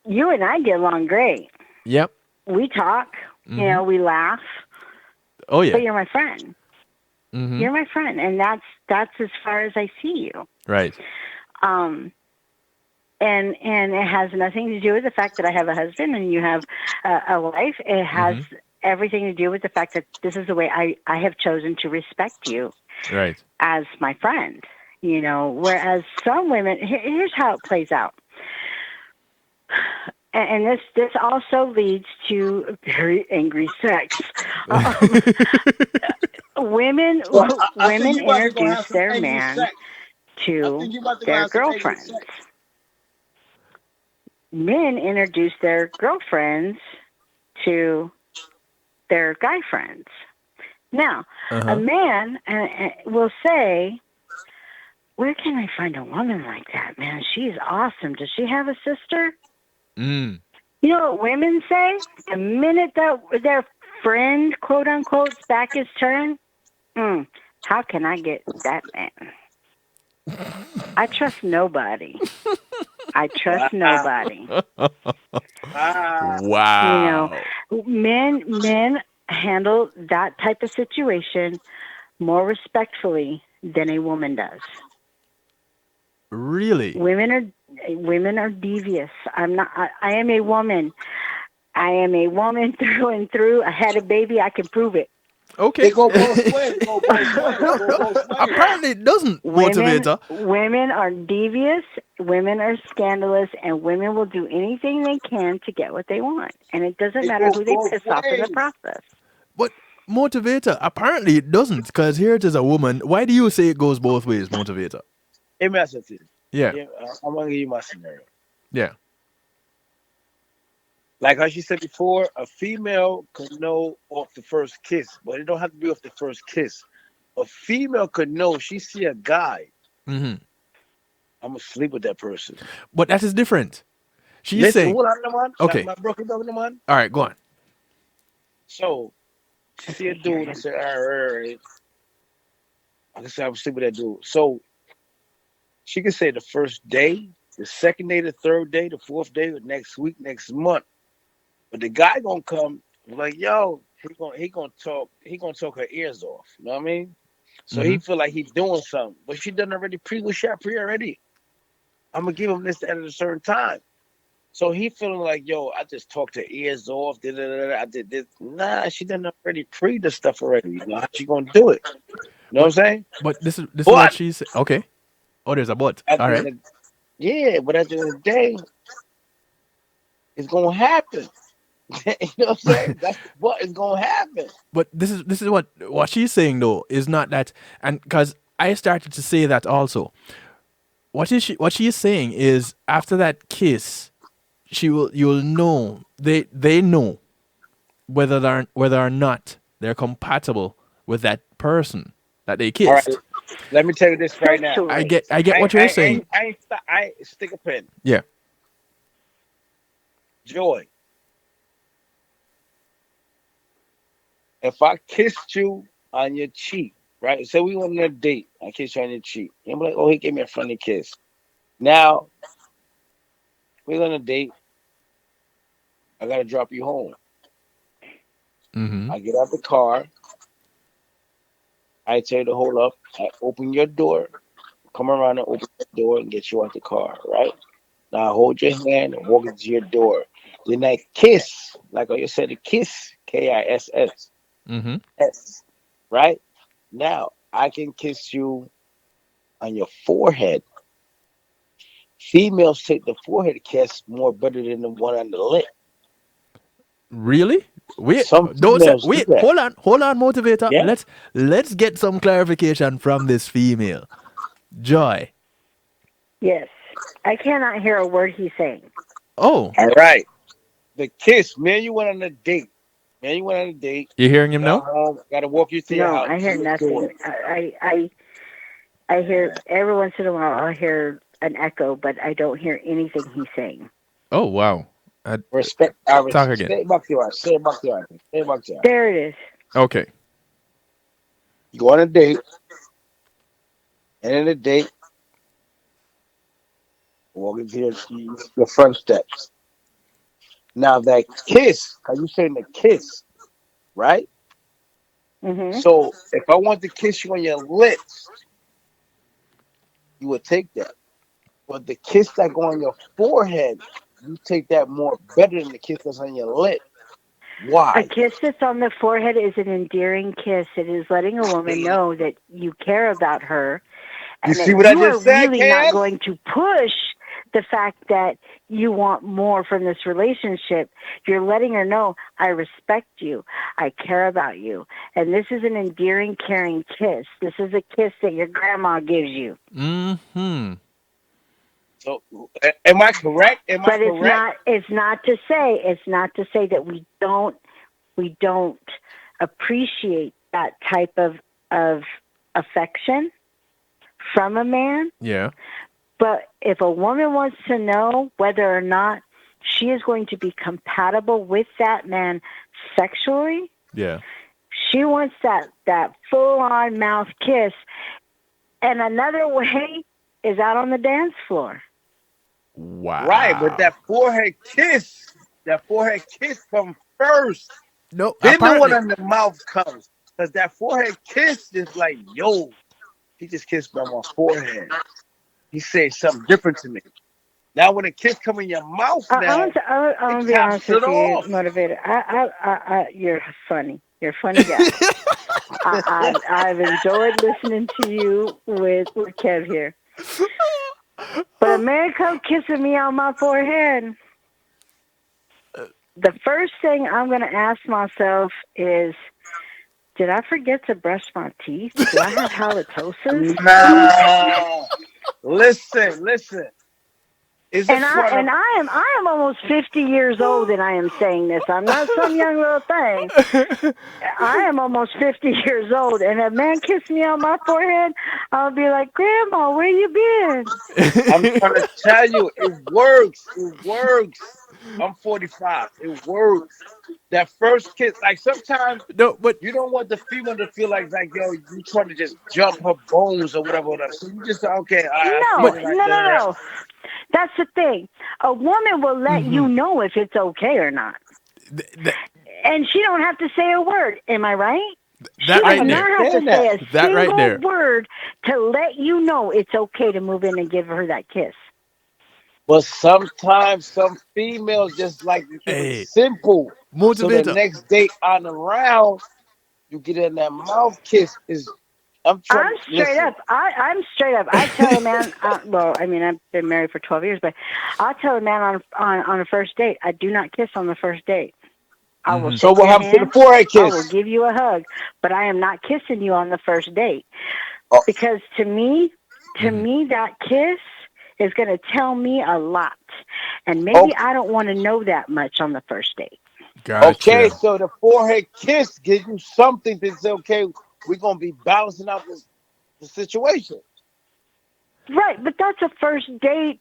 E: You and I get along great.
A: Yep.
E: We talk. We laugh.
A: Oh yeah.
E: But you're my friend. You're my friend, and that's as far as I see you.
A: Right.
E: And it has nothing to do with the fact that I have a husband and you have a wife. It has everything to do with the fact that this is the way I have chosen to respect you.
A: Right.
E: As my friend. Whereas some women, here's how it plays out. And this also leads to very angry sex. Women introduce their man to their girlfriends. Men introduce their girlfriends to their guy friends. Now, a man will say, where can I find a woman like that, man? She's awesome. Does she have a sister? You know what women say? The minute that their friend, quote unquote, back is turned, How can I get that man? I trust nobody. I trust nobody.
A: Wow.
E: Men handle that type of situation more respectfully than a woman does.
A: Really?
E: Women are devious. I'm not. I am a woman. I am a woman through and through. I had a baby. I can prove it.
A: Okay.
D: It go both ways. It go both ways.
A: No,
D: It go
A: no.
D: both ways.
A: Apparently, it doesn't,
E: Women
A: Motivator.
E: are devious. Women are scandalous, and women will do anything they can to get what they want. And it doesn't
D: It
E: matter
D: go
E: who they
D: both
E: piss off in the
D: ways.
E: process.
A: But Motivator, apparently it doesn't, because here it is a woman. Why do you say it goes both ways, Motivator?
D: Let me ask you this.
A: Yeah.
D: I'm gonna give you my scenario.
A: Yeah.
D: Like how she said before, a female could know off the first kiss, but it don't have to be off the first kiss. A female could know she see a guy.
A: Mm-hmm.
D: I'm gonna sleep with that person.
A: But that is different. She's
D: Listen,
A: saying,
D: hold on, no man.
A: okay.
D: My broken down, no man.
A: All right, go on.
D: So she see a dude and say, all right. I can say I'm sleep with that dude. So she can say the first day, the second day, the third day, the fourth day, the next week, next month. But the guy gonna come like, yo, he gonna talk her ears off. You know what I mean? So he feel like he's doing something, but she done already pre already. I'm gonna give him this at a certain time. So he feeling like, yo, I just talked her ears off. I did this. Nah, she done already pre the stuff already. You know how she gonna do it? You know what I'm saying?
A: But this is what
D: But
A: she's saying. Okay. Oh, there's a but.
D: at
A: All
D: the
A: right.
D: end of, yeah, but at the end of the day, it's gonna happen. You know what I'm saying? That's what is gonna happen.
A: But this is what she's saying though is not that, and because I started to say that also. What she is saying is after that kiss, you'll know they know whether or not they're compatible with that person that they
D: All right,
A: kissed.
D: let me tell you this right now.
A: I get what you're saying.
D: I stick a pen.
A: Yeah.
D: Joy. If I kissed you on your cheek, right? So we went on a date. I kissed you on your cheek. And I'm like, oh, he gave me a friendly kiss. Now we're on a date. I gotta drop you home.
A: Mm-hmm.
D: I get out the car. I tell you to hold up. I open your door. Come around and open the door and get you out the car, right? Now I hold your hand and walk into your door. Then I kiss, like you said, a kiss, Kiss.
A: Mm-hmm.
D: S, right? Now I can kiss you on your forehead. Females take the forehead kiss more better than the one on the lip.
A: Really? Wait,
D: Some
A: don't say,
D: females do
A: wait,
D: that.
A: hold on, Motivator.
D: Yeah.
A: Let's get some clarification from this female. Joy.
E: Yes. I cannot hear a word he's saying.
A: Oh,
D: All right. The kiss, man, you went on a date. Man, you went on a date.
A: you hearing him
D: Got
A: now?
D: home, gotta walk you to your
E: No,
D: house.
E: I hear nothing. I hear every once in a while I'll hear an echo, but I don't hear anything he's saying.
A: Oh, wow.
D: Respect.
A: Talk again.
D: Say it back to your Say it back to your Say it back to your
E: There it is.
A: Okay.
D: You go on a date, and in the date, walk into your front steps. Now that kiss, are you saying the kiss, right?
E: Mm-hmm.
D: So if I want to kiss you on your lips, you would take that. But the kiss that go on your forehead, you take that more better than the kiss that's on your lip.
E: A
D: Why?
E: kiss that's on the forehead is an endearing kiss. It is letting a woman know that you care about her.
D: You
E: And
D: see
E: that
D: what I
E: you are
D: just said,
E: really not
D: Cass?
E: going to push the fact that you want more from this relationship. You're letting her know, I respect you. I care about you. And this is an endearing, caring kiss. This is a kiss that your grandma gives you.
A: Mm-hmm.
D: So am I correct? Am I
E: But
D: correct?
E: it's not to say that we don't appreciate that type of affection from a man.
A: Yeah.
E: But if a woman wants to know whether or not she is going to be compatible with that man sexually,
A: Yeah.
E: She wants that full on mouth kiss. And another way is out on the dance floor.
D: Right, but
A: Wow.
D: that forehead kiss comes first.
A: No,
D: Then the one
A: apparently.
D: on the mouth comes. Because that forehead kiss is like, yo, he just kissed me on my forehead. He said something different to me. Now when a kiss come in your mouth now,
E: I'm
D: it
E: gonna be
D: tops
E: honest
D: it
E: with you,
D: off.
E: motivated. You're funny. You're a funny guy. I've enjoyed listening to you with Kev here. But a man come kissing me on my forehead. The first thing I'm gonna ask myself is, did I forget to brush my teeth? Do I have halitosis?
D: Nah. Listen. Is it for the
E: I am almost 50 years old, and I am saying this. I'm not some young little thing. I am almost 50 years old, and a man kissed me on my forehead, I'll be like, Grandma, where you been?
D: I'm trying to tell you, it works. It works. I'm 45. It works. That first kiss, like sometimes
A: No, but
D: you don't want the female to feel like yo, you trying to just jump her bones or whatever. So you just okay, all right, I feel
E: No,
D: it like
E: no, no,
D: that.
E: no. That's the thing. A woman will let you know if it's okay or not.
A: th- th-
E: And she don't have to say a word. Am I right? She
A: that
D: I
E: does
A: right
E: not
A: there,
E: have to
D: understand
E: say
D: that.
E: a
A: that right
E: single
A: there.
E: word to let you know it's okay to move in and give her that kiss.
D: But sometimes some females just like to keep it
A: Hey,
D: simple. So the
A: motivator.
D: next day on around, you get in that mouth kiss is I'm trying
E: I'm
D: to
E: straight
D: listen.
E: up. I'm straight up. I tell a man. Well, I mean, I've been married for 12 years, but I'll tell a man on a first date. I do not kiss on the first date. I will
D: So
E: shake
D: what
E: your
D: happens to the
E: hand.
D: forehead
E: I will
D: kiss?
E: give you a hug, but I am not kissing you on the first date
D: Oh,
E: because to me, that kiss is going to tell me a lot, and maybe
D: okay.
E: I don't want to know that much on the first date.
D: Okay,
A: Gotcha.
D: so the forehead kiss gives you something to say, okay, we're gonna be balancing out the situation.
E: Right, but that's a first date,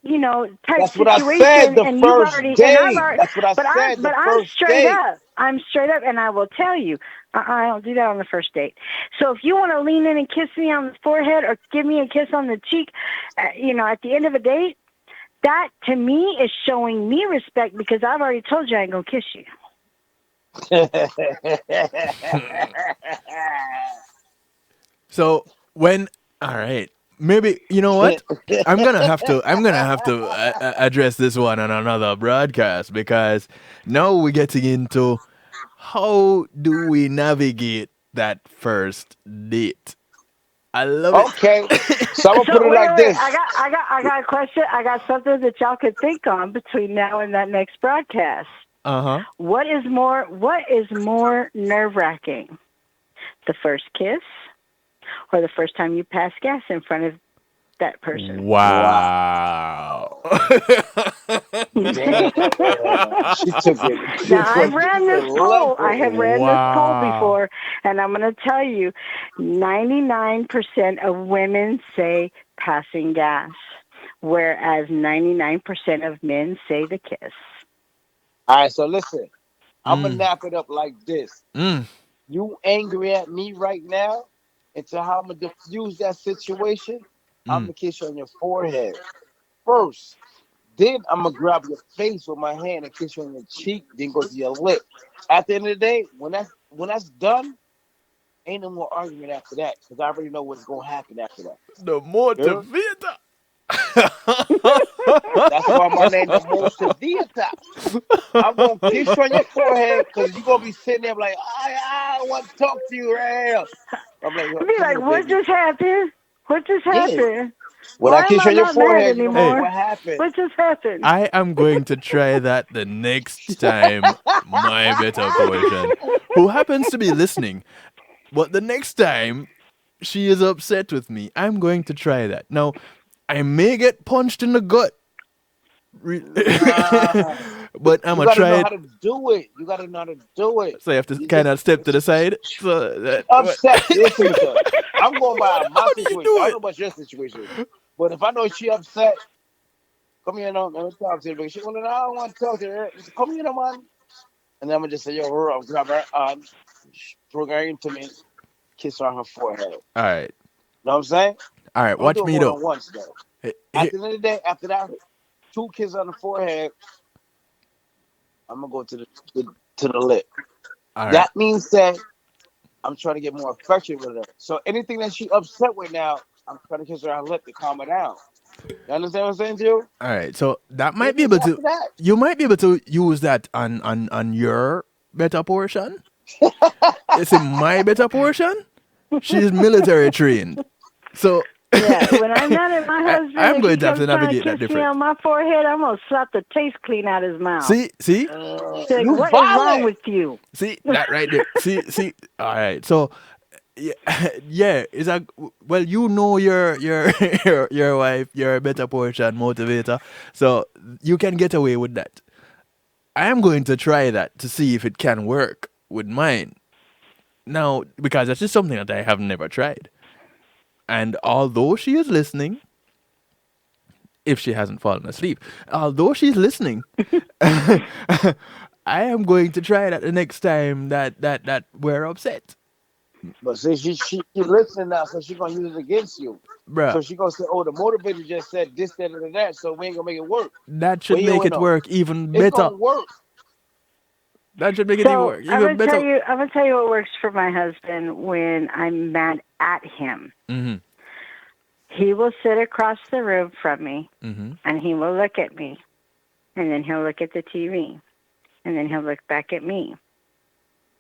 E: type
D: That's what I said,
E: situation,
D: the
E: and you've
D: first
E: already, and I've
D: date.
E: already,
D: That's what I said, the
E: but I'm
D: first
E: straight
D: date.
E: up. I'm straight up, and I will tell you, I don't do that on the first date. So if you want to lean in and kiss me on the forehead or give me a kiss on the cheek, at the end of a date, that to me is showing me respect because I've already told you I ain't gonna kiss you.
A: So when, all right, maybe you know what? I'm gonna have to address this one on another broadcast because now we're getting into how do we navigate that first date. I love it.
D: Okay, so I'm gonna put
E: So
D: it
E: wait,
D: like
E: wait.
D: this.
E: I got a question. I got something that y'all could think on between now and that next broadcast.
A: Uh huh.
E: What is more nerve wracking? The first kiss or the first time you pass gas in front of that person?
D: Wow,
A: Wow.
D: damn, she took it.
E: Now
D: She
E: I've
D: went to
E: ran
D: the
E: this poll. I
D: level.
E: have ran this poll
A: Wow.
E: before, and I'm going to tell you, 99% of women say passing gas, whereas 99% of men say the kiss.
D: All right, so listen, I'm gonna
A: Mm,
D: nap it up like this.
A: mm,
D: You angry at me right now, and to how I'm gonna diffuse that situation, I'm
A: mm.
D: gonna kiss you on your forehead first. Then I'm gonna grab your face with my hand and kiss you on your cheek. Then go to your lip. At the end of the day, when that's done, ain't no more argument after that because I already know what's gonna happen after that.
A: The
D: You know?
A: motivator.
D: That's why my name the D'Motivatah. I'm gonna kiss you on your forehead because you're gonna be sitting there like, I want to talk to you right now. I'm like,
E: I'd be
D: come
E: like,
D: here,
E: what
D: baby.
E: just happened? What just
D: Yeah.
E: happened?
D: When I
E: Why am
D: kiss
E: I
D: you on your
E: not mad
D: forehead, you're gonna be like,
A: Hey,
E: anymore?
D: what happened?
E: What just happened?
A: I am going to try that the next time my better portion, who happens to be listening, but the next time she is upset with me, I'm going to try that. Now, I may get punched in the gut,
D: Nah.
A: but I'm
D: You
A: going to
D: gotta
A: try
D: know
A: it.
D: how to do it. You gotta know how to do it.
A: So I have to
D: You
A: kind
D: just
A: of step to the side. So that, what?
D: upset. Listen, listen. I'm going by my
A: How do you
D: situation. I
A: do
D: don't know
A: it?
D: about your situation. But if I know she upset, come here, no, let me talk to her. But she wanna know, I don't want to talk to her. Come here, no, man. And then I'm gonna just say, yo, her, I'll grab her arm, bring her intimate, kiss her on her forehead.
A: All right.
D: Know what I'm saying?
A: All right.
D: Don't
A: Watch
D: do it
A: me
D: more
A: though.
D: than once though.
A: Hey,
D: At the end of the day, after that, 2 kisses on the forehead, I'm gonna go to the lip.
A: all right.
D: That means that I'm trying to get more affection with her. So anything that she upset with now, I'm trying to kiss her on her lip to calm her down. You understand what I'm saying, Joe?
A: All right. So that might be
D: Anything
A: able to.
D: after that.
A: You might be able to use that on your better portion. It's in my better portion. She's military trained, so
E: Yeah, when I'm mad at my husband,
A: I'm
E: if
A: going
E: he
A: to have
E: comes
A: to
E: trying to
A: navigate that
E: kiss me
A: different.
E: on my forehead, I'm gonna slap the taste clean out his mouth.
A: See,
E: Like,
D: You
E: what is wrong
D: violent.
E: with you?
A: see that right there. See. All right. So yeah, yeah. It's like, well, you know your your wife, your better portion motivator, so you can get away with that. I am going to try that to see if it can work with mine. Now, because that's just something that I have never tried. And although she is listening, if she hasn't fallen asleep, although she's listening, I am going to try that the next time that we're upset.
D: But see, she listening now, so she gonna use it against you.
A: Bruh,
D: So she gonna say, "Oh, the motivator just said this, that, and that," so we ain't gonna make it work.
A: that
D: Well,
A: should
D: you
A: make
D: don't
A: it
D: know.
A: work even
D: It's
A: better.
D: gonna work.
A: That should make it
E: So I'm
A: even
E: gonna
A: better.
E: tell you what works for my husband when I'm mad at him.
A: Mm-hmm.
E: He will sit across the room from me,
A: Mm-hmm.
E: and he will look at me, and then he'll look at the TV, and then he'll look back at me,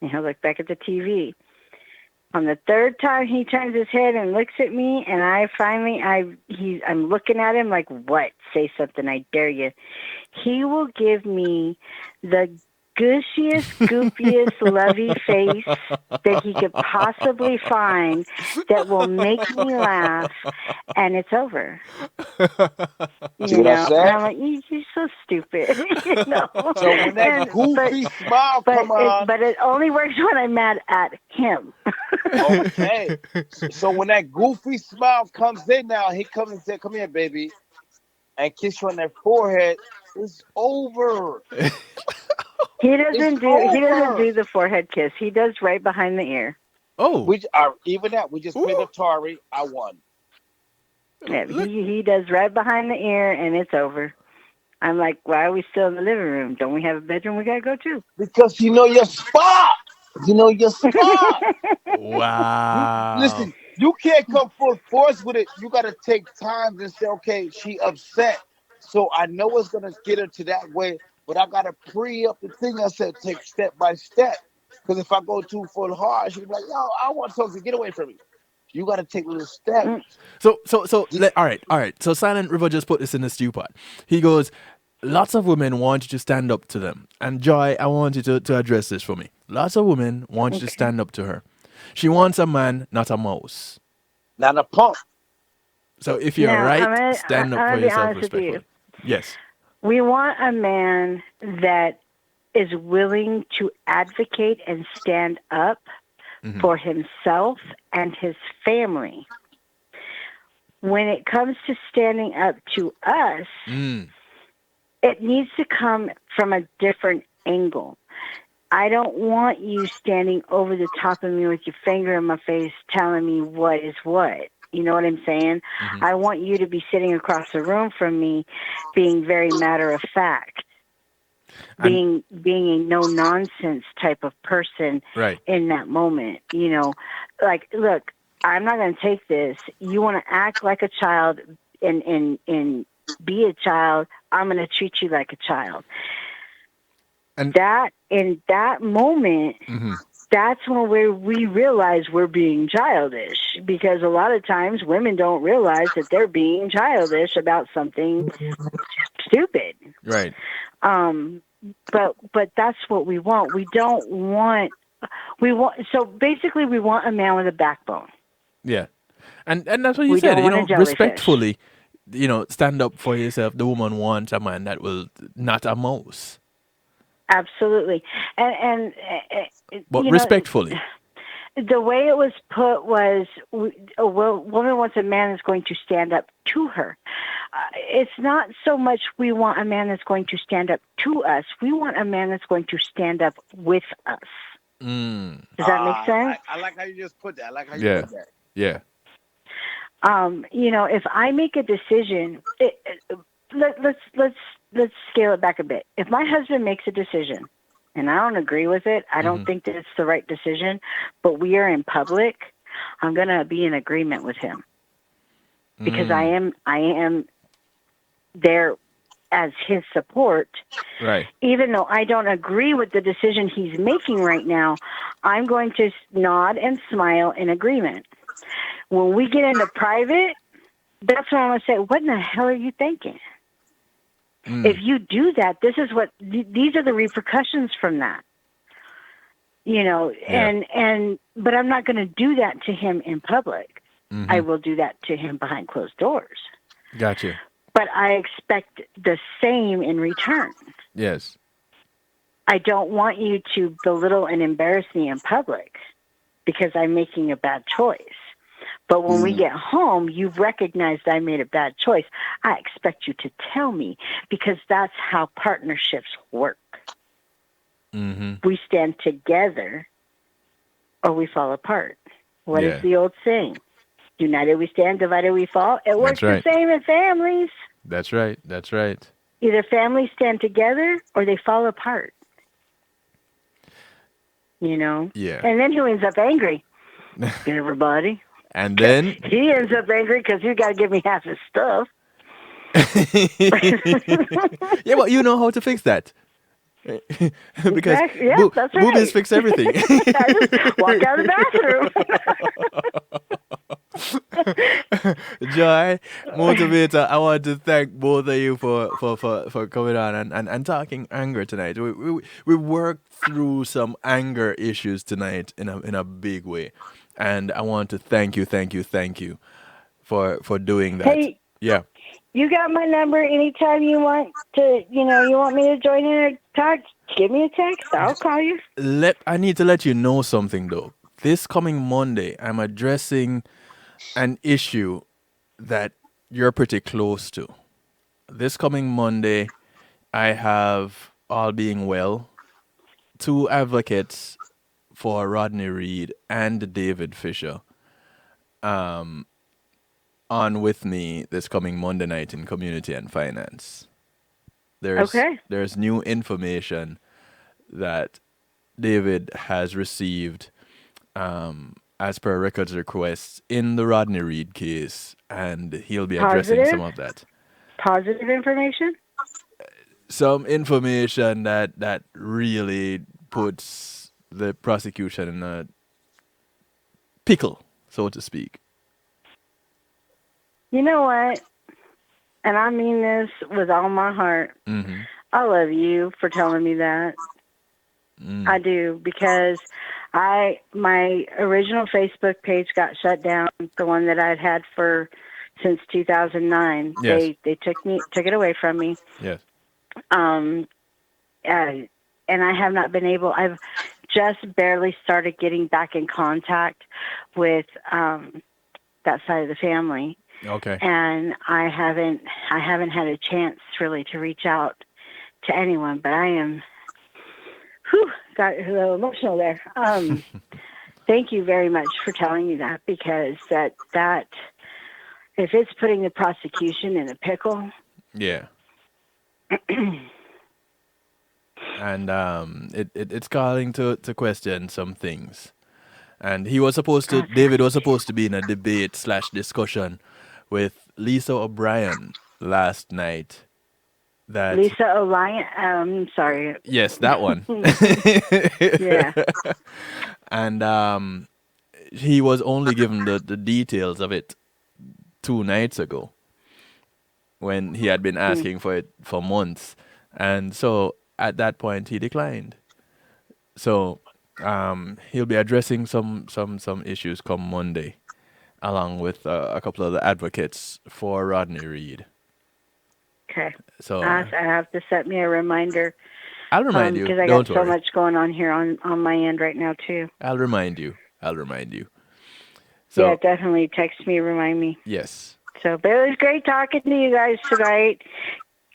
E: and he'll look back at the TV. On the third time, he turns his head and looks at me, and I'm looking at him like, what? Say something, I dare you. He will give me the gushiest, goofiest, lovey face that he could possibly find that will make me laugh, and it's over.
D: See
E: You
D: what I
E: know, and
D: said?
E: I'm like, you're so stupid. You know.
D: So when that goofy smile come on,
E: but it only works when I'm mad at him.
D: okay. So when that goofy smile comes in now, he comes and says, "Come here, baby," and kiss you on that forehead. It's over.
E: He doesn't
D: over.
E: do the forehead kiss. He does right behind the ear.
A: Oh,
D: We are even that. We just played
A: Ooh.
D: Atari. I won.
E: Yeah,
A: look.
E: he does right behind the ear, and it's over. I'm like, why are we still in the living room? Don't we have a bedroom we gotta go to?
D: Because you know your spot. You know your spot.
A: Wow.
D: Listen, you can't come full force with it. You got to take time and say, okay, she upset. So I know it's going to get her to that way, but I got to pre up the thing. I said, take step by step. Because if I go too full hard, she'll be like, yo, I want something to get away from me. You got to take little steps.
A: All right. So Silent River just put this in the stew pot. He goes, lots of women want you to stand up to them. And Joy, I want you to address this for me. Lots of women want you to stand up to her. She wants a man, not a mouse.
D: Not a pump.
A: So if you're
E: Now,
A: right, stand up
E: I'm
A: for
E: gonna be
A: yourself
E: honest with you.
A: respectfully. Yes.
E: We want a man that is willing to advocate and stand up for himself and his family. When it comes to standing up to us, it needs to come from a different angle. I don't want you standing over the top of me with your finger in my face telling me what is what. You know what I'm saying? I want you to be sitting across the room from me being very matter of fact. Being a no nonsense type of person
A: Right.
E: in that moment, you know, like, look, I'm not going to take this. You want to act like a child and be a child. I'm going to treat you like a child.
A: And
E: That in that moment, that's when we realize we're being childish, because a lot of times women don't realize that they're being childish about something stupid.
A: right.
E: But that's what we want. We want a man with a backbone.
A: Yeah. And that's what you
E: We
A: said.
E: don't
A: You
E: want a
A: know,
E: jellyfish.
A: respectfully, stand up for yourself. The woman wants a man that will not a mouse.
E: Absolutely. And
A: But
E: you know,
A: respectfully.
E: the way it was put was, a woman wants a man that's going to stand up to her. It's not so much we want a man that's going to stand up to us. We want a man that's going to stand up with us. Does that make sense?
D: I like how you just put that. I like how you
A: Yeah.
D: put that.
A: Yeah.
E: If I make a decision, let's scale it back a bit. If my husband makes a decision and I don't agree with it, I don't think that it's the right decision, but we are in public, I'm going to be in agreement with him because I am there as his support.
A: Right.
E: Even though I don't agree with the decision he's making right now, I'm going to nod and smile in agreement. When we get into private, that's when I'm going to say, what in the hell are you thinking? If you do that, this is what these are the repercussions from that. But I'm not going to do that to him in public. I will do that to him behind closed doors.
A: Gotcha.
E: But I expect the same in return.
A: Yes.
E: I don't want you to belittle and embarrass me in public because I'm making a bad choice. But when we get home, you've recognized I made a bad choice. I expect you to tell me because that's how partnerships work. We stand together or we fall apart. What is the old saying? United we stand, divided we fall. It works the same in families.
A: That's right. That's right.
E: Either families stand together or they fall apart.
A: Yeah.
E: And then who ends up angry? Everybody.
A: And then
E: He ends up angry because you got to give me half his stuff.
A: yeah, well, you know how to fix that. Because
E: Exactly. Yeah, that's right.
A: boobies fix everything.
E: I just walk out of the bathroom.
A: Joy, Motivator, I want to thank both of you for coming on and talking anger tonight. We worked through some anger issues tonight in a big way. And I want to thank you for doing that.
E: Hey,
A: yeah.
E: You got my number anytime you want to, you want me to join in or talk, give me a text. I'll call you.
A: I need to let you know something, though. This coming Monday, I'm addressing an issue that you're pretty close to. This coming Monday, I have, all being well, 2 advocates for Rodney Reed and David Fisher on with me this coming Monday night in Community and Finance. There's new information that David has received as per records requests in the Rodney Reed case, and he'll be addressing some of that.
E: Positive information?
A: Some information that really puts the prosecution in a pickle, so to speak.
E: You know what? And I mean this with all my heart. I love you for telling me that. I do, because my original Facebook page got shut down, the one that I'd had since 2009.
A: Yes.
E: They took it away from me.
A: Yes.
E: And I have not been able. I've just barely started getting back in contact with that side of the family.
A: Okay.
E: And I haven't had a chance really to reach out to anyone, but I am got a little emotional there. Thank you very much for telling me that, because that if it's putting the prosecution in a pickle.
A: Yeah. And it's calling to question some things. And David was supposed to be in a debate/discussion with Lisa O'Brien last night.
E: Lisa O'Brien, sorry.
A: Yes, that one.
E: Yeah.
A: And he was only given the details of it 2 nights ago, when he had been asking for it for months. And so at that point he declined. So he'll be addressing some issues come Monday, along with a couple of the advocates for Rodney Reed.
E: Okay.
A: So
E: I have to set me a reminder.
A: I'll remind you.
E: Because I got so much going on here on my end right now too.
A: I'll remind you. So,
E: yeah, definitely text me, remind me.
A: Yes.
E: So, but it was great talking to you guys tonight.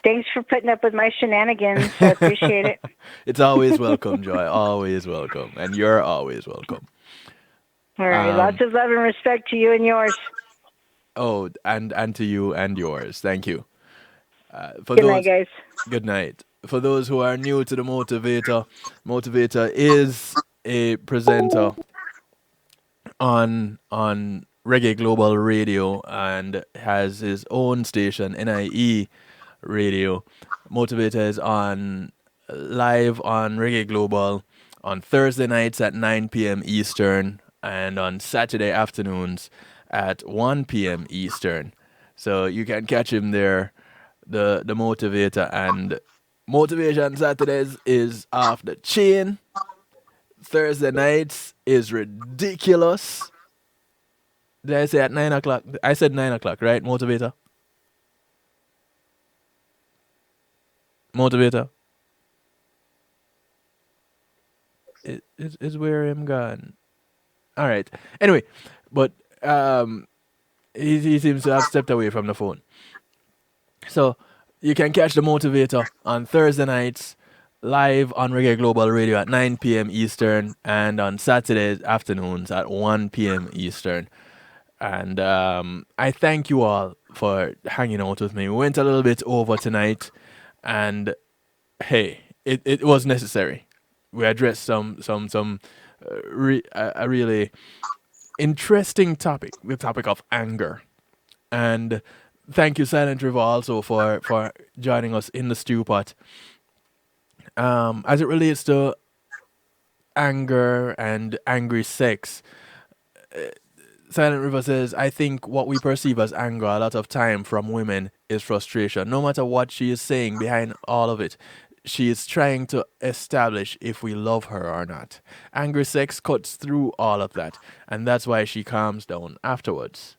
E: Thanks for putting up with my shenanigans. I appreciate it.
A: It's always welcome, Joy. Always welcome. And you're always welcome.
E: All right. Lots of love and respect to you and yours.
A: Oh, and to you and yours. Thank you.
E: Good night, guys.
A: Good night. For those who are new to the Motivator, Motivator is a presenter on Reggae Global Radio and has his own station, NIE Radio. Motivator is on live on Reggae Global on Thursday nights at 9 p.m. Eastern and on Saturday afternoons at 1 p.m. Eastern. So you can catch him there, the Motivator. And Motivation Saturdays is off the chain. Thursday nights is ridiculous. Did I say at 9 o'clock? I said 9 o'clock, right, Motivator? Motivator? Is where I'm gone. All right. Anyway, but he seems to have stepped away from the phone. So you can catch the Motivator on Thursday nights live on Reggae Global Radio at 9 p.m. Eastern and on Saturday afternoons at 1 p.m. Eastern. And I thank you all for hanging out with me. We went a little bit over tonight, and hey, it was necessary. We addressed a really interesting topic, the topic of anger. And thank you, Silent River, also for joining us in the stew pot. As it relates to anger and angry sex, Silent River says, I think what we perceive as anger a lot of time from women is frustration. No matter what she is saying behind all of it, she is trying to establish if we love her or not. Angry sex cuts through all of that, and that's why she calms down afterwards.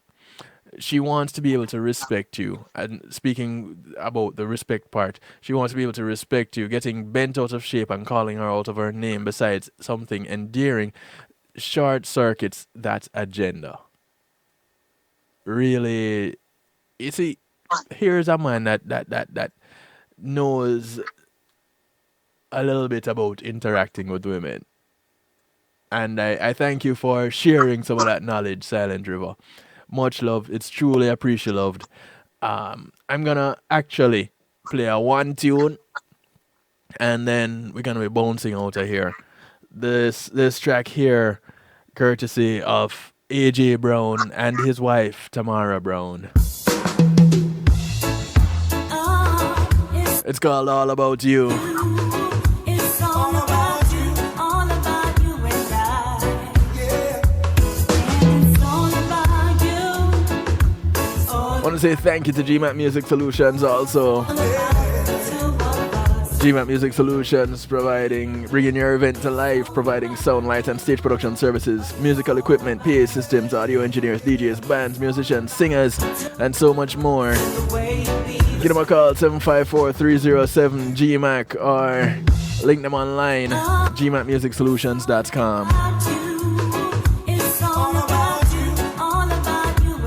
A: She wants to be able to respect you. And speaking about the respect part, she wants to be able to respect you. Getting bent out of shape and calling her out of her name, besides something endearing, short circuits that agenda. Really, you see, here's a man that knows a little bit about interacting with women. And I thank you for sharing some of that knowledge, Silent River. Much love. It's truly appreciated. I'm gonna actually play a one tune, and then we're gonna be bouncing out of here. This track here, courtesy of AJ Brown and his wife Tamara Brown. It's called All About You.
C: It's all about you, all about you and I. Yeah. And it's all about you.
A: I want to say thank you to GMAT Music Solutions also. GMAT Music Solutions bringing your event to life, providing sound, light, and stage production services, musical equipment, PA systems, audio engineers, DJs, bands, musicians, singers, and so much more. Give them a call, 754-307-GMAC, or link them online, gmatmusicsolutions.com.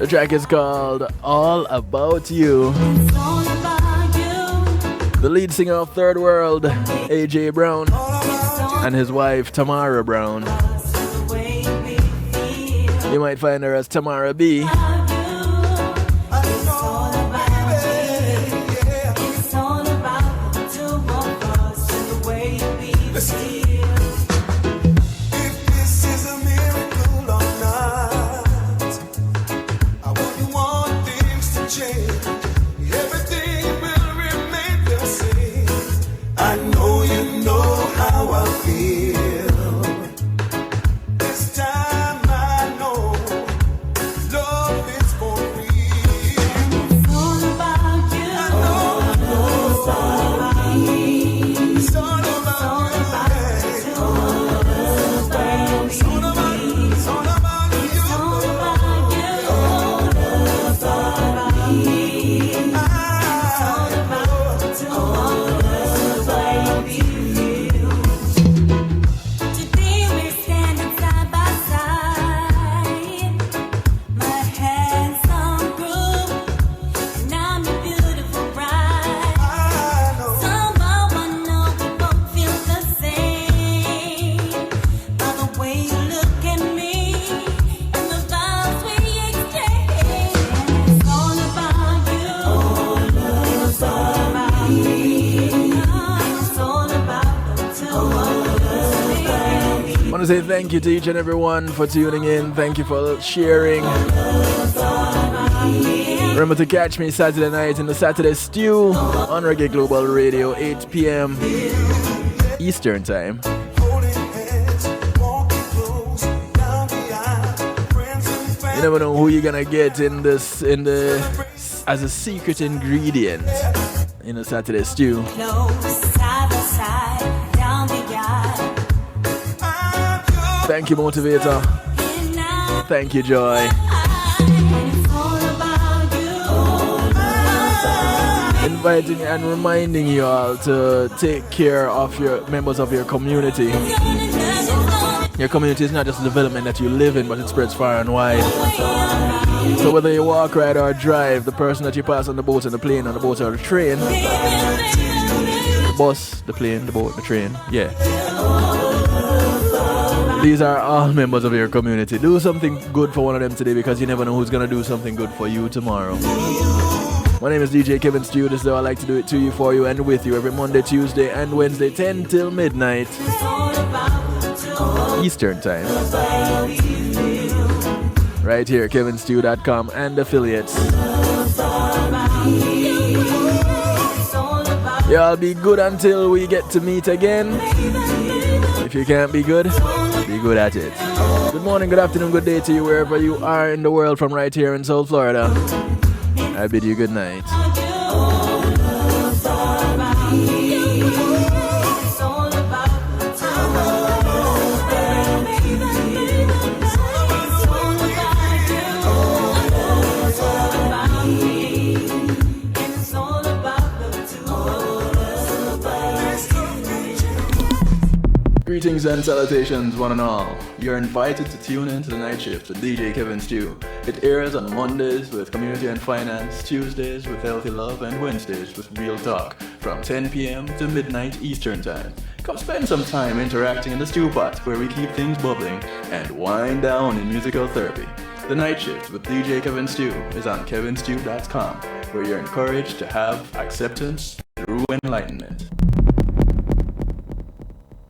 A: The track is called All About You. The lead singer of Third World, AJ Brown, and his wife, Tamara Brown. You might find her as Tamara B.
C: This time I know love
A: want to say thank you to each and everyone for tuning in. Thank you for sharing. Remember to catch me Saturday night in the Saturday Stew on Reggae Global Radio, 8 p.m. Eastern Time. You never know who you're gonna get as a secret ingredient in a Saturday Stew. Thank you, Motivator. Thank you, Joy. Inviting and reminding you all to take care of your members of your community. Your community is not just a development that you live in, but it spreads far and wide. So whether you walk, ride, or drive, the person that you pass on the boat and the plane, on the boat or the train, the bus, the plane, the boat, the train, yeah. These are all members of your community. Do something good for one of them today, because you never know who's gonna do something good for you tomorrow. My name is DJ Kevin Stew. This is how I like to do it to you, for you, and with you every Monday, Tuesday, and Wednesday, 10 till midnight Eastern Time. Right here, kevinstew.com and affiliates. Y'all be good until we get to meet again. If you can't be good at it. Good morning, good afternoon, good day to you wherever you are in the world from right here in South Florida. I bid you good night. Greetings and salutations, one and all. You're invited to tune in to the night shift with DJ Kevin Stew. It airs on Mondays with Community and Finance, Tuesdays with Healthy Love, and Wednesdays with Real Talk from 10 p.m. to midnight Eastern Time. Come spend some time interacting in the stew pot where we keep things bubbling and wind down in musical therapy. The night shift with DJ Kevin Stew is on kevinstew.com, where you're encouraged to have acceptance through enlightenment.